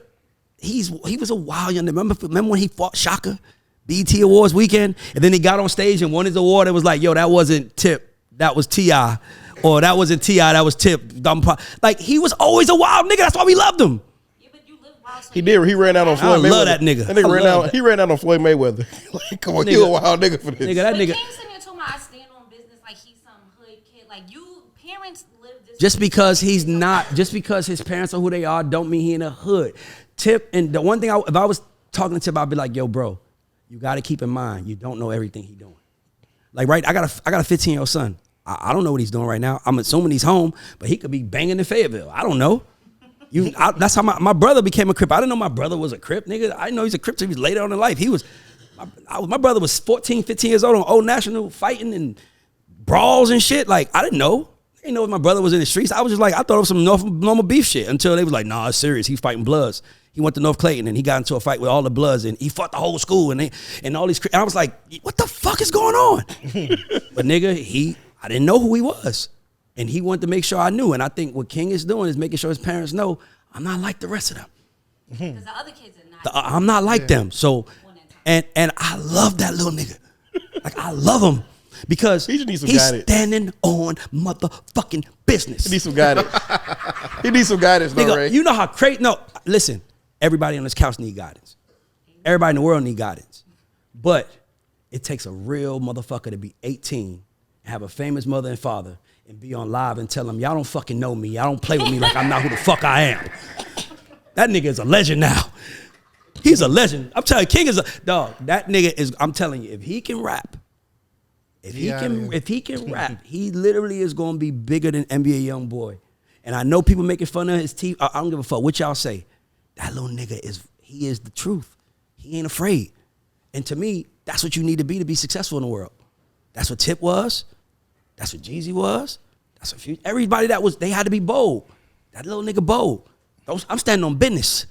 he was a wild young nigga. Remember when he fought Shaka? BET Awards weekend, and then he got on stage and won his award. It was like, yo, that wasn't Tip, that was T.I. Or that wasn't T.I., that was Tip. Like, he was always a wild nigga. That's why we loved him. Yeah, but you live wild. So He did. He ran out on Floyd Mayweather. I love that nigga. That nigga I ran love out. He ran out on Floyd Mayweather. Like, come on, Nigga. you a wild nigga for this. Nigga, that But nigga. King sitting there talking about I stand on business like he's some hood kid. Like, you parents live this. Just because he's not, just because his parents are who they are, don't mean he in a hood. Tip, and the one thing, if I was talking to Tip, I'd be like, yo, bro, you got to keep in mind, you don't know everything he's doing. Like, right, I got a 15-year-old son. I don't know what he's doing right now. I'm assuming he's home, but he could be banging in Fayetteville. I don't know. That's how my brother became a Crip. I didn't know my brother was a Crip, nigga. I didn't know he's a Crip till he was later on in life. My brother was 14, 15 years old on Old National fighting and brawls and shit. Like, I didn't know. I didn't know if my brother was in the streets. I was just like, I thought it was some normal beef shit until they was like, nah, it's serious. He's fighting Bloods. He went to North Clayton and he got into a fight with all the Bloods and he fought the whole school and all these. And I was like, what the fuck is going on? But nigga, I didn't know who he was. And he wanted to make sure I knew. And I think what King is doing is making sure his parents know I'm not like the rest of them. Because the other kids are not. I'm not like them. So, and I love that little nigga. Like, I love him. Because He just needs some he's guidance. standing on motherfucking business. He needs some guidance. He needs some guidance, though, Nigga, Ray. you know how crazy. No, listen. Everybody on this couch need guidance. Everybody in the world need guidance. But it takes a real motherfucker to be 18 and have a famous mother and father and be on live and tell them, y'all don't fucking know me. Y'all don't play with me like I'm not who the fuck I am. That nigga is a legend now. He's a legend. I'm telling you, King is a dog. That nigga is. I'm telling you, if he can rap. If he can rap, he literally is going to be bigger than NBA Youngboy. And I know people making fun of his teeth. I don't give a fuck what y'all say. That little nigga he is the truth. He ain't afraid. And to me, that's what you need to be successful in the world. That's what Tip was. That's what Jeezy was. That's what everybody they had to be bold. That little nigga bold. I'm standing on business.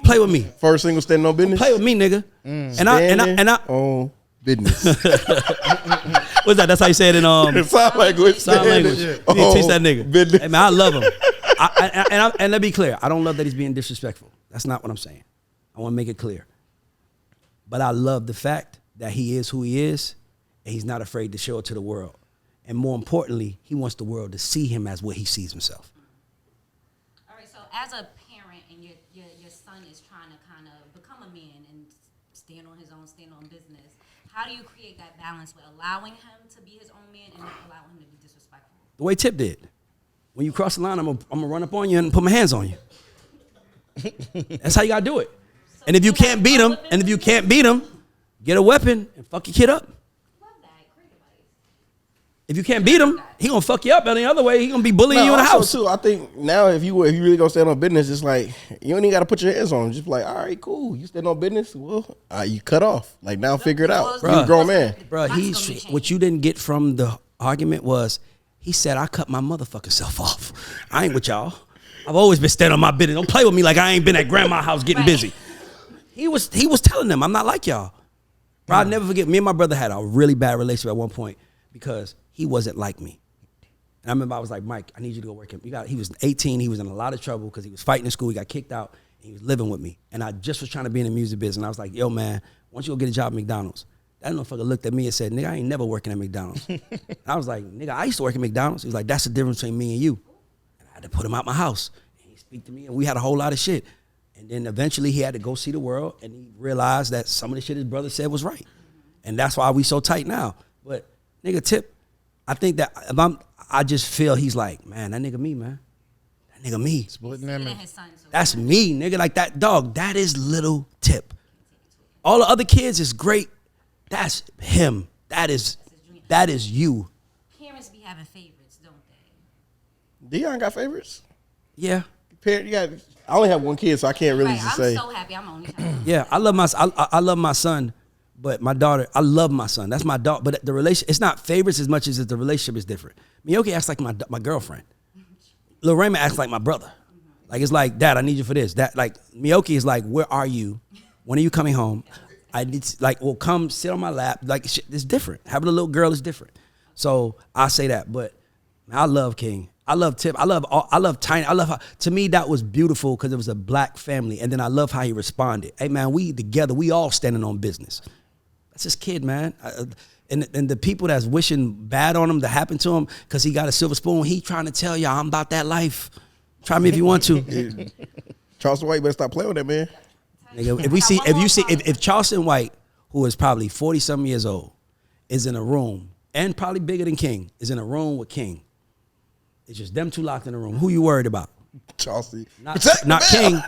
Play with me. First single standing on business. Play with me, nigga. And I on business. What's that? That's how you say it in Sign language. sign language. You need to teach that nigga. Business. Hey man, I love him. And let's be clear. I don't love that he's being disrespectful. That's not what I'm saying. I want to make it clear. But I love the fact that he is who he is, and he's not afraid to show it to the world. And more importantly, he wants the world to see him as what he sees himself. All right, so as a parent and your son is trying to kind of become a man and stand on his own, stand on business, how do you create that balance with allowing him to be his own man and not allowing him to be disrespectful? The way Tip did. When you cross the line, I'm gonna run up on you and put my hands on you. That's how you gotta do it. So And if you can't beat him, get a weapon and fuck your kid up. Love that. Great advice. If you can't beat him, he gonna fuck you up any other way. He gonna be bullying you in the house. Too, I think now if you really gonna stand on business, it's like you don't even gotta put your hands on him. Just be like, all right, cool. You stand on business, well, you cut off. Like now, figure it out. Bruh. You're a grown man. Bro, what you didn't get from the argument was he said I cut my motherfucking self off. I ain't with y'all. I've always been standing on my business. Don't play with me like I ain't been at grandma's house getting busy. He was telling them I'm not like y'all. Bro, I'll never forget. Me and my brother had a really bad relationship at one point because he wasn't like me. And I remember I was like, Mike, I need you to go work him. He was 18. He was in a lot of trouble because he was fighting in school. He got kicked out. And he was living with me. And I just was trying to be in the music business. And I was like, yo, man, why don't you go get a job at McDonald's? That motherfucker looked at me and said, nigga, I ain't never working at McDonald's. And I was like, nigga, I used to work at McDonald's. He was like, that's the difference between me and you. And I had to put him out my house. And he speak to me, and we had a whole lot of shit. And then eventually he had to go see the world, and he realized that some of the shit his brother said was right. And that's why we so tight now. But nigga, Tip, I think that I just feel he's like, man, that nigga me, man. That nigga me. Splitting them. That's me, nigga. Like that dog. That is little Tip. All the other kids is great. That's him. That is you. Parents be having favorites, don't they? Dion got favorites. Yeah. I only have one kid, so I can't really Right, just I'm say. so happy I'm only child. Yeah, I love my son, but my daughter, I love my son. That's my daughter. But the relation, it's not favorites as much as the relationship is different. Miyoki acts like my girlfriend. Lil Raymond acts like my brother. Like it's like, Dad, I need you for this. That like Miyoki is like, where are you? When are you coming home? I need to, like, well, come sit on my lap. Like it's different. Having a little girl is different. So I say that, but I love King. I love Tip. I love Tiny. I love how, to me, that was beautiful because it was a black family. And then I love how he responded. Hey, man, we together, we all standing on business. That's his kid, man. And the people that's wishing bad on him to happen to him because he got a silver spoon, he trying to tell y'all, I'm about that life. Try me if you want to. Charleston White better stop playing with that man. Nigga, if Charleston White, who is probably 40-something years old, is in a room, and probably bigger than King, is in a room with King, it's just them two locked in a room. Who you worried about? Charleston. Not King.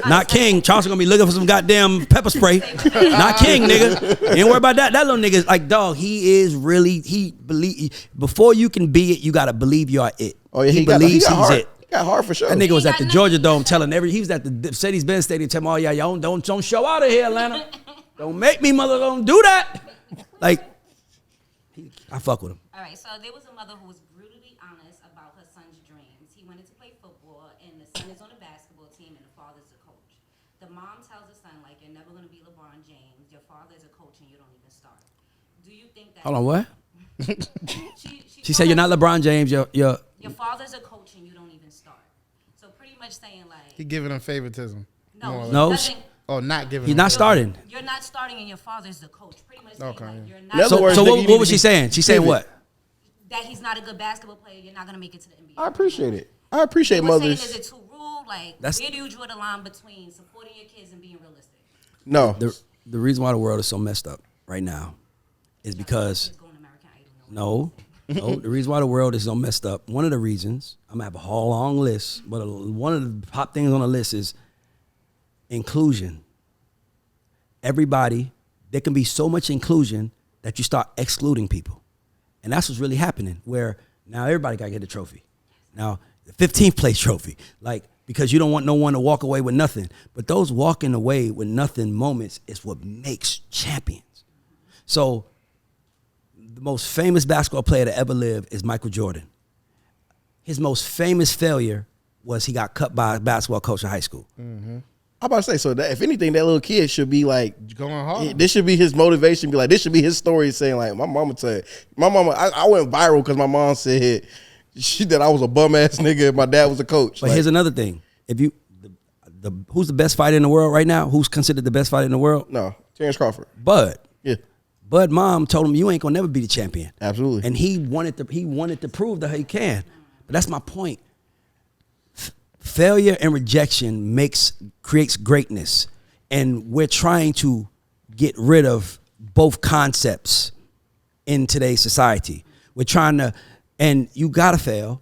Not King. Charleston gonna be looking for some goddamn pepper spray. Not King, nigga. You ain't worry about that. That little nigga is like, dog, he believe before you can be it, you gotta believe you are it. Oh yeah, he believes he's it. He got hard for sure. That nigga was at the Georgia Dome telling he was at the Mercedes-Benz Stadium telling all y'all don't show out of here, Atlanta. Don't make me, mother, don't do that. Like, I fuck with him. All right, so there was a mother who was brutally honest about her son's dreams. He wanted to play football, and the son is on a basketball team, and the father's a coach. The mom tells the son, like, you're never going to be LeBron James. Your father is a coach, and you don't even start. Do you think that... Hold on, what? She said told you're not LeBron James. Your father's a coach, and you don't even start. So pretty much saying, like... He giving him favoritism. No, No, Not giving he's him. not starting. You're not starting, and your father's the coach. Pretty much saying, Okay, like, yeah. you're In not... other words, So nigga, you what was need she to saying? She saying pivot. what? That he's not a good basketball player. You're not going to make it to the NBA. I appreciate it. I appreciate We're saying, mothers. is it too rude? Like, That's- where do you draw the line between supporting your kids and being realistic? No. The reason why the world is so messed up right now is because Kids going to American Idol. no, the reason why the world is so messed up. One of the reasons I'm gonna have a whole long list, but one of the top things on the list is inclusion. Everybody, there can be so much inclusion that you start excluding people, and that's what's really happening. Where now everybody got to get a trophy. Now the 15th place trophy, like because you don't want no one to walk away with nothing. But those walking away with nothing moments is what makes champions. So the most famous basketball player to ever live is Michael Jordan. His most famous failure was he got cut by a basketball coach in high school. I'm about to say, so that if anything, that little kid should be like Going hard. This should be his motivation. Be like, this should be his story, saying like, my mama said, I went viral because my mom said that I was a bum ass nigga and my dad was a coach. But Like, here's another thing: if you, who's the best fighter in the world right now? Who's considered the best fighter in the world? no, Terrence Crawford. Bud. Yeah, Bud mom told him you ain't gonna never be the champion. absolutely. And he wanted to prove that he can. But that's my point. Failure and rejection creates greatness. And we're trying to get rid of both concepts in today's society. We're trying to, and you gotta fail.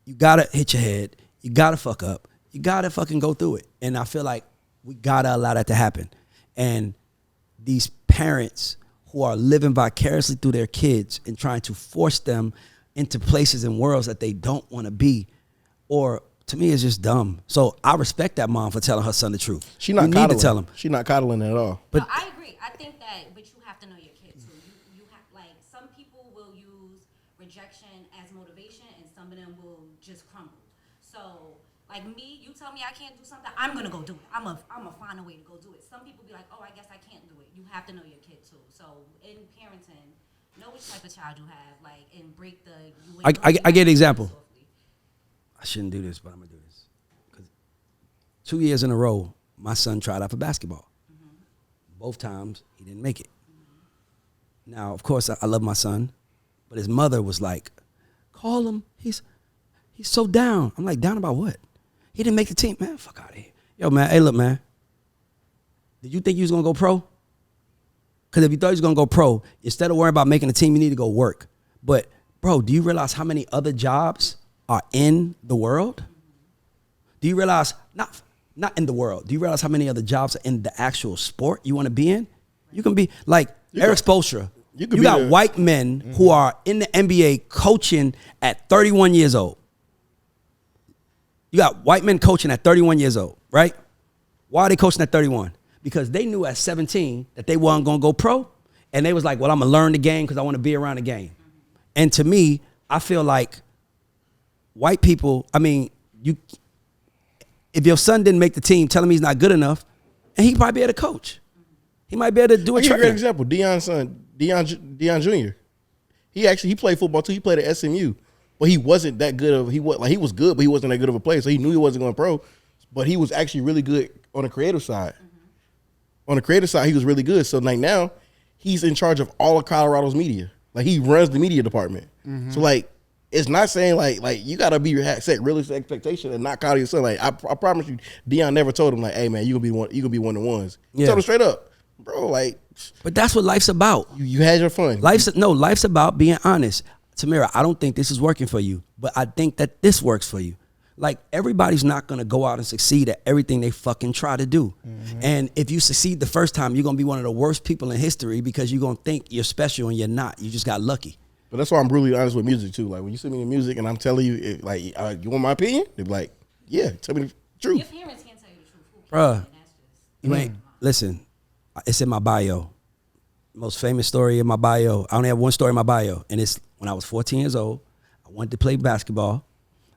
You gotta hit your head. You gotta fuck up. You gotta fucking go through it. And I feel like we gotta allow that to happen. And these parents who are living vicariously through their kids and trying to force them into places and worlds that they don't want to be, or to me, it's just dumb. So I respect that mom for telling her son the truth. She not you coddling. need to tell him. She not coddling at all. But No, I agree. I think that, but you have to know your kids too. You have, like, some people will use rejection as motivation, and some of them will just crumble. So, like me, you tell me I can't do something, I'm gonna go do it. I'm gonna find a way to go do it. Some people be like, oh, I guess I can't do it. You have to know your kid too. So in parenting, know which type of child you have, like, and break the. I get an example. I shouldn't do this, but I'm gonna do this. Because 2 years in a row, my son tried out for basketball. Both times he didn't make it. Now, of course, I love my son, but his mother was like, "Call him. He's so down." I'm like, "Down about what? He didn't make the team, man. Fuck out of here, yo, man. Hey, look, man. Did you think you was gonna go pro? Because if you thought you was gonna go pro, instead of worrying about making a team, you need to go work. But bro, do you realize how many other jobs are in the world? Do you realize, not in the world, do you realize how many other jobs are in the actual sport you want to be in? You can be like Eric Spoelstra. You got white men who are in the NBA coaching at 31 years old. You got white men coaching at 31 years old, right? Why are they coaching at 31? Because they knew at 17 that they weren't going to go pro. And they was like, well, I'm going to learn the game because I want to be around the game. And to me, I feel like white people, I mean, if your son didn't make the team, tell him he's not good enough, and he might be able to coach. He might be able to do I'll a give you a great training. example. Deion Jr. He played football too. He played at SMU. but he wasn't that good of. He was good, but he wasn't that good of a player. So he knew he wasn't going pro, but he was actually really good on the creative side. On the creative side, he was really good. So like now, he's in charge of all of Colorado's media. Like he runs the media department. So like, it's not saying like you gotta be set realistic expectation and not call your son. Like I promise you, Deion never told him like, hey man, you gonna be one of the ones. He told him straight up, bro. Like, but that's what life's about. You had your fun. Life's about being honest. Tamira, I don't think this is working for you, but I think that this works for you. Like everybody's not gonna go out and succeed at everything they fucking try to do. And if you succeed the first time, you're gonna be one of the worst people in history because you're gonna think you're special and you're not. You just got lucky. But that's why I'm brutally honest with music too. Like when you send me the music and I'm telling you, you want my opinion? They're like, yeah, tell me the truth. Your parents can't tell you the truth. Who can? Bruh, And that's just, you ain't listen. It's in my bio. Most famous story in my bio. I only have one story in my bio, and it's when I was 14 years old. I wanted to play basketball.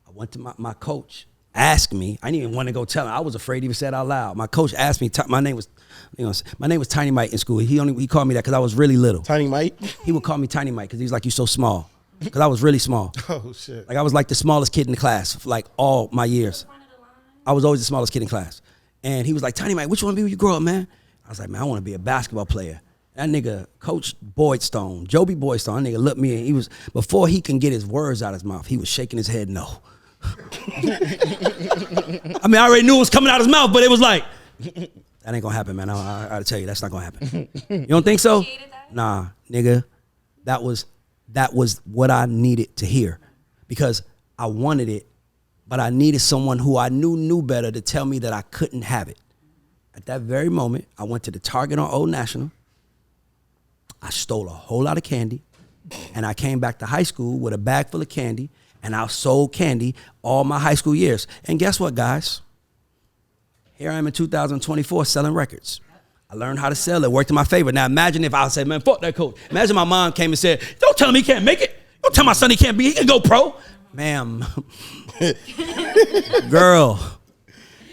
I went to my coach. Asked me. I didn't even want to go tell him. I was afraid to even say it out loud. My coach asked me. My name was Tiny Mike in school. He called me that because I was really little. Tiny Mike. He would call me Tiny Mike because he was like, "You so small." Because I was really small. Oh shit! Like I was like the smallest kid in the class for like all my years. I was always the smallest kid in class. And he was like, "Tiny Mike, what you want to be when you grow up, man?" I was like, "Man, I want to be a basketball player." That nigga, Coach Boydstone, Joby Boydstone, that nigga looked me and he was, before he can get his words out of his mouth, he was shaking his head no. I mean, I already knew it was coming out of his mouth, but it was like, that ain't gonna happen, man. I gotta tell you, that's not gonna happen. You don't think so? Nah, nigga, that was what I needed to hear because I wanted it, but I needed someone who I knew better to tell me that I couldn't have it. At that very moment, I went to the Target on Old National. I stole a whole lot of candy, and I came back to high school with a bag full of candy, and I sold candy all my high school years. And guess what, guys? Here I am in 2024 selling records. I learned how to sell. It worked in my favor. Now imagine if I said, man, fuck that coach. Imagine my mom came and said, don't tell him he can't make it. Don't tell my son he can't be. He can go pro. Ma'am. Girl.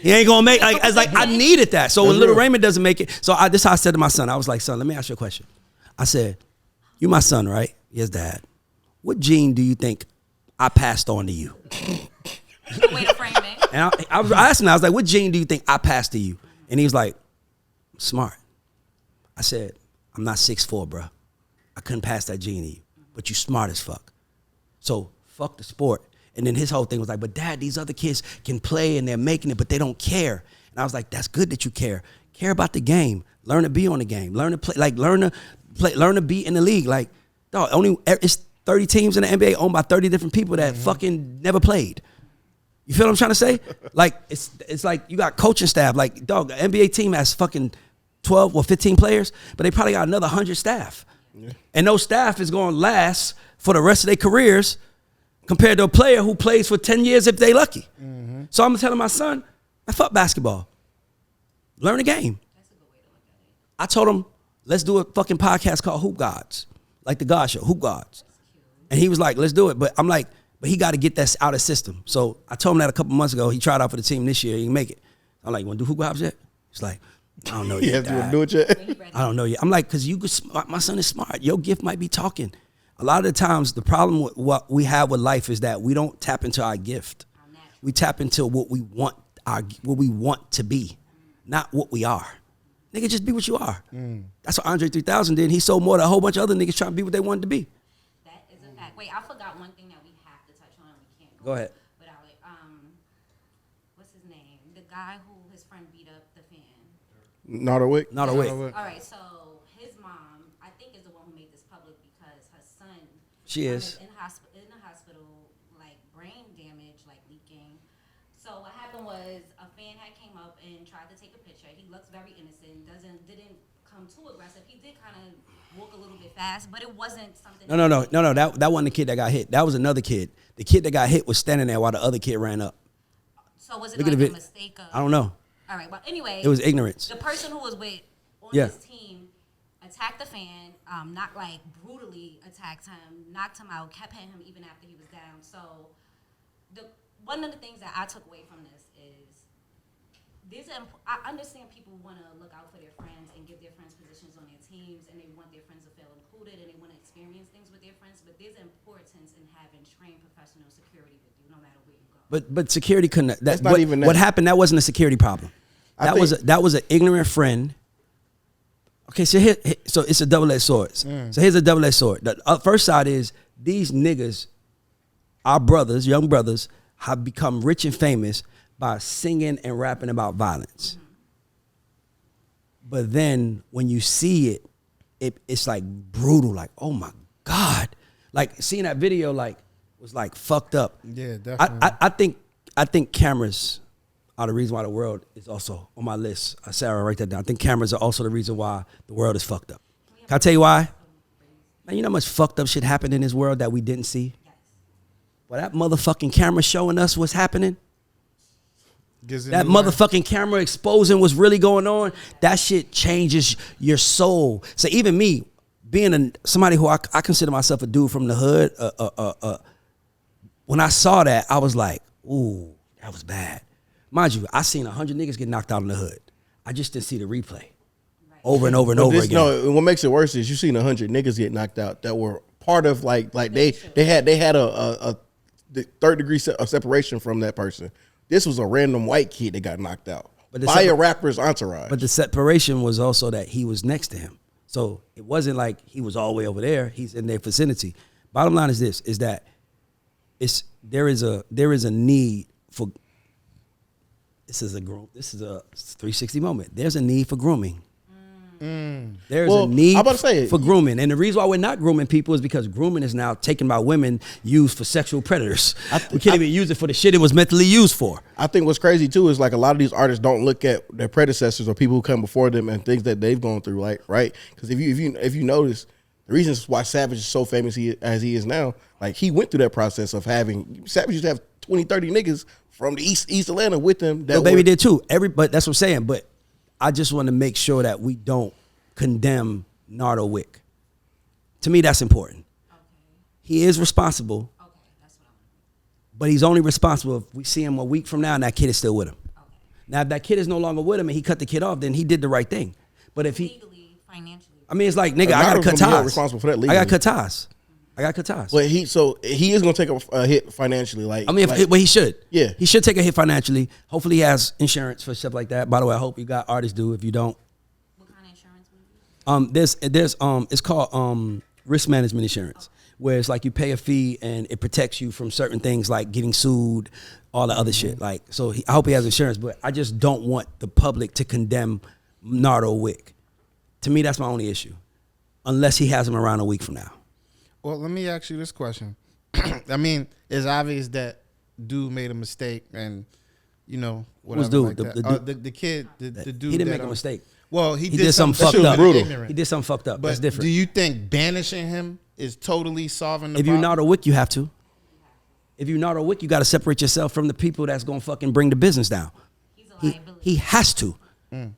He ain't gonna make I needed that. So when little Raymond doesn't make it, so this is how I said to my son. I was like, son, let me ask you a question. I said, you my son, right? Yes, Dad. What gene do you think I passed on to you? way to frame it. And I was asking him, I was like, what gene do you think I passed to you? And he was like, smart. I said, I'm not 6'4", bro. I couldn't pass that gene to you. But you smart as fuck. So fuck the sport. And then his whole thing was like, but Dad, these other kids can play and they're making it, but they don't care. And I was like, that's good that you care. Care about the game. Learn to be on the game. Learn to play. Like learn to be in the league. Like, dog, it's 30 teams in the NBA owned by 30 different people that fucking never played. You feel what I'm trying to say? Like it's like you got coaching staff. Like, dog, the NBA team has fucking 12 or 15 players, but they probably got another 100 staff. Yeah. And those staff is going to last for the rest of their careers compared to a player who plays for 10 years if they lucky. Mm-hmm. So I'm telling my son, I fuck basketball. Learn the game. That's a good way to look at it. I told him, let's do a fucking podcast called Hoop Gods. Like the God Show, Hoop Gods. And he was like, let's do it. But I'm like, but he got to get that out of system. So I told him that a couple months ago. He tried out for the team this year. He can make it. I'm like, you want to do Hoop Gods yet? He's like, I don't know yet. You want to do it yet? I don't know yet. I'm like, because my son is smart. Your gift might be talking. A lot of the times, the problem with what we have with life is that we don't tap into our gift. We tap into what we want to be, not what we are. Nigga, just be what you are. That's what Andre 3000 did. He sold more than a whole bunch of other niggas trying to be what they wanted to be. That is a fact. Wait, I forgot one thing that we have to touch on. We can't go ahead without it. What's his name? The guy who his friend beat up the fan. Nardo Wick. Nardo Wick. All right, so his mom, I think, is the one who made this public because her son. She is in the hospital, like brain damage, like leaking. So what happened was a fan had came up and tried to take a picture. He looks very innocent. Didn't come too aggressive. He did kind of walk a little bit fast, but it wasn't something. No. That wasn't the kid that got hit. That was another kid. The kid that got hit was standing there while the other kid ran up. So was it like a mistake of? I don't know. All right. Well, anyway, it was ignorance. The person who was on his team attacked the fan. Not like brutally attacked him, knocked him out, kept hitting him even after he was down. So one of the things that I took away from this is I understand people want to look out for their friends and give their friends positions on their teams, and they want their friends to feel included, and they want to experience things with their friends. But there's importance in having trained professional security with you, no matter where you go. But security couldn't. That's not even that. What happened. That wasn't a security problem. That was an ignorant friend. Okay, so so it's a double-edged sword. So here's a double-edged sword. The first side is these niggas, our brothers, young brothers, have become rich and famous by singing and rapping about violence. But then when you see it's like brutal. Like, oh my God! Like seeing that video, like was like fucked up. Yeah, definitely. I think cameras are the reason why the world is also on my list. Sarah, write that down. I think cameras are also the reason why the world is fucked up. Can I tell you why? Man, you know how much fucked up shit happened in this world that we didn't see? Well, that motherfucking camera showing us what's happening. That motherfucking camera exposing what's really going on. That shit changes your soul. So even me, being somebody who I consider myself a dude from the hood, when I saw that, I was like, ooh, that was bad. Mind you, I seen 100 niggas get knocked out in the hood. I just didn't see the replay over and over and over again. No, what makes it worse is you seen 100 niggas get knocked out that were part of like they had a third degree separation from that person. This was a random white kid that got knocked out by a rapper's entourage. But the separation was also that he was next to him. So it wasn't like he was all the way over there. He's in their vicinity. Bottom line is this: is that there is a need for. This is a 360 moment. There's a need for grooming. There's a need for grooming. And the reason why we're not grooming people is because grooming is now taken by women used for sexual predators. We can't even use it for the shit it was mentally used for. I think what's crazy too is like a lot of these artists don't look at their predecessors or people who come before them and things that they've gone through, like, right? Because if you notice, the reason why Savage is so famous as he is now, like he went through that process of having, Savage used to have 20, 30 niggas from the East Atlanta with him. That baby did too. But that's what I'm saying. But I just want to make sure that we don't condemn Nardo Wick. To me, that's important. Okay. He is responsible. Okay, that's what but he's only responsible if we see him a week from now and that kid is still with him. Okay. Now, if that kid is no longer with him and he cut the kid off, then he did the right thing. But if legally, financially, I mean, it's like, nigga, I gotta cut ties. Responsible for that legally. I got cut ties. But he is gonna take a hit financially. Like, I mean, he should. Yeah, he should take a hit financially. Hopefully, he has insurance for stuff like that. By the way, I hope you got artists do. If you don't, what kind of insurance would you there's it's called risk management insurance, where it's like you pay a fee and it protects you from certain things like getting sued, all the other shit. Like, so I hope he has insurance. But I just don't want the public to condemn Nardo Wick. To me, that's my only issue, unless he has him around a week from now. Well, let me ask you this question. I mean, it's obvious that dude made a mistake, and you know whatever. Who's dude? Like the kid, the dude. He didn't make a mistake. Well, he did something fucked up. Ignorant. He did something fucked up. But that's different. Do you think banishing him is totally solving the problem? If you're Nardo Wick, you have to. If you're Nardo Wick, you got to separate yourself from the people that's gonna fucking bring the business down. He's a liability. He has to.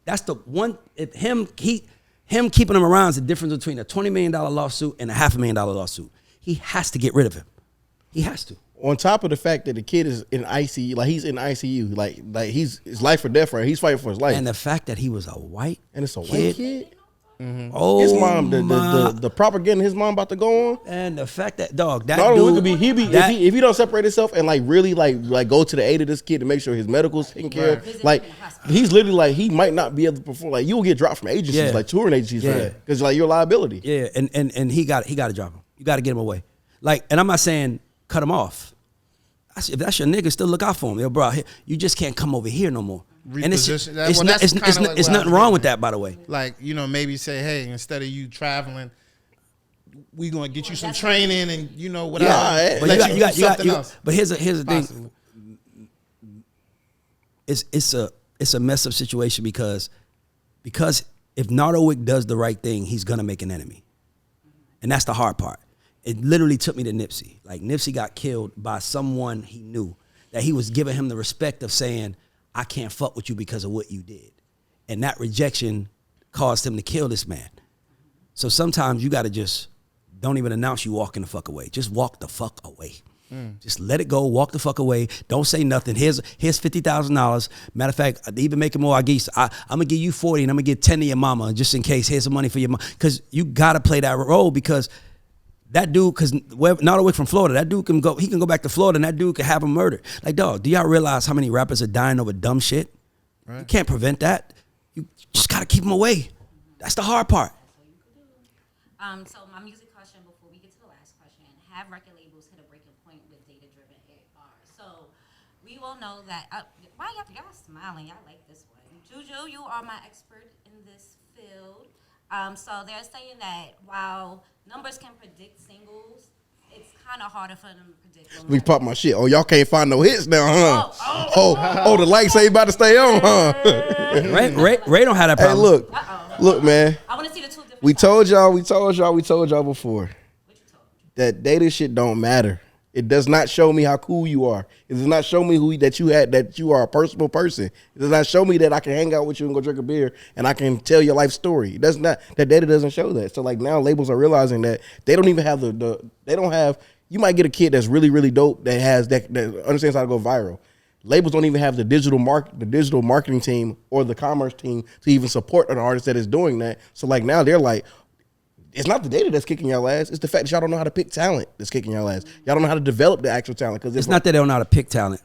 That's the one. If him keeping him around is the difference between a $20 million lawsuit and a $500,000 lawsuit. He has to get rid of him. He has to. On top of the fact that the kid is in ICU, like he's in ICU, like it's life or death, right? He's fighting for his life. And the fact that he was a white and it's a white kid. Mm-hmm. Oh, his mom, the propaganda his mom about to go on, and the fact that that Nardo dude if he don't separate himself and like really like go to the aid of this kid to make sure his medical's taken care of, like he's literally like he might not be able to perform. Like you will get dropped from agencies, like touring agencies, for that because like you're a liability. Yeah, and he got to drop him. You got to get him away. Like, and I'm not saying cut him off. If that's your nigga, still look out for him. Yo, bro, you just can't come over here no more. And it's nothing wrong with that, by the way. Like, you know, maybe say, hey, instead of you traveling, we gonna get you some training and you know whatever. Yeah, but here's the thing. It's a mess up situation because if Nardo Wick does the right thing, he's gonna make an enemy, and that's the hard part. It literally took me to Nipsey. Like Nipsey got killed by someone he knew that he was giving him the respect of saying, I can't fuck with you because of what you did. And that rejection caused him to kill this man. So sometimes you got to just don't even announce you walking the fuck away. Just walk the fuck away. Just let it go. Walk the fuck away. Don't say nothing. Here's $50,000. Matter of fact, even make it more. I'm gonna give you 40, and I'm gonna give 10 to your mama, just in case. Here's some money for your mom, because you gotta play that role. Because that dude, because Nardo Wick from Florida, that dude can go. He can go back to Florida, and that dude can have him murdered. Like, dog, do y'all realize how many rappers are dying over dumb shit? Right. You can't prevent that. You just gotta keep them away. That's the hard part. So my music question before we get to the last question: have record labels hit a breaking point with data-driven AR? So we all know that. Why y'all smiling? Y'all like this one? Juju, you are my expert in this field. So they're saying that while numbers can predict singles, it's kind of harder for them to predict. Let me pop my shit. Oh, y'all can't find no hits now, huh? Oh, the lights ain't about to stay on, huh? Ray don't have that problem. Hey, look, man. I want to see the two different. We told y'all before What you told me? that data shit don't matter. It does not show me how cool you are. It does not show me that you are a personable person. It does not show me that I can hang out with you and go drink a beer and I can tell your life story. It does not. That data doesn't show that. So like now labels are realizing that they don't even have they don't have. You might get a kid that's really, really dope that understands how to go viral. Labels don't even have the digital marketing team or the commerce team to even support an artist that is doing that. So like now they're like, it's not the data that's kicking y'all ass. It's the fact that y'all don't know how to pick talent that's kicking y'all ass. Y'all don't know how to develop the actual talent. Because it's not that they don't know how to pick talent.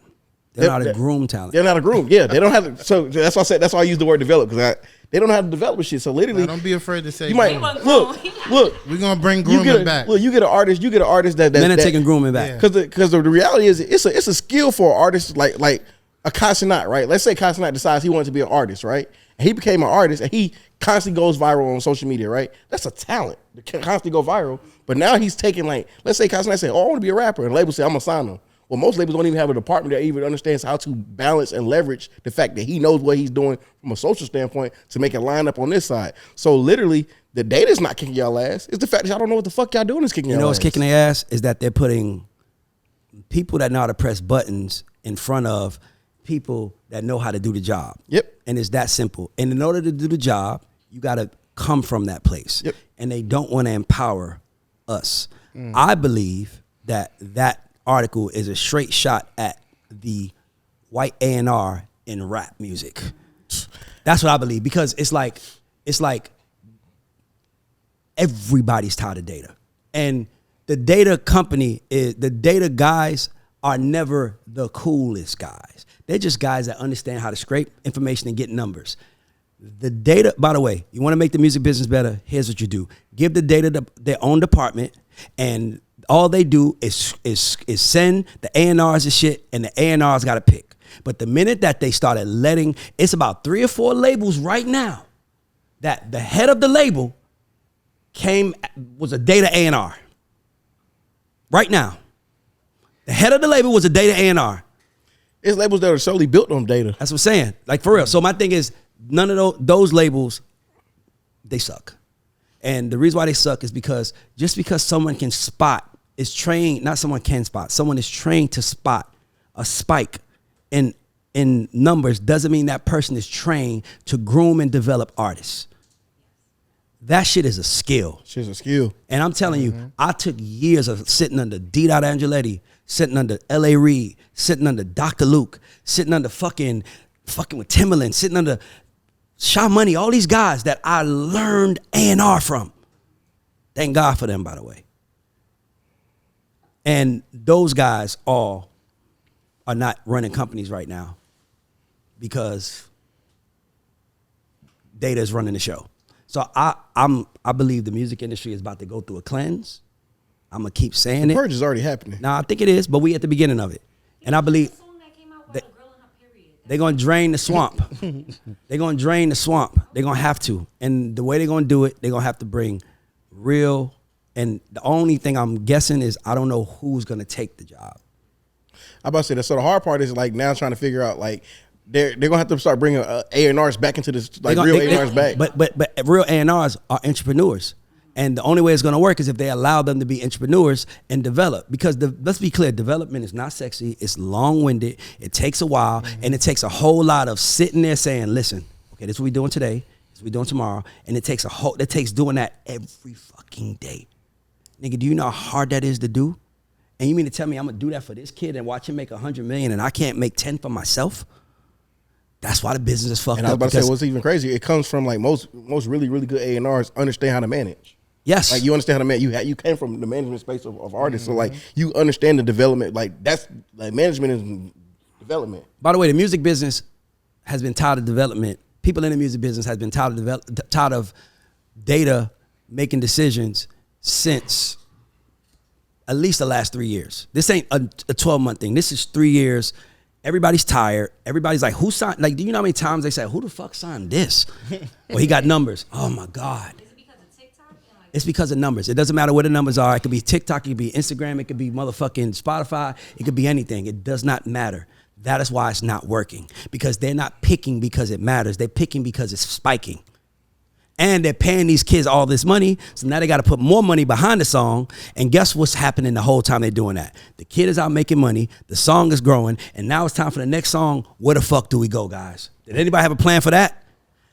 They're not how to groom talent. They're not a groom. Yeah, they don't have to. So that's why I said. That's why I use the word develop, because they don't know how to develop shit. So literally, don't be afraid to say. You might look. We're gonna bring grooming back. Look, you get an artist. You get an artist that men are taking grooming back. Because the reality is, it's a skill for an artist like a Casanat, right? Let's say Casanat decides he wants to be an artist, right? And he became an artist, and he constantly goes viral on social media, right? That's a talent to constantly go viral. But now he's taking, like, let's say Casanat say, "Oh, I want to be a rapper," and the label say, "I'm gonna sign him." Well, most labels don't even have a department that even understands how to balance and leverage the fact that he knows what he's doing from a social standpoint to make it line up on this side. So literally, the data's not kicking y'all ass. It's the fact that y'all don't know what the fuck y'all doing is kicking y'all ass. You know what's kicking their ass is that they're putting people that know how to press buttons in front of people that know how to do the job. Yep. And it's that simple. And in order to do the job, you got to come from that place. Yep. And they don't want to empower us. I believe that article is a straight shot at the white A&R in rap music. That's what I believe, because it's like everybody's tired of data. And the data guys are never the coolest guys. They're just guys that understand how to scrape information and get numbers. The data, by the way, you want to make the music business better, here's what you do. Give the data their own department, and all they do is send the A&Rs and shit, and the A&Rs got to pick. But the minute that they started letting, it's about 3 or 4 labels right now that the head of the label was a data A&R. Right now. The head of the label was a data A&R. It's labels that are solely built on data. That's what I'm saying. Like, for real. So my thing is, none of those labels, they suck. And the reason why they suck is because just because someone can spot, is trained, not someone can spot, someone is trained to spot a spike in numbers, doesn't mean that person is trained to groom and develop artists. That shit is a skill. Shit's a skill. And I'm telling you, I took years of sitting under D. Angeletti, sitting under L.A. Reid, sitting under Dr. Luke, sitting under fucking with Timbaland, sitting under Sha Money, all these guys that I learned A&R from. Thank God for them, by the way. And those guys all are not running companies right now because data is running the show. So I believe the music industry is about to go through a cleanse. I'm gonna keep saying The purge is already happening. Nah, I think it is, but we at the beginning of it. And I believe they're gonna drain the swamp. They're gonna drain the swamp. They're gonna have to. And the way they're gonna do it, they're gonna have to bring real. And the only thing I'm guessing is I don't know who's gonna take the job. I'm about to say that. So the hard part is like now trying to figure out like they're gonna have to start bringing A&Rs back into this, like real A&Rs back. But real A&Rs are entrepreneurs, and the only way it's gonna work is if they allow them to be entrepreneurs and develop. Because let's be clear, development is not sexy. It's long-winded. It takes a while, and it takes a whole lot of sitting there saying, "Listen, okay, this is what we're doing today. This is what we're doing tomorrow," and it takes doing that every fucking day. Nigga, do you know how hard that is to do? And you mean to tell me I'm gonna do that for this kid and watch him make 100 million and I can't make 10 for myself? That's why the business is fucked up. And I was about to say, what's even crazier, it comes from like most really, really good A&Rs understand how to manage. Yes. Like you understand how to manage. You came from the management space of artists. So like you understand the development. Like that's like management is development. By the way, the music business has been tired of development. People in the music business has been tired of data making decisions since at least the last 3 years. This ain't a 12-month thing. This is 3 years. Everybody's tired. Everybody's like, who signed? Like, do you know how many times they say, who the fuck signed this? Well, he got numbers. Oh my God. Is it because of TikTok? It's because of numbers. It doesn't matter what the numbers are. It could be TikTok, it could be Instagram, it could be motherfucking Spotify, it could be anything. It does not matter. That is why it's not working. Because they're not picking because it matters. They're picking because it's spiking. And they're paying these kids all this money, so now they got to put more money behind the song. And guess what's happening the whole time they're doing that? The kid is out making money, the song is growing, and now it's time for the next song. Where the fuck do we go, guys? Did anybody have a plan for that?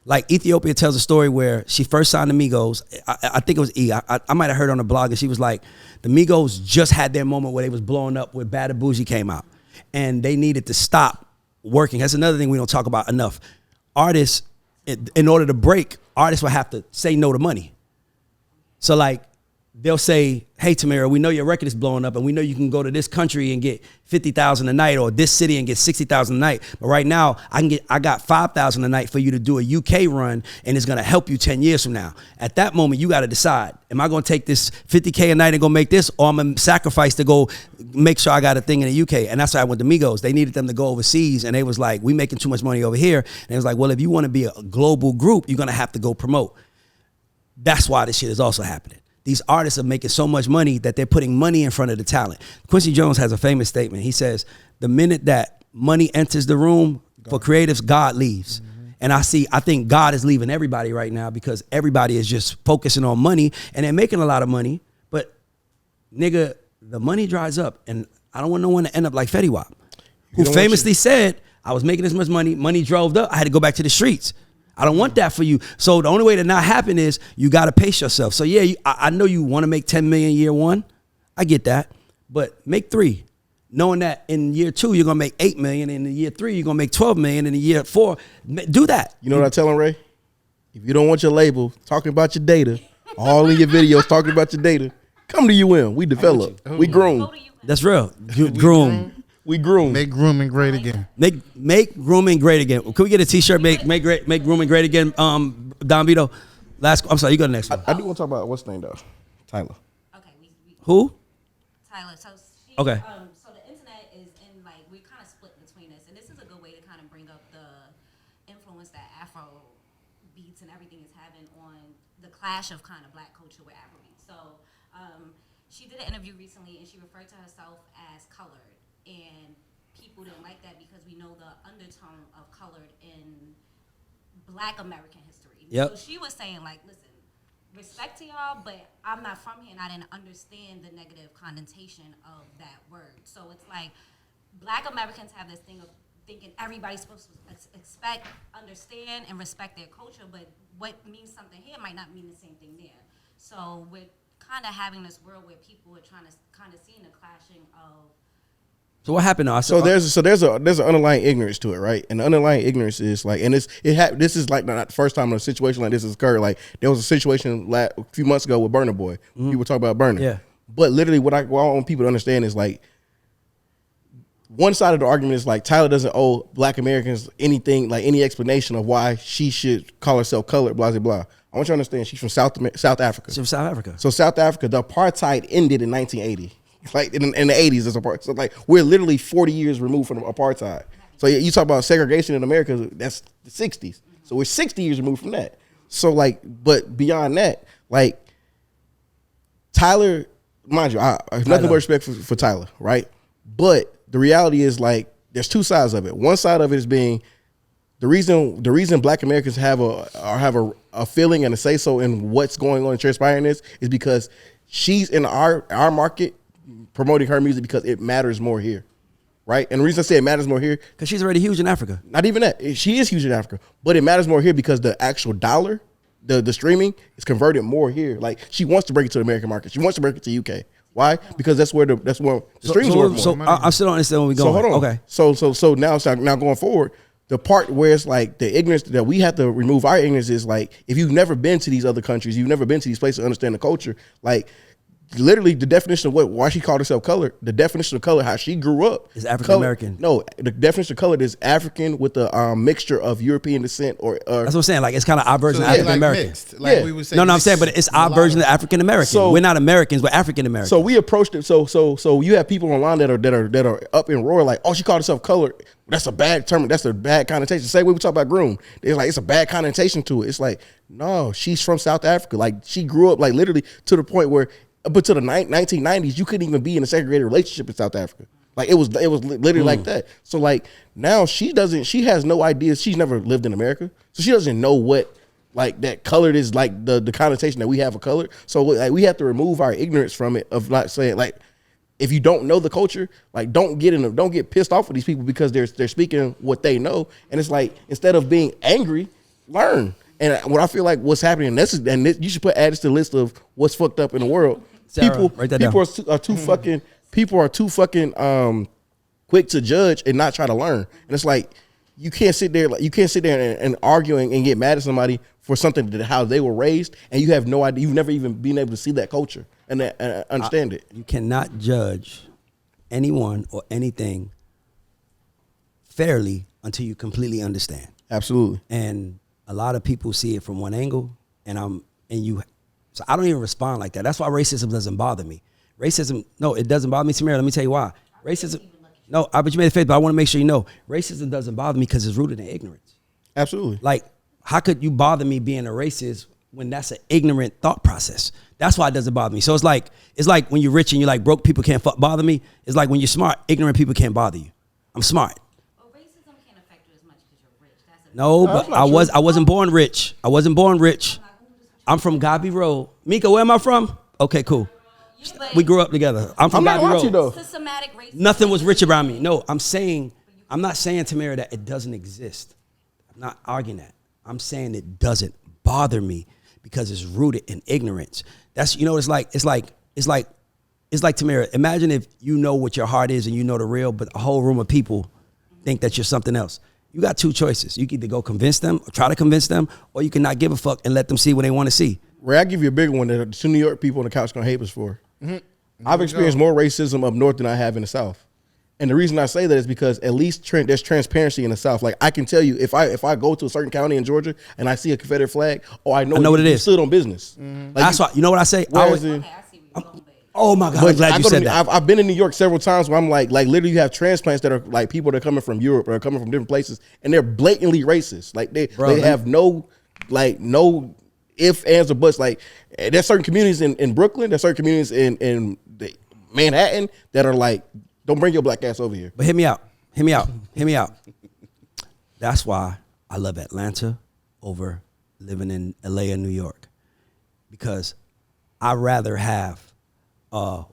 Like Ethiopia tells a story where she first signed the Migos. I think it was I might have heard on the blog, and she was like, the Migos just had their moment where they was blowing up when Bad and Bougie came out. And they needed to stop working. That's another thing we don't talk about enough. Artists, in order to break, artists will have to say no to money. So like they'll say, hey Tamara, we know your record is blowing up and we know you can go to this country and get 50,000 a night or this city and get 60,000 a night. But right now I got 5,000 a night for you to do a UK run and it's gonna help you 10 years from now. At that moment, you gotta decide, am I gonna take this 50K a night and go make this, or I'm gonna sacrifice to go make sure I got a thing in the UK? And that's why I went to Migos. They needed them to go overseas and they was like, we making too much money over here. And it was like, well, if you wanna be a global group, you're gonna have to go promote. That's why this shit is also happening. These artists are making so much money that they're putting money in front of the talent. Quincy Jones has a famous statement. He says, the minute that money enters the room for creatives, God leaves. Mm-hmm. And I think God is leaving everybody right now because everybody is just focusing on money and they're making a lot of money. But nigga, the money dries up and I don't want no one to end up like Fetty Wap, who famously said, I was making this much money, money drove up, I had to go back to the streets. I don't want that for you. So the only way to not happen is you got to pace yourself. So yeah, I know you want to make 10 million year one. I get that. But make 3. Knowing that in year 2, you're going to make 8 million. In year 3, you're going to make 12 million. In year 4, do that. You know what I tell him, Ray? If you don't want your label talking about your data, all in your videos talking about your data, come to UM. We develop. We groom. That's real. Groom. We groom. Make grooming great again. Make grooming great again. Can we get a T-shirt? Make grooming great again. Don Vito. I'm sorry. You go to the next one. I do want to talk about what's the name though. Tyler. Okay. Who? Tyler. So she, okay. So the internet is in like we're kind of split between this, and this is a good way to kind of bring up the influence that Afro beats and everything is having on the clash of kind of black culture with Afrobeat. So she did an interview recently, and she referred to herself as colored. And people didn't like that because we know the undertone of colored in Black American history. Yep. So she was saying, like, listen, respect to y'all, but I'm not from here and I didn't understand the negative connotation of that word. So it's like Black Americans have this thing of thinking everybody's supposed to expect, understand, and respect their culture, but what means something here might not mean the same thing there. So we're kind of having this world where people are trying to kind of see the clashing of. So what happened? There's an underlying ignorance to it, right? And the underlying ignorance is like, and this is like not the first time a situation like this has occurred. Like there was a situation a few months ago with Burna Boy. Mm-hmm. People talk about Burna. Yeah. But literally, what I want people to understand is like, one side of the argument is like Tyler doesn't owe Black Americans anything, like any explanation of why she should call herself colored, blah blah blah. I want you to understand she's from South Africa. She's from South Africa. So South Africa, the apartheid ended in 1980. Like in the 80s, it's apartheid. So like we're literally 40 years removed from apartheid. So you talk about segregation in America, that's the 60s. So we're 60 years removed from that. So like, but beyond that, like Tyler, mind you, I have nothing but respect for Tyler, right? But the reality is like there's two sides of it. One side of it is being the reason Black Americans have a feeling and a say so in what's going on and transpiring this is because she's in our market promoting her music because it matters more here, right? And the reason I say it matters more here, because she's already huge in Africa. Not even that. She is huge in Africa, but it matters more here because the actual dollar, the streaming is converted more here. Like she wants to bring it to the American market. She wants to bring it to UK. Why? Because that's where the streams work more. So I still don't understand where we going. So hold on. Okay. So now going forward, the part where it's like the ignorance that we have to remove our ignorance is like if you've never been to these other countries, you've never been to these places to understand the culture. Like literally, the definition of why she called herself color, the definition of color, how she grew up is African American. No, the definition of color is African with a mixture of European descent or. That's what I'm saying. Like it's kind of our version of African American. Like we would say. No, I'm saying, but it's our version of African American. So, we're not Americans, we're African Americans. So we approached it. So you have people online that are up in roar like, oh, she called herself color. That's a bad term. That's a bad connotation. Same way we talk about groom. It's like it's a bad connotation to it. It's like no, she's from South Africa. Like she grew up like literally to the point where. But to the 1990s, you couldn't even be in a segregated relationship in South Africa. Like it was literally like that. So like now she has no idea. She's never lived in America, so she doesn't know what like that colored is like the connotation that we have of color. So like we have to remove our ignorance from it of not saying like if you don't know the culture, like don't get pissed off with these people because they're speaking what they know, and it's like instead of being angry, learn. And what I feel like what's happening, and you should add this to the list of what's fucked up in the world. Sarah, write that people down. are too fucking quick to judge and not try to learn. And it's like you can't sit there and arguing and get mad at somebody for something that how they were raised, and you have no idea. You've never even been able to see that culture and understand it. You cannot judge anyone or anything fairly until you completely understand. Absolutely. And a lot of people see it from one angle, so I don't even respond like that. That's why racism doesn't bother me. It doesn't bother me, Samira. Let me tell you why. But you made a face, but I want to make sure you know, racism doesn't bother me because it's rooted in ignorance. Absolutely. Like, how could you bother me being a racist when that's an ignorant thought process? That's why it doesn't bother me. So it's like when you're rich and you're like broke people can't bother me. It's like when you're smart, ignorant people can't bother you. I'm smart. Well, racism can't affect you as much because you're rich. No, but I wasn't born rich. I'm from Gobby Road. Mika, where am I from? Okay, cool. We grew up together. I'm from Gobby Road. Systematic racism. Nothing was rich around me. No, I'm not saying, Tamara, that it doesn't exist. I'm not arguing that. I'm saying it doesn't bother me because it's rooted in ignorance. That's, it's like Tamara, imagine if you know what your heart is and you know the real, but a whole room of people think that you're something else. You got two choices. You can either go convince them or try to convince them, or you can not give a fuck and let them see what they want to see. Ray, I give you a bigger one that the two New York people on the couch gonna hate us for. Mm-hmm. I've experienced more racism up north than I have in the South. And the reason I say that is because at least there's transparency in the South. Like I can tell you if I go to a certain county in Georgia and I see a Confederate flag, I know what it is. Stood on business. Mm-hmm. Like that's why, you know what I say? I see where you're going, babe. Oh my God, I'm glad you said that. I've been in New York several times where I'm like literally you have transplants that are like people that are coming from Europe or coming from different places and they're blatantly racist. Like they have no ifs, ands, or buts. Like there's certain communities in Brooklyn, there's certain communities in Manhattan that are like, don't bring your black ass over here. But hear me out. That's why I love Atlanta over living in LA and New York. Because I'd rather have a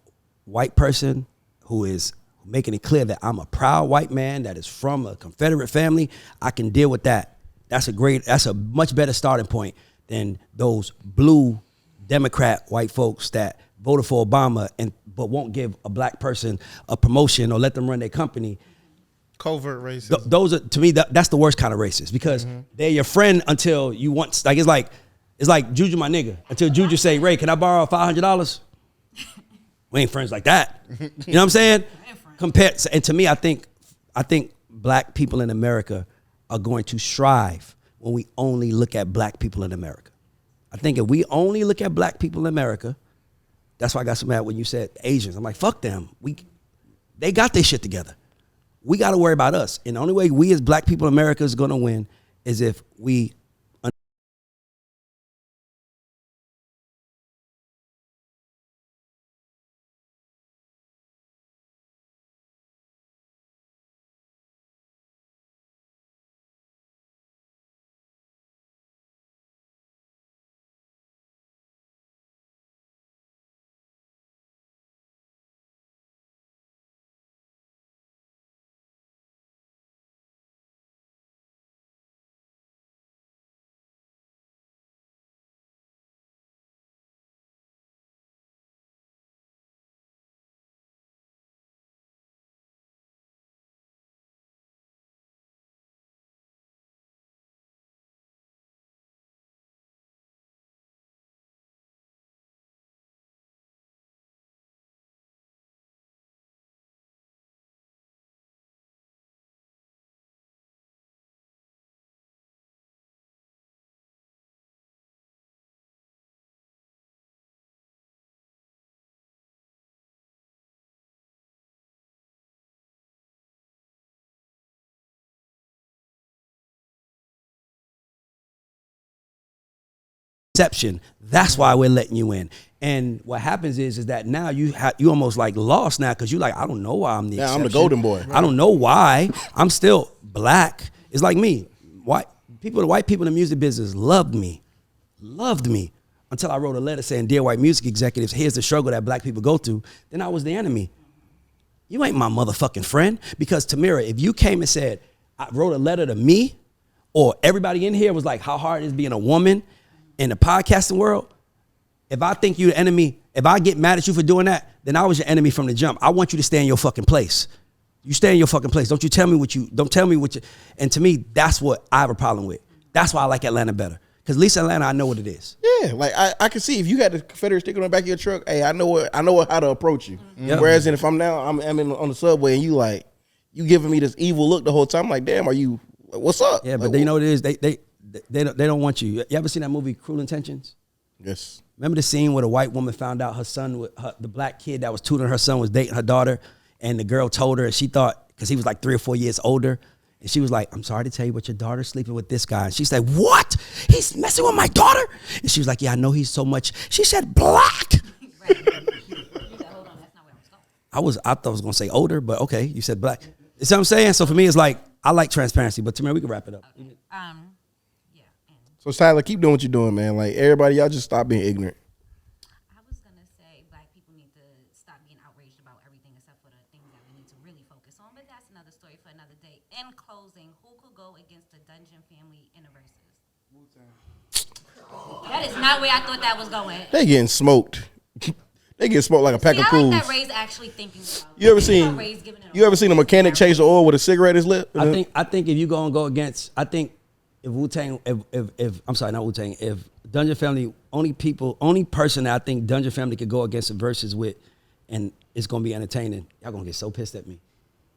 white person who is making it clear that I'm a proud white man that is from a Confederate family. I can deal with that. That's a much better starting point than those blue Democrat white folks that voted for Obama but won't give a black person a promotion or let them run their company. Covert racism. Those are, to me, that's the worst kind of racist because they're your friend until you want, like, it's like Juju my nigga until Juju say, Ray, can I borrow $500? We ain't friends like that. You know what I'm saying? And to me, I think black people in America are going to strive when we only look at black people in America. I think if we only look at black people in America, that's why I got so mad when you said Asians. I'm like, fuck them. They got their shit together. We got to worry about us. And the only way we as black people in America is going to win is if we exception. That's why we're letting you in. And what happens is that now you almost like lost now because you like, I don't know why I'm the exception. I'm the golden boy. I don't know why. I'm still black. It's like me. White people in the music business loved me until I wrote a letter saying, "Dear white music executives, here's the struggle that black people go through." Then I was the enemy. You ain't my motherfucking friend. Because Tamira, if you came and said, I wrote a letter to me, or everybody in here was like, how hard it is being a woman in the podcasting world, if I think you're the enemy, if I get mad at you for doing that, then I was your enemy from the jump. I want you to stay in your fucking place. You stay in your fucking place. Don't tell me what you, and to me, that's what I have a problem with. That's why I like Atlanta better. Because at least Atlanta, I know what it is. Yeah, like I can see if you got the Confederate sticker on the back of your truck, hey, I know how to approach you. Yep. Whereas if I'm on the subway and you giving me this evil look the whole time, I'm like, damn, what's up? Yeah, but like, they, you know what it is? They don't want you. You ever seen that movie Cruel Intentions? Yes. Remember the scene where the white woman found out the black kid that was tutoring her son was dating her daughter, and the girl told her, and she thought, because he was like 3 or 4 years older, and she was like, "I'm sorry to tell you, but your daughter's sleeping with this guy." And she's like, "What? He's messing with my daughter?" And she was like, "Yeah, I know he's so much." She said, "Black." Right. You said, hold on, that's not where I was going. I thought I was gonna say older, but okay, you said black. You see what I'm saying? So for me, it's like I like transparency, but Tamara, we can wrap it up. Okay. Yeah. And So Tyler, keep doing what you're doing, man. Like everybody, y'all just stop being ignorant. I was gonna say black people need to stop being outraged about everything except for the things that we need to really focus on. But that's another story for another day. In closing, who could go against the Dungeon family in the verses? That is not where I thought that was going. They getting smoked. They get smoked like a pack See, of I cools. like that Ray's actually thinking about. You ever seen a mechanic change the oil with a cigarette in his lip? I think if you go against, I think if Wu-Tang, if I'm sorry, not Wu-Tang, if Dungeon Family, only person that I think Dungeon Family could go against the verses with, and it's gonna be entertaining. Y'all gonna get so pissed at me.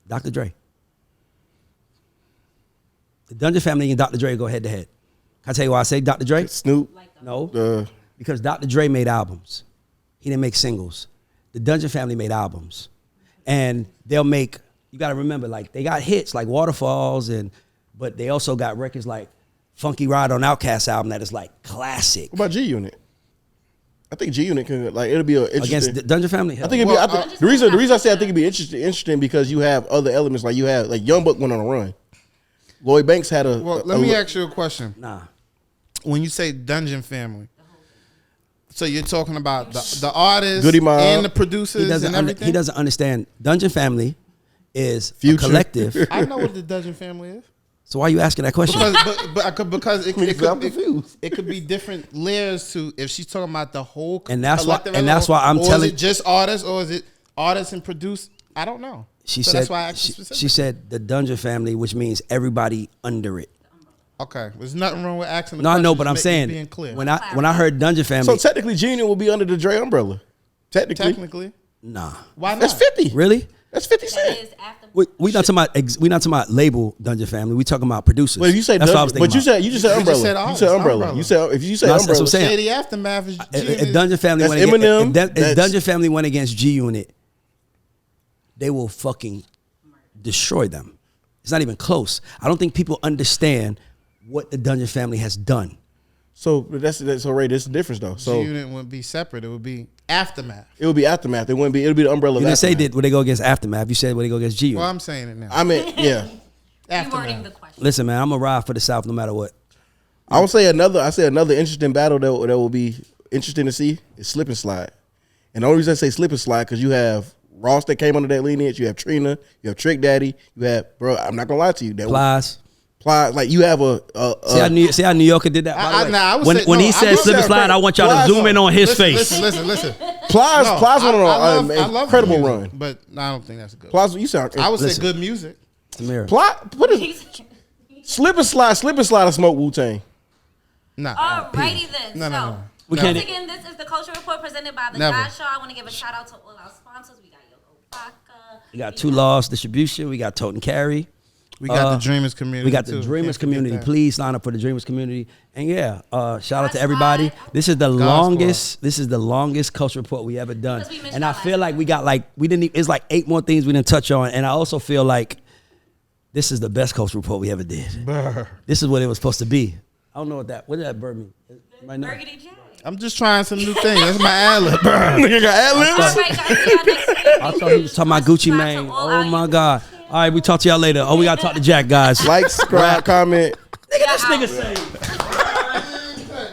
Dr. Dre. The Dungeon Family and Dr. Dre go head to head. Can I tell you why I say Dr. Dre? Snoop. No, because Dr. Dre made albums. He didn't make singles. The Dungeon Family made albums. And they'll make, you gotta remember, like they got hits like Waterfalls, but they also got records like Funky Ride on Outkast album that is like classic. What about G Unit? I think G Unit can it'll be interesting. Against the Dungeon Family? I think it'd be, the reason I say I think it'd be interesting because you have other elements like you have like Young Buck went on a run. Lloyd Banks had a. Well, let me ask you a question. Nah. When you say Dungeon Family, so you're talking about the artists Goody Mob. and the producers and everything? He doesn't understand. Dungeon Family is Future. a collective. I know what the Dungeon Family is. So why are you asking that question? Because I'm confused. it could be different layers to if she's talking about the whole And that's why- collective and that's why I'm or telling- is it just artists or is it artists and produce? I don't know. She So said, that's why I asked you specifically. she said the Dungeon Family, which means everybody under it. Okay, there's nothing wrong with asking. The No, I know, questions, but I'm being saying clear. when I heard Dungeon Family, So technically, G Unit will be under the Dre umbrella. Technically. nah, Why not? That's 50. really? That's 50 That Cent. is after. We not talking about label Dungeon Family. We talking about producers. But if you say that's what I was Dungeon, thinking but you just said umbrella. said You artist, said umbrella. umbrella. You said if you say No, that's what umbrella. I'm saying. Shady Aftermath is If Dungeon Family That's went Eminem. if That's- Dungeon Family went against G Unit, they will fucking destroy them. It's not even close. I don't think people understand what the Dungeon Family has done. So that's so Ray. There's a difference though. So G-Unit wouldn't be separate. It would be Aftermath. it would be Aftermath. It wouldn't be. It'll be the umbrella. You of didn't say Aftermath. would they go against Aftermath. You said would they go against G Unit. Well, I'm saying it now. I mean, yeah. Rewording Aftermath. the question. Listen, man, I'm gonna ride for the South no matter what. I would say another. I say another interesting battle that will be interesting to see is Slip and Slide. And the only reason I say Slip and Slide because you have Ross that came under that lineage. You have Trina. You have Trick Daddy. You have I'm not gonna lie to you. That Plies. like you have See how New Yorker did that? By the way? I would when say- when no, he I said would slip and say- slide, I want y'all to Plies zoom in on his face. Listen. Plies. No, Plies went I on an love incredible music, run. but I don't think that's good. Plies, you sound. I would Listen. say good music. Tamira. What is Slip and Slide? Slip and Slide. And Smoke Wu-Tang. Nah. Alrighty then. No. We So, can't- once again, this is the Culture Report presented by the Never. God Show. I want to give a shout out to all our sponsors. We got Yoko Baka. We got Two Laws Distribution. We got Tote and Carry. We got the Dreamers community. We got the too. Dreamers Can't forget community. that. Please sign up for the Dreamers community. And yeah, shout out to God everybody. Squad. This is the God longest. This is the longest culture report we ever done. Because we missed And I y'all feel last like we got we didn't. It's like 8 more things we didn't touch on. And I also feel like this is the best culture report we ever did. Brr. This is what it was supposed to be. I don't know what did that bird mean? Right now. Burgundy J. I'm just trying some new things. That's my ad-lib. Nigga got ad-libs? All right, guys, see y'all next week. I thought he was talking about Gucci Mane. Oh my God. All right, we talk to y'all later. Oh, we gotta talk to Jack, guys. Like, subscribe, comment. Nigga, this nigga say.